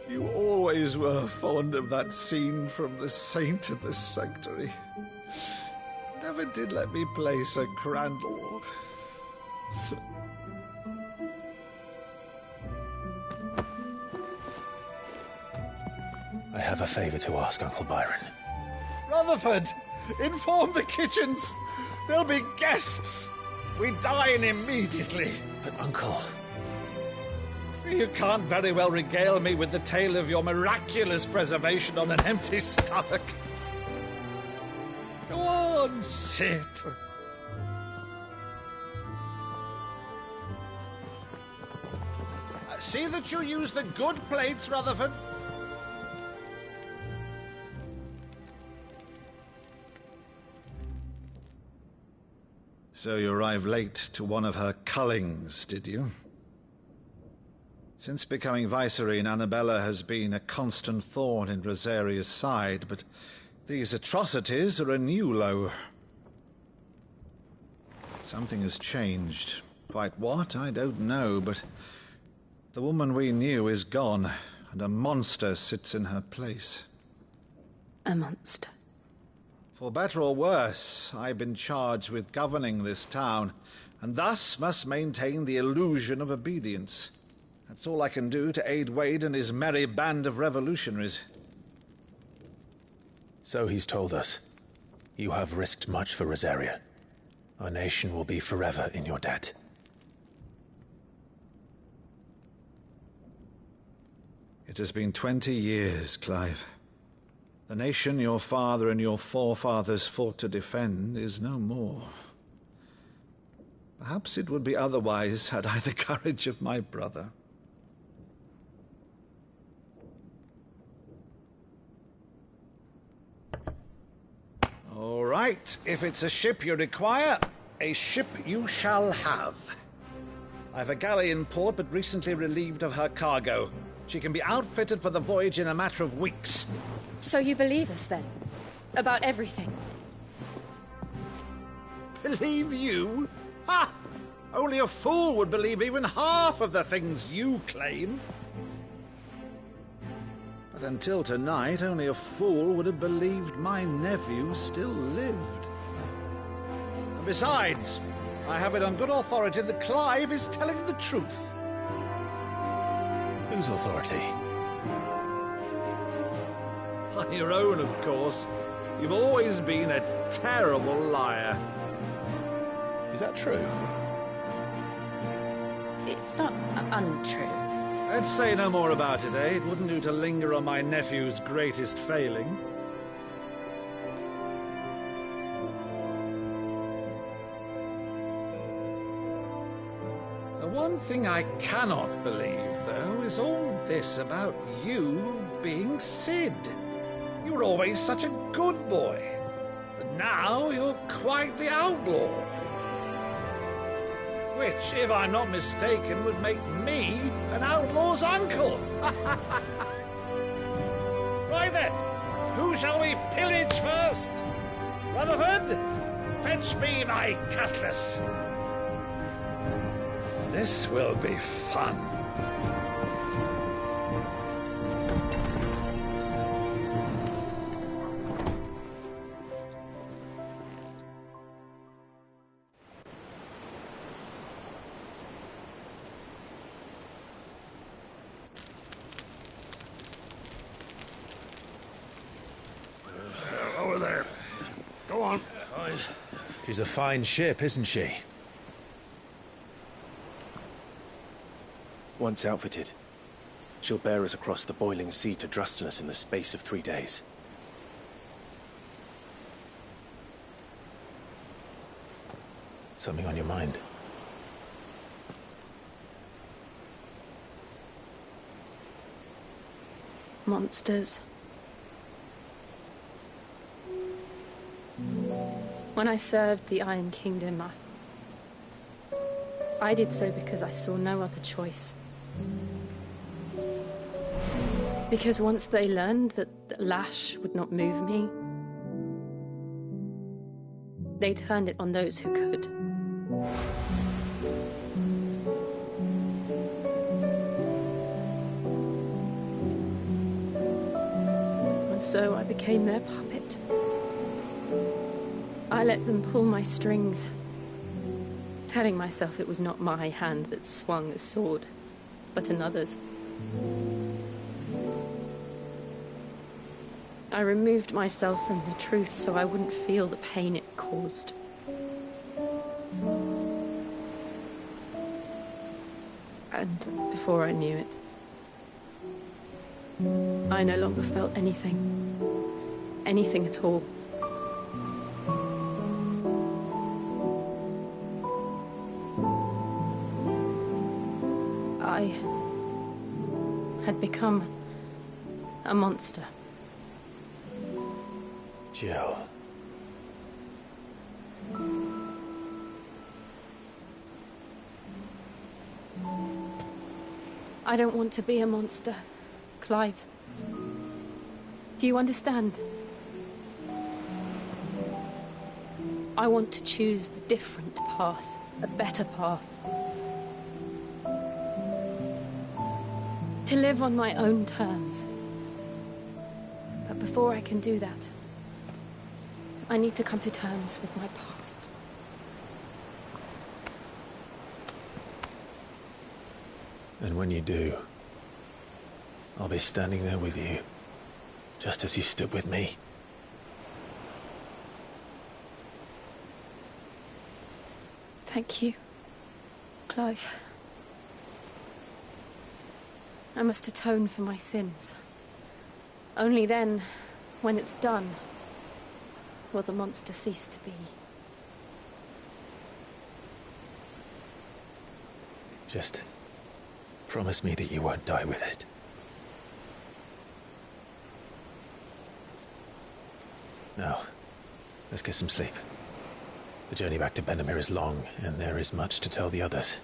You always were fond of that scene from The Saint of the Sanctuary. Never did let me play Sir Crandall. I have a favor to ask, Uncle Byron. Rutherford, inform the kitchens. There'll be guests. We dine immediately. But, Uncle... You can't very well regale me with the tale of your miraculous preservation on an empty stomach. Go on, sit. See that you use the good plates, Rutherford. So you arrived late to one of her cullings, did you? Since becoming Vicereine, Annabella has been a constant thorn in Rosaria's side, but these atrocities are a new low. Something has changed. Quite what, I don't know, but the woman we knew is gone, and a monster sits in her place. A monster? For better or worse, I've been charged with governing this town, and thus must maintain the illusion of obedience. That's all I can do to aid Wade and his merry band of revolutionaries. So he's told us. You have risked much for Rosaria. Our nation will be forever in your debt. It has been 20 years, Clive. The nation your father and your forefathers fought to defend is no more. Perhaps it would be otherwise had I the courage of my brother. All right, if it's a ship you require, a ship you shall have. I've a galley in port, but recently relieved of her cargo. She can be outfitted for the voyage in a matter of weeks. So you believe us, then? About everything? Believe you? Ha! Only a fool would believe even half of the things you claim. But until tonight, only a fool would have believed my nephew still lived. And besides, I have it on good authority that Clive is telling the truth. Whose authority? On your own, of course. You've always been a terrible liar. Is that true? It's not untrue. Let's say no more about it, eh? It wouldn't do to linger on my nephew's greatest failing. The one thing I cannot believe, though, is all this about you being Cid. You were always such a good boy, but now you're quite the outlaw. Which, if I'm not mistaken, would make me an outlaw's uncle. Right then, who shall we pillage first? Rutherford, fetch me my cutlass. This will be fun. Over there. Go on. She's a fine ship, isn't she? Once outfitted, she'll bear us across the boiling sea to Drustinus in the space of 3 days. Something on your mind? Monsters. When I served the Iron Kingdom, I did so because I saw no other choice. Because once they learned that the lash would not move me, they turned it on those who could. And so I became their puppet. I let them pull my strings, telling myself it was not my hand that swung a sword, but another's. I removed myself from the truth so I wouldn't feel the pain it caused. And before I knew it, I no longer felt anything. Anything at all. I had become a monster. Jill. I don't want to be a monster, Clive. Do you understand? I want to choose a different path, a better path. To live on my own terms. But before I can do that, I need to come to terms with my past. And when you do, I'll be standing there with you, just as you stood with me. Thank you, Clive. I must atone for my sins. Only then, when it's done, will the monster cease to be. Just promise me that you won't die with it. Now, let's get some sleep. The journey back to Benamir is long, and there is much to tell the others.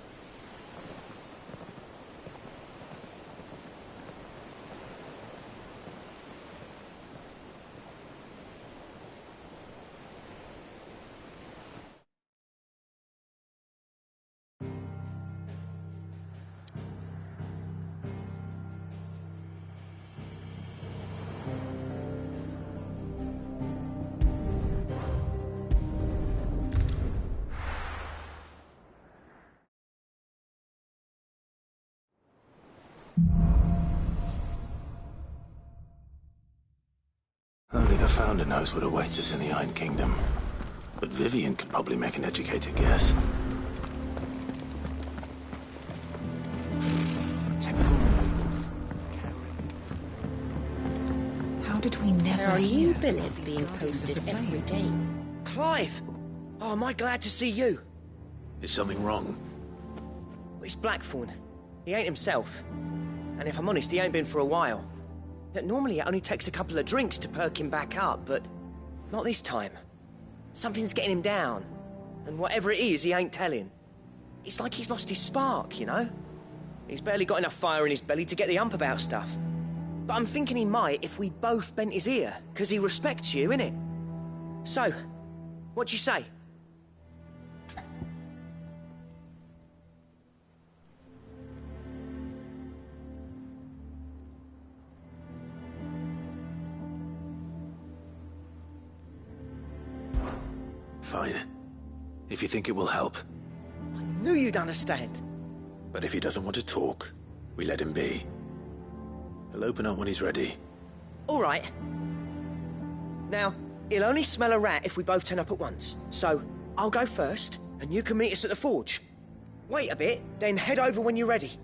Only the Founder knows what awaits us in the Iron Kingdom. But Vivian could probably make an educated guess. How did we never There are hear new about billets these being Guardians of posted the every Flame? day. Clive! Oh, am I glad to see you? Is something wrong? It's Blackthorn. He ain't himself. And if I'm honest, he ain't been for a while. Normally it only takes a couple of drinks to perk him back up, but not this time. Something's getting him down. And whatever it is, he ain't telling. It's like he's lost his spark, you know? He's barely got enough fire in his belly to get the ump about stuff. But I'm thinking he might if we both bent his ear, because he respects you, innit? So, what do you say? Fine. If you think it will help. I knew you'd understand. But if he doesn't want to talk, we let him be. He'll open up when he's ready. All right. Now, he'll only smell a rat if we both turn up at once. So, I'll go first, and you can meet us at the forge. Wait a bit, then head over when you're ready.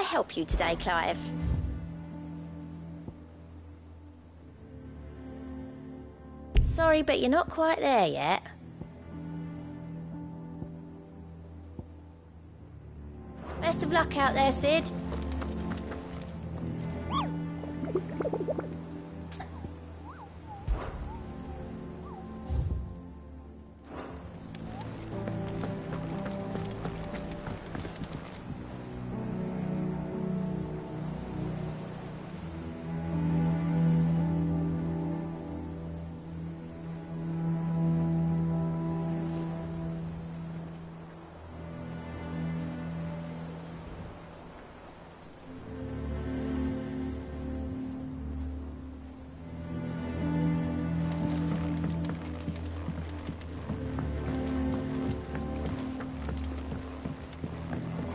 Help you today, Clive? Sorry, but you're not quite there yet. Best of luck out there, Sid.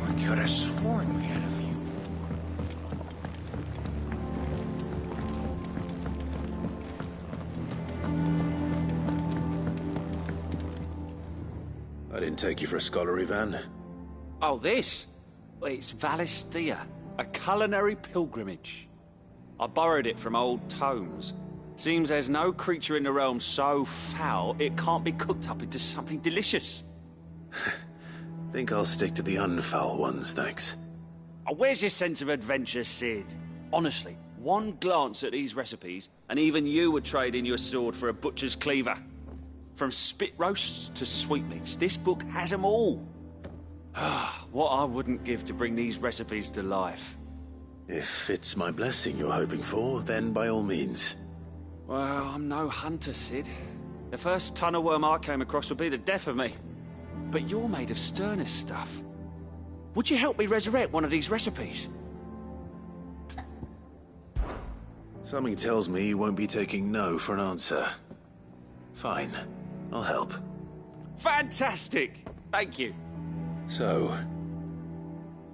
I could have sworn we had a few. I didn't take you for a scholar, Ivan. Oh, this? Well, it's Valisthea, a culinary pilgrimage. I borrowed it from old tomes. Seems there's no creature in the realm so foul it can't be cooked up into something delicious. Think I'll stick to the unfoul ones, thanks. Oh, where's your sense of adventure, Sid? Honestly, one glance at these recipes, and even you would trade in your sword for a butcher's cleaver. From spit roasts to sweetmeats, this book has them all. What I wouldn't give to bring these recipes to life. If it's my blessing you're hoping for, then by all means. Well, I'm no hunter, Sid. The first tunnel worm I came across would be the death of me. But you're made of sterner stuff. Would you help me resurrect one of these recipes? Something tells me you won't be taking no for an answer. Fine, I'll help. Fantastic! Thank you. So,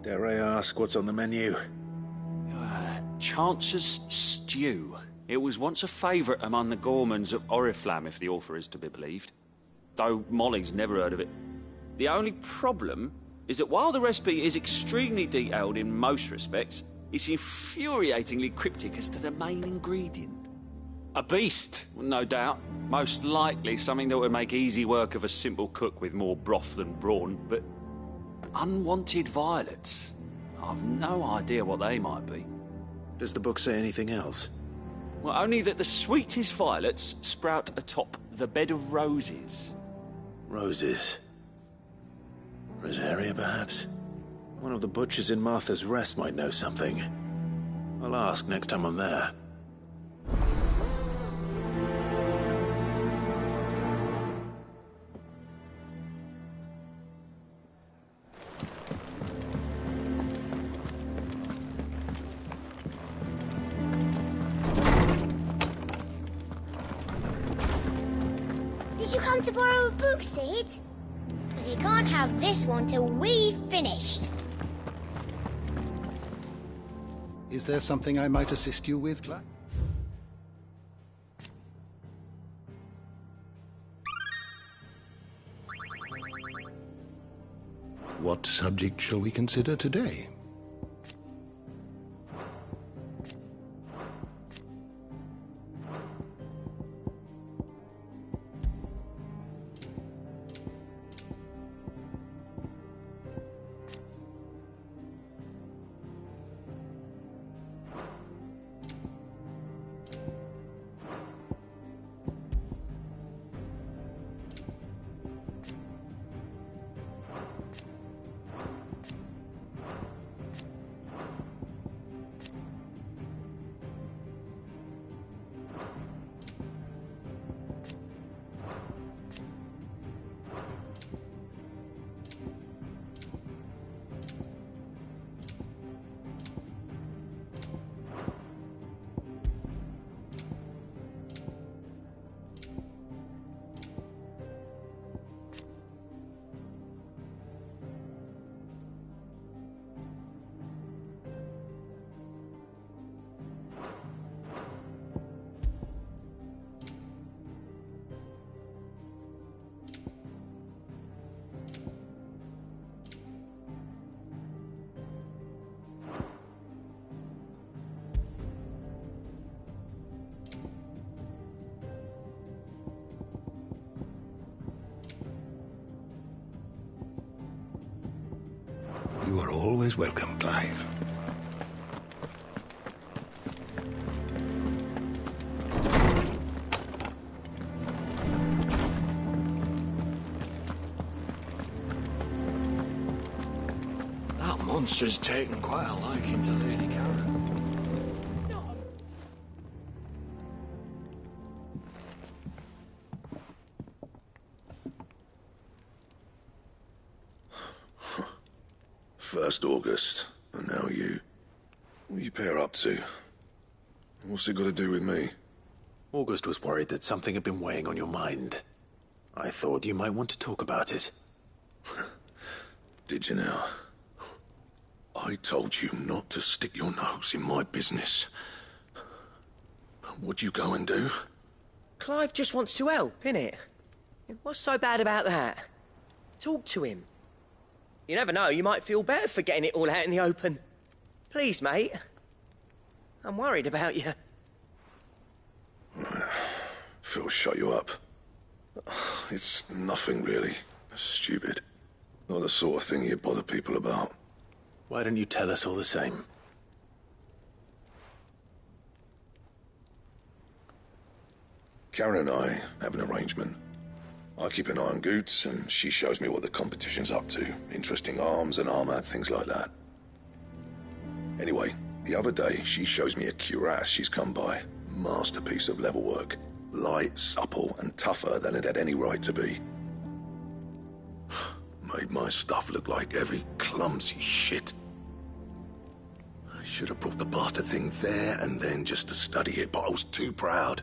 dare I ask what's on the menu? Chance's Stew. It was once a favourite among the Gormans of Oriflamme, if the author is to be believed. Though Molly's never heard of it. The only problem is that while the recipe is extremely detailed in most respects, it's infuriatingly cryptic as to the main ingredient. A beast, no doubt. Most likely something that would make easy work of a simple cook with more broth than brawn, but unwanted violets. I've no idea what they might be. Does the book say anything else? Well, only that the sweetest violets sprout atop the bed of roses. Roses. Rosaria, perhaps? One of the butchers in Martha's Rest might know something. I'll ask next time I'm there. Did you come to borrow a book, Sid? Because you can't have this one till we've finished. Is there something I might assist you with, Clive? What subject shall we consider today? You are always welcome, Clive. That monster's taken quite a liking to Lady Karen. First August, and now you. What are you pair up to? What's it got to do with me? August was worried that something had been weighing on your mind. I thought you might want to talk about it. Did you now? I told you not to stick your nose in my business. What'd you go and do? Clive just wants to help, innit? What's so bad about that? Talk to him. You never know, you might feel better for getting it all out in the open. Please, mate. I'm worried about you. Phil shut you up. It's nothing, really. Stupid. Not the sort of thing you bother people about. Why don't you tell us all the same? Karen and I have an arrangement. I keep an eye on Goots, and she shows me what the competition's up to. Interesting arms and armor, things like that. Anyway, the other day, she shows me a cuirass she's come by. Masterpiece of level work. Light, supple, and tougher than it had any right to be. Made my stuff look like heavy, clumsy shit. I should have brought the bastard thing there and then just to study it, but I was too proud.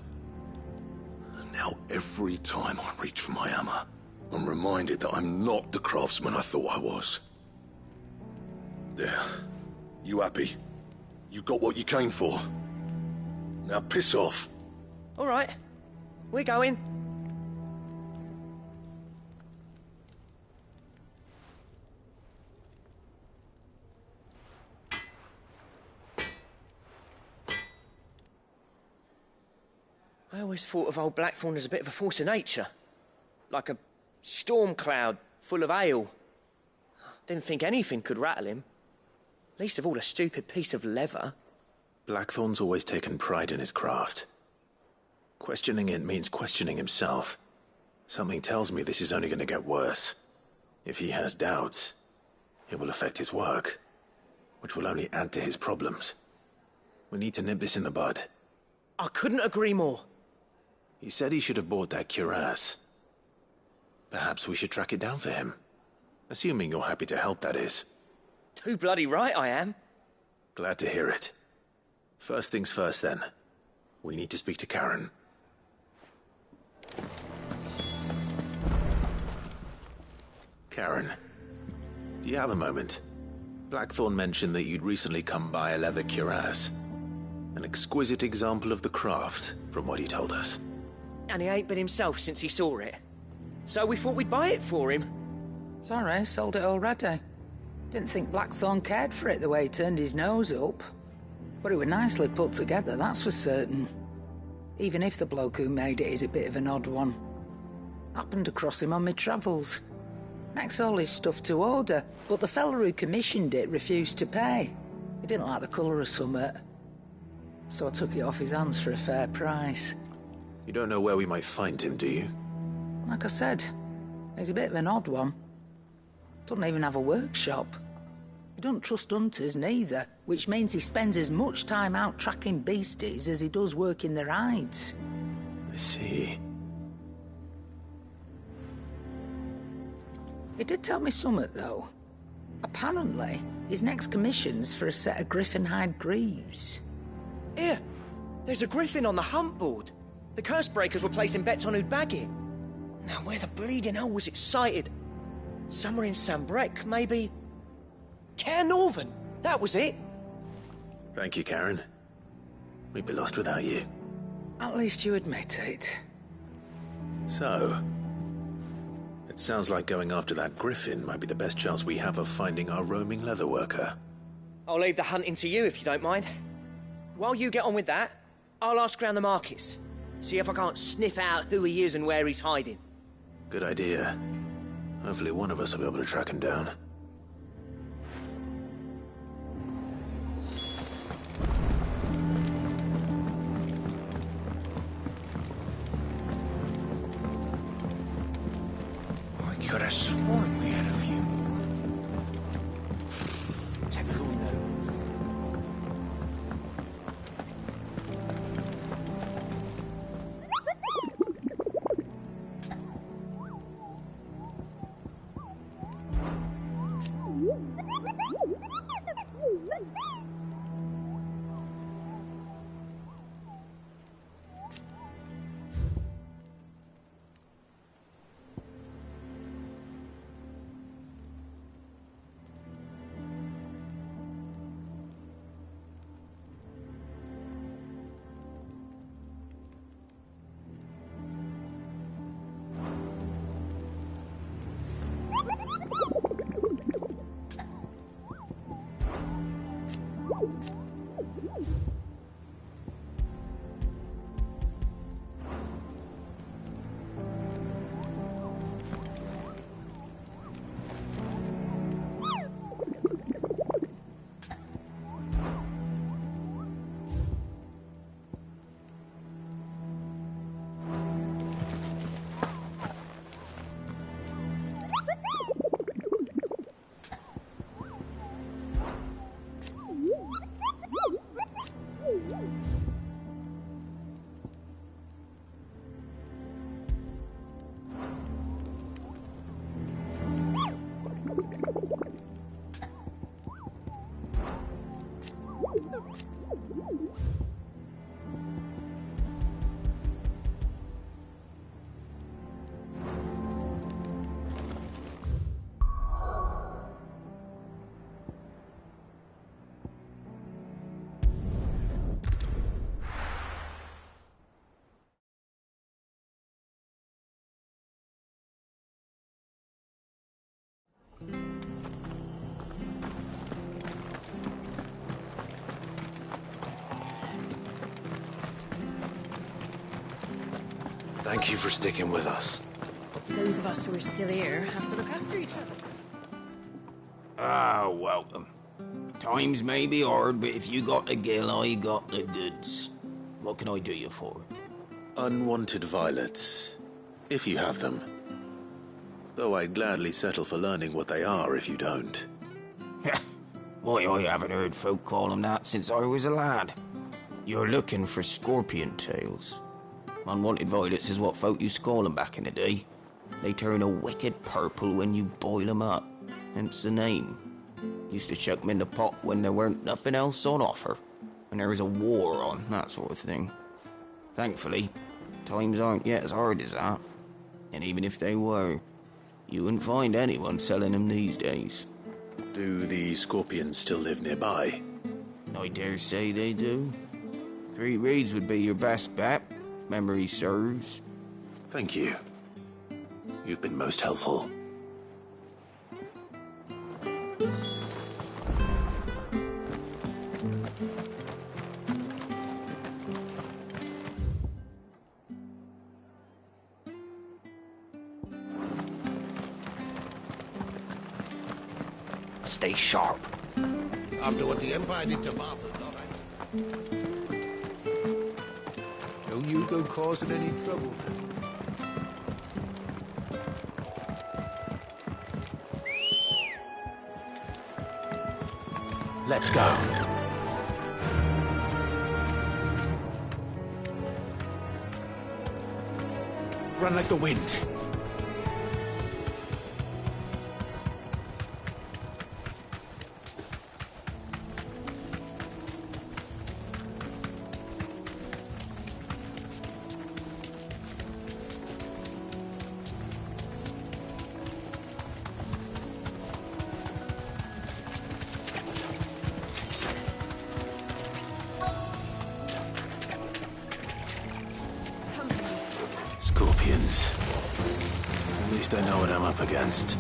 Now, every time I reach for my hammer, I'm reminded that I'm not the craftsman I thought I was. There. You happy? You got what you came for. Now piss off. All right. We're going. I always thought of old Blackthorn as a bit of a force of nature. Like a storm cloud full of hail. Didn't think anything could rattle him. Least of all a stupid piece of leather. Blackthorn's always taken pride in his craft. Questioning it means questioning himself. Something tells me this is only going to get worse. If he has doubts, it will affect his work, which will only add to his problems. We need to nip this in the bud. I couldn't agree more. He said he should have bought that cuirass. Perhaps we should track it down for him. Assuming you're happy to help, that is. Too bloody right I am. Glad to hear it. First things first, then. We need to speak to Karen. Karen, do you have a moment? Blackthorn mentioned that you'd recently come by a leather cuirass. An exquisite example of the craft, from what he told us. And he ain't been himself since he saw it. So we thought we'd buy it for him. Sorry, sold it already. Didn't think Blackthorn cared for it the way he turned his nose up. But it was nicely put together, that's for certain. Even if the bloke who made it is a bit of an odd one. Happened across him on my travels. Makes all his stuff to order, but the fella who commissioned it refused to pay. He didn't like the colour of summit. So I took it off his hands for a fair price. You don't know where we might find him, do you? Like I said, he's a bit of an odd one. Doesn't even have a workshop. He don't trust hunters neither, which means he spends as much time out tracking beasties as he does working their hides. I see. He did tell me something, though. Apparently, his next commission's for a set of griffin hide greaves. Here, there's a griffin on the hunt board. The curse breakers were placing bets on who'd bag it. Now, where the bleeding hell was it sighted? Somewhere in Sambrec, maybe... Caer Northern, that was it. Thank you, Karen. We'd be lost without you. At least you admit it. So, it sounds like going after that griffin might be the best chance we have of finding our roaming leatherworker. I'll leave the hunting to you if you don't mind. While you get on with that, I'll ask around the markets. See if I can't sniff out who he is and where he's hiding. Good idea. Hopefully one of us will be able to track him down. I could have sworn we had a few more. Typical nose. Thank you for sticking with us. Those of us who are still here have to look after each other. Ah, welcome. Times may be hard, but if you got the gill, I got the goods. What can I do you for? Unwanted violets, if you have them. Though I'd gladly settle for learning what they are if you don't. Why, I haven't heard folk call them that since I was a lad. You're looking for scorpion tails. Unwanted violets is what folk used to call them back in the day. They turn a wicked purple when you boil them up, hence the name. Used to chuck them in the pot when there weren't nothing else on offer, when there was a war on, that sort of thing. Thankfully, times aren't yet as hard as that. And even if they were, you wouldn't find anyone selling them these days. Do the scorpions still live nearby? I dare say they do. 3 Reeds would be your best bet, if memory serves. Thank you. You've been most helpful. Stay sharp. After what the Empire did to Martha's daughter. Don't you go causing any trouble. Let's go. Run like the wind. Scorpions. At least I know what I'm up against.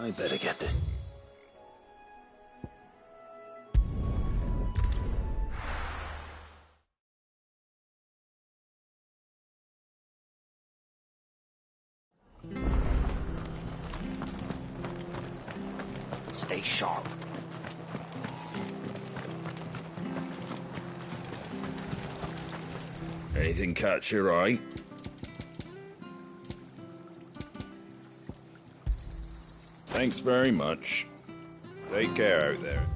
I better get this. Stay sharp. Anything catch your eye? Thanks very much. Take care out there.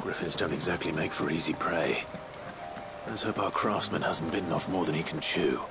Griffins don't exactly make for easy prey. Let's hope our craftsman hasn't bitten off more than he can chew.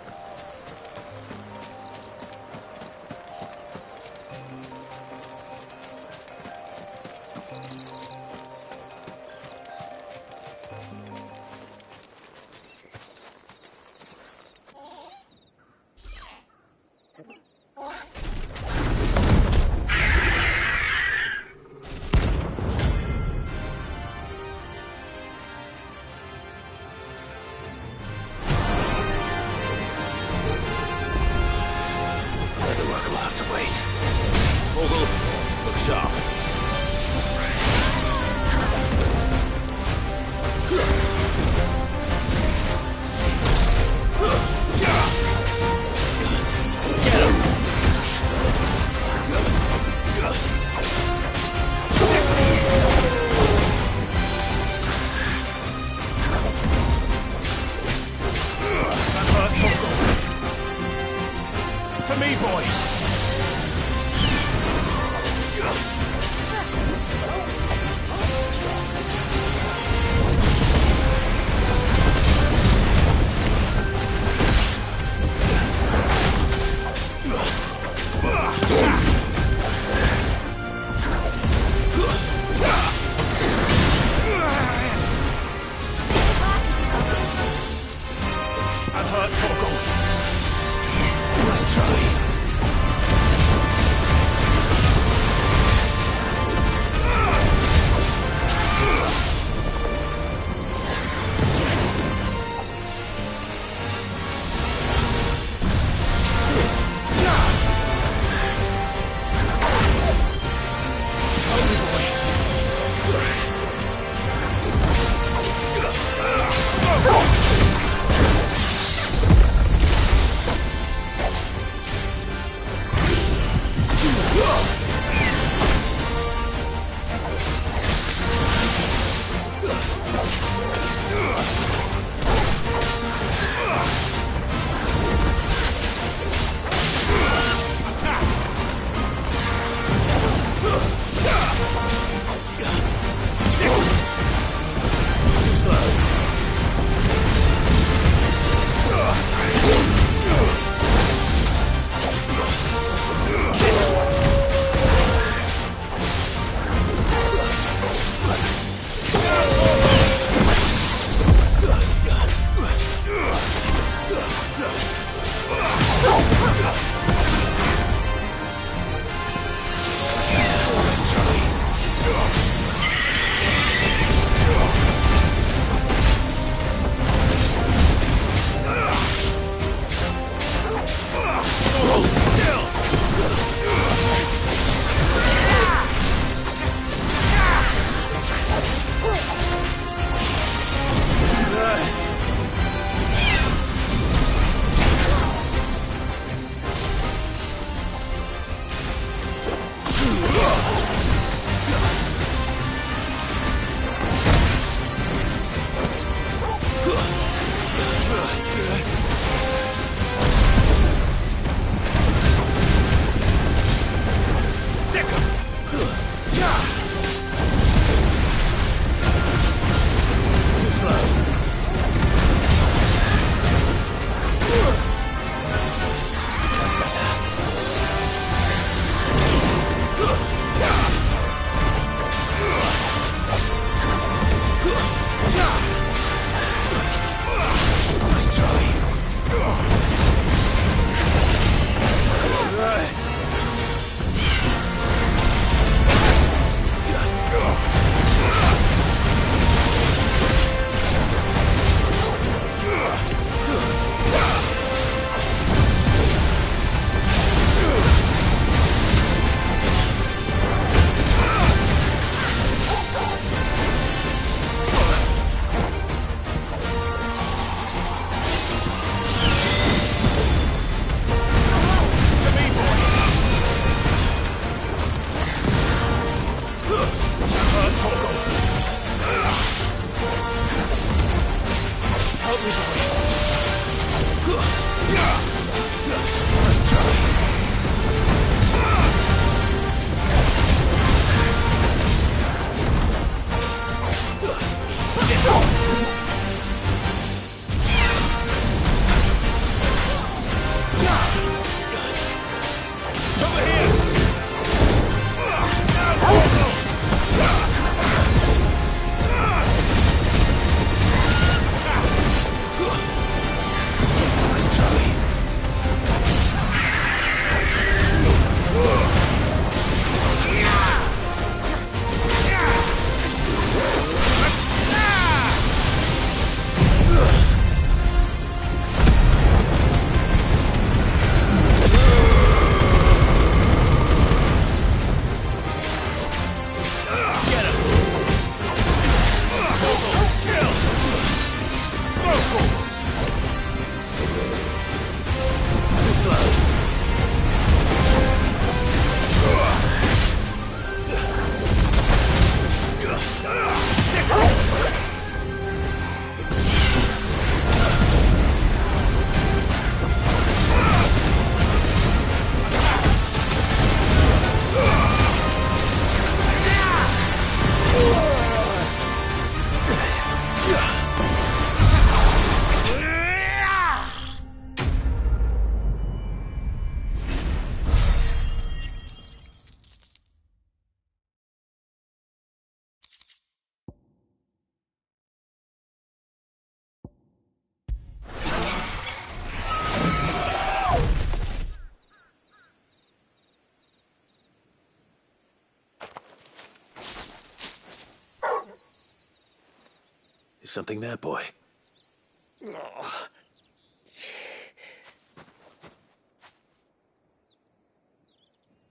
Something there, boy.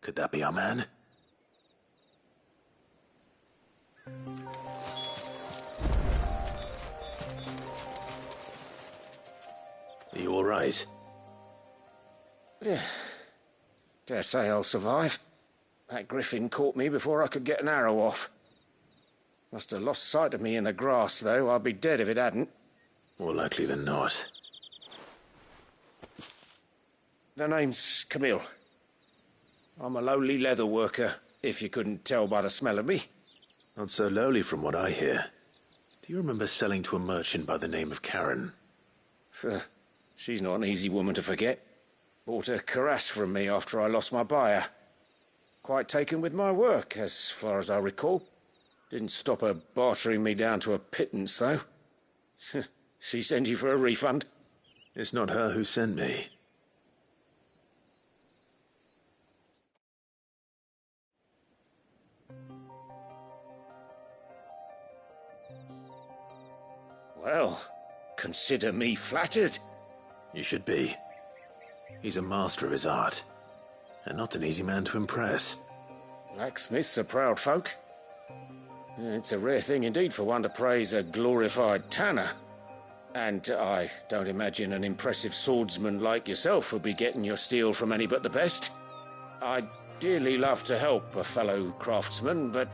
Could that be our man? Are you all right? Dare say I'll survive. That griffin caught me before I could get an arrow off. Must have lost sight of me in the grass, though. I'd be dead if it hadn't. More likely than not. The name's Camille. I'm a lowly leather worker, if you couldn't tell by the smell of me. Not so lowly from what I hear. Do you remember selling to a merchant by the name of Karen? She's not an easy woman to forget. Bought a cuirass from me after I lost my buyer. Quite taken with my work, as far as I recall. Didn't stop her bartering me down to a pittance, though. She sent you for a refund? It's not her who sent me. Well, consider me flattered. You should be. He's a master of his art, and not an easy man to impress. Blacksmiths are proud folk. It's a rare thing indeed for one to praise a glorified tanner. And I don't imagine an impressive swordsman like yourself would be getting your steel from any but the best. I'd dearly love to help a fellow craftsman, but...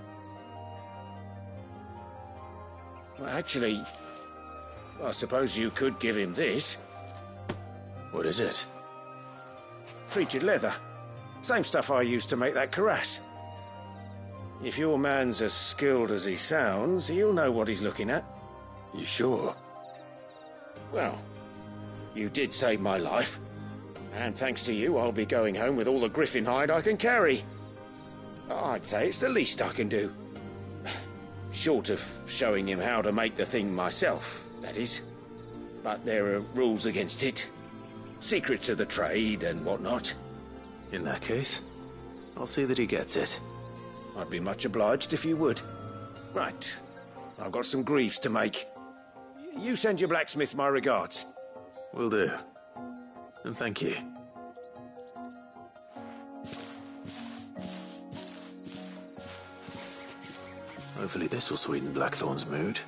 Well, actually, I suppose you could give him this. What is it? Treated leather. Same stuff I used to make that cuirass. If your man's as skilled as he sounds, he'll know what he's looking at. You sure? Well, you did save my life. And thanks to you, I'll be going home with all the griffin hide I can carry. I'd say it's the least I can do. Short of showing him how to make the thing myself, that is. But there are rules against it. Secrets of the trade and whatnot. In that case, I'll see that he gets it. I'd be much obliged if you would. Right. I've got some greaves to make. You send your blacksmith my regards. Will do. And thank you. Hopefully this will sweeten Blackthorn's mood.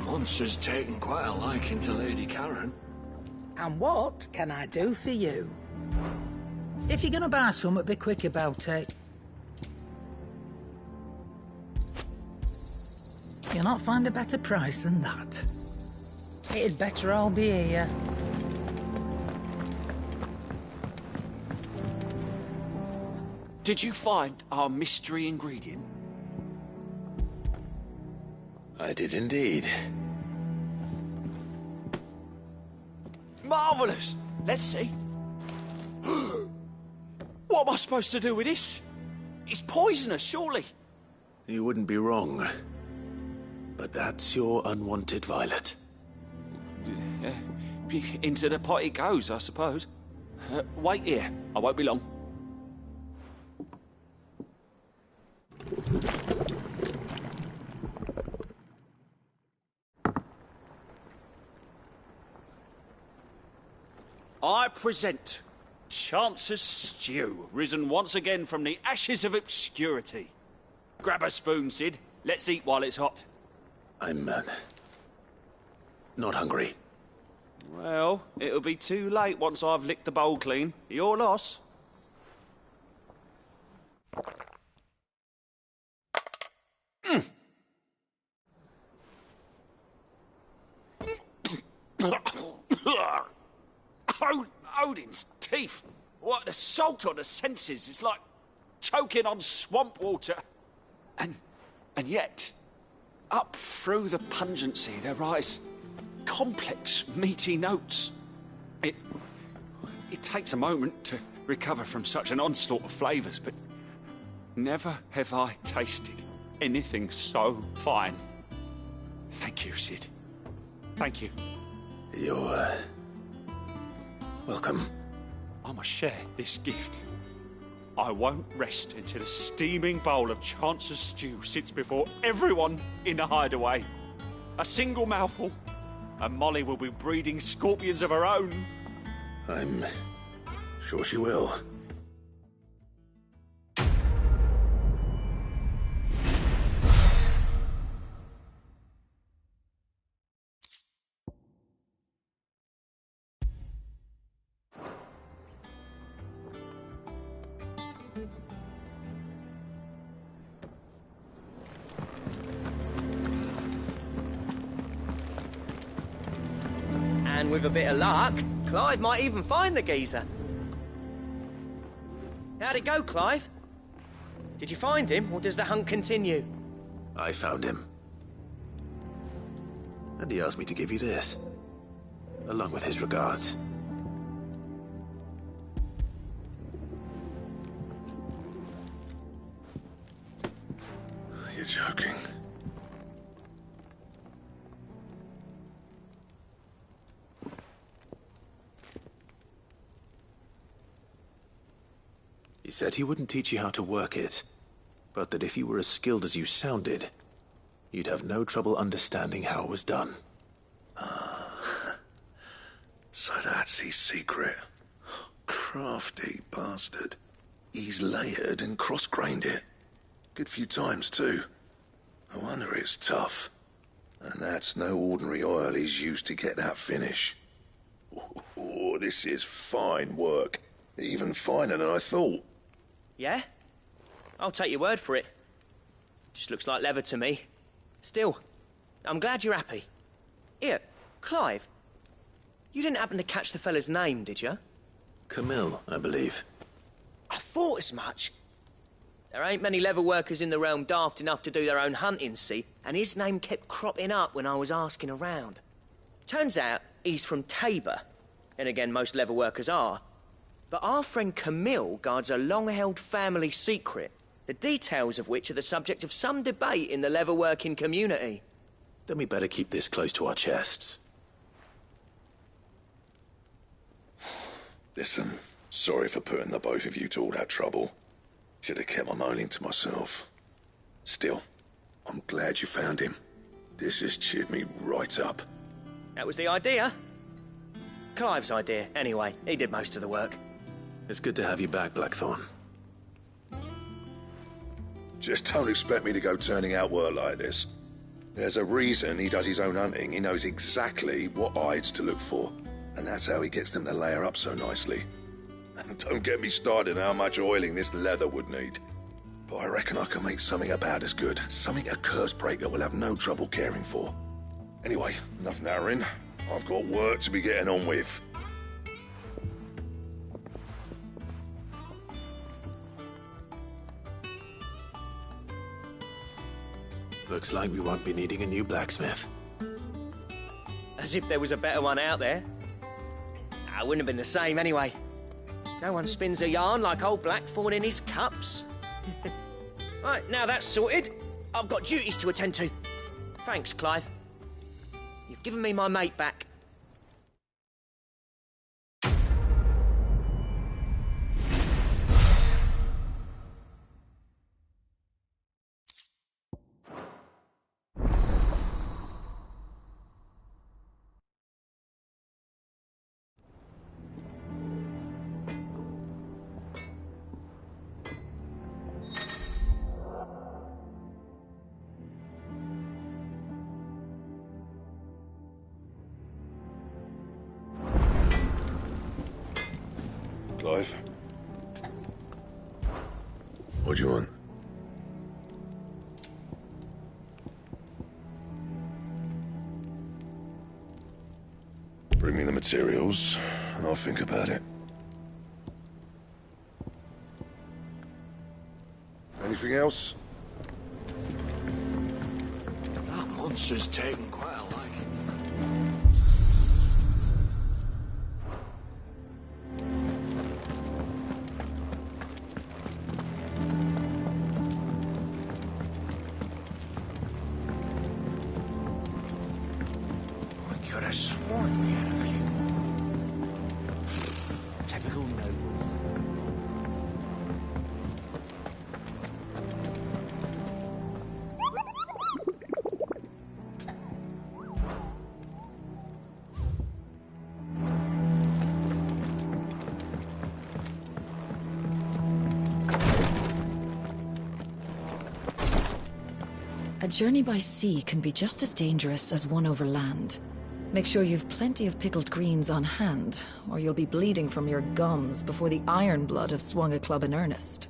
Monster's taken quite a liking to Lady Karen. And what can I do for you? If you're gonna buy something, be quick about it. You'll not find a better price than that. It'd better all be here. Did you find our mystery ingredient? I did indeed. Marvellous! Let's see. What am I supposed to do with this? It's poisonous, surely. You wouldn't be wrong. But that's your unwanted violet. Into the pot it goes, I suppose. Wait here. I won't be long. I present Chance's Stew, risen once again from the ashes of obscurity. Grab a spoon, Sid. Let's eat while it's hot. I'm, not hungry. Well, it'll be too late once I've licked the bowl clean. Your loss. Odin's teeth. What, the salt on the senses? It's like choking on swamp water. And yet, up through the pungency, there rise complex, meaty notes. It takes a moment to recover from such an onslaught of flavours, but never have I tasted anything so fine. Thank you, Sid. Thank you. You're, welcome. I must share this gift. I won't rest until a steaming bowl of Chance's stew sits before everyone in the hideaway. A single mouthful, and Molly will be breeding scorpions of her own. I'm sure she will. And with a bit of luck, Clive might even find the geezer. How'd it go, Clive? Did you find him, or does the hunt continue? I found him. And he asked me to give you this, along with his regards. You're joking. He said he wouldn't teach you how to work it, but that if you were as skilled as you sounded, you'd have no trouble understanding how it was done. So that's his secret. Crafty bastard. He's layered and cross-grained it. Good few times, too. No wonder it's tough. And that's no ordinary oil he's used to get that finish. Oh, this is fine work. Even finer than I thought. Yeah? I'll take your word for it. Just looks like leather to me. Still, I'm glad you're happy. Here, Clive, you didn't happen to catch the fella's name, did you? Camille, I believe. I thought as much. There ain't many leather workers in the realm daft enough to do their own hunting, see? And his name kept cropping up when I was asking around. Turns out he's from Tabor. And again, most leather workers are. But our friend Camille guards a long-held family secret, the details of which are the subject of some debate in the leather-working community. Then we better keep this close to our chests. Listen, sorry for putting the both of you to all that trouble. Should have kept my moaning to myself. Still, I'm glad you found him. This has cheered me right up. That was the idea. Clive's idea, anyway. He did most of the work. It's good to have you back, Blackthorn. Just don't expect me to go turning out work like this. There's a reason he does his own hunting. He knows exactly what hides to look for. And that's how he gets them to layer up so nicely. And don't get me started on how much oiling this leather would need. But I reckon I can make something about as good. Something a Cursebreaker will have no trouble caring for. Anyway, enough narrowing. I've got work to be getting on with. Looks like we won't be needing a new blacksmith. As if there was a better one out there. I wouldn't have been the same anyway. No one spins a yarn like old Blackthorn in his cups. Right, now that's sorted, I've got duties to attend to. Thanks, Clive. You've given me my mate back. Clive? What do you want? Bring me the materials, and I'll think about it. Anything else? That monster's taken quite a liking to that. I could have sworn we had a few more. Typical nobles. A journey by sea can be just as dangerous as one over land. Make sure you've plenty of pickled greens on hand, or you'll be bleeding from your gums before the Iron Blood have swung a club in earnest.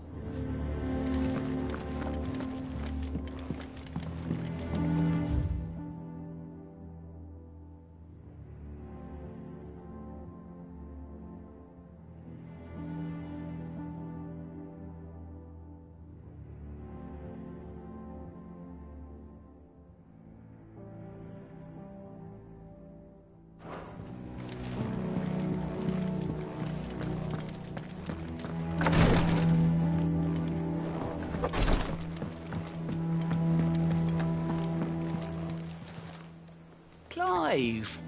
Clive!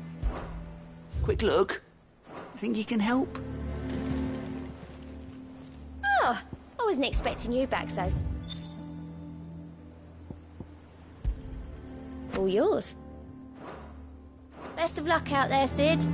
Quick look. Think you can help? Oh, I wasn't expecting you back, so... All yours. Best of luck out there, Sid.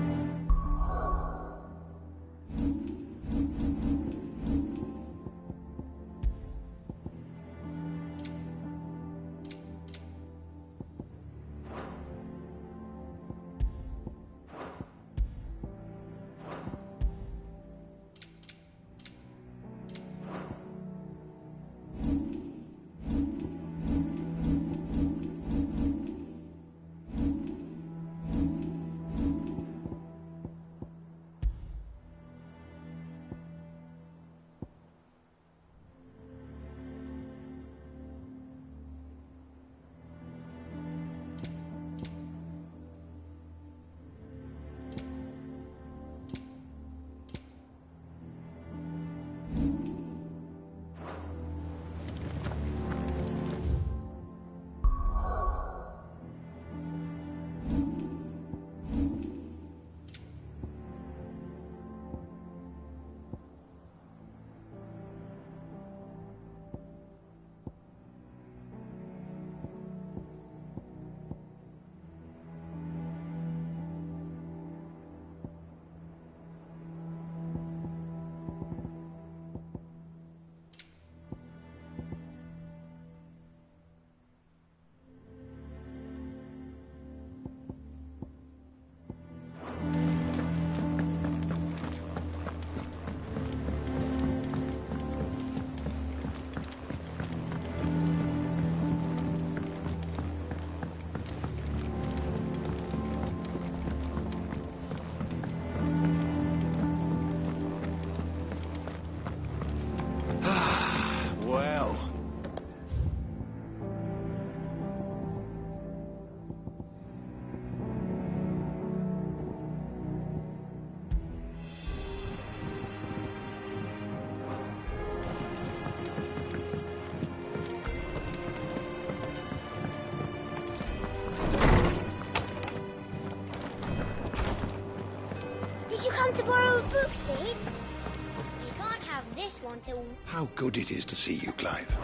Did you come to borrow a book, Sid? You can't have this one till... How good it is to see you, Clive.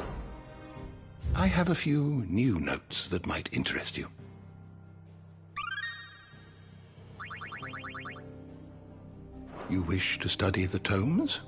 I have a few new notes that might interest you. You wish to study the tomes?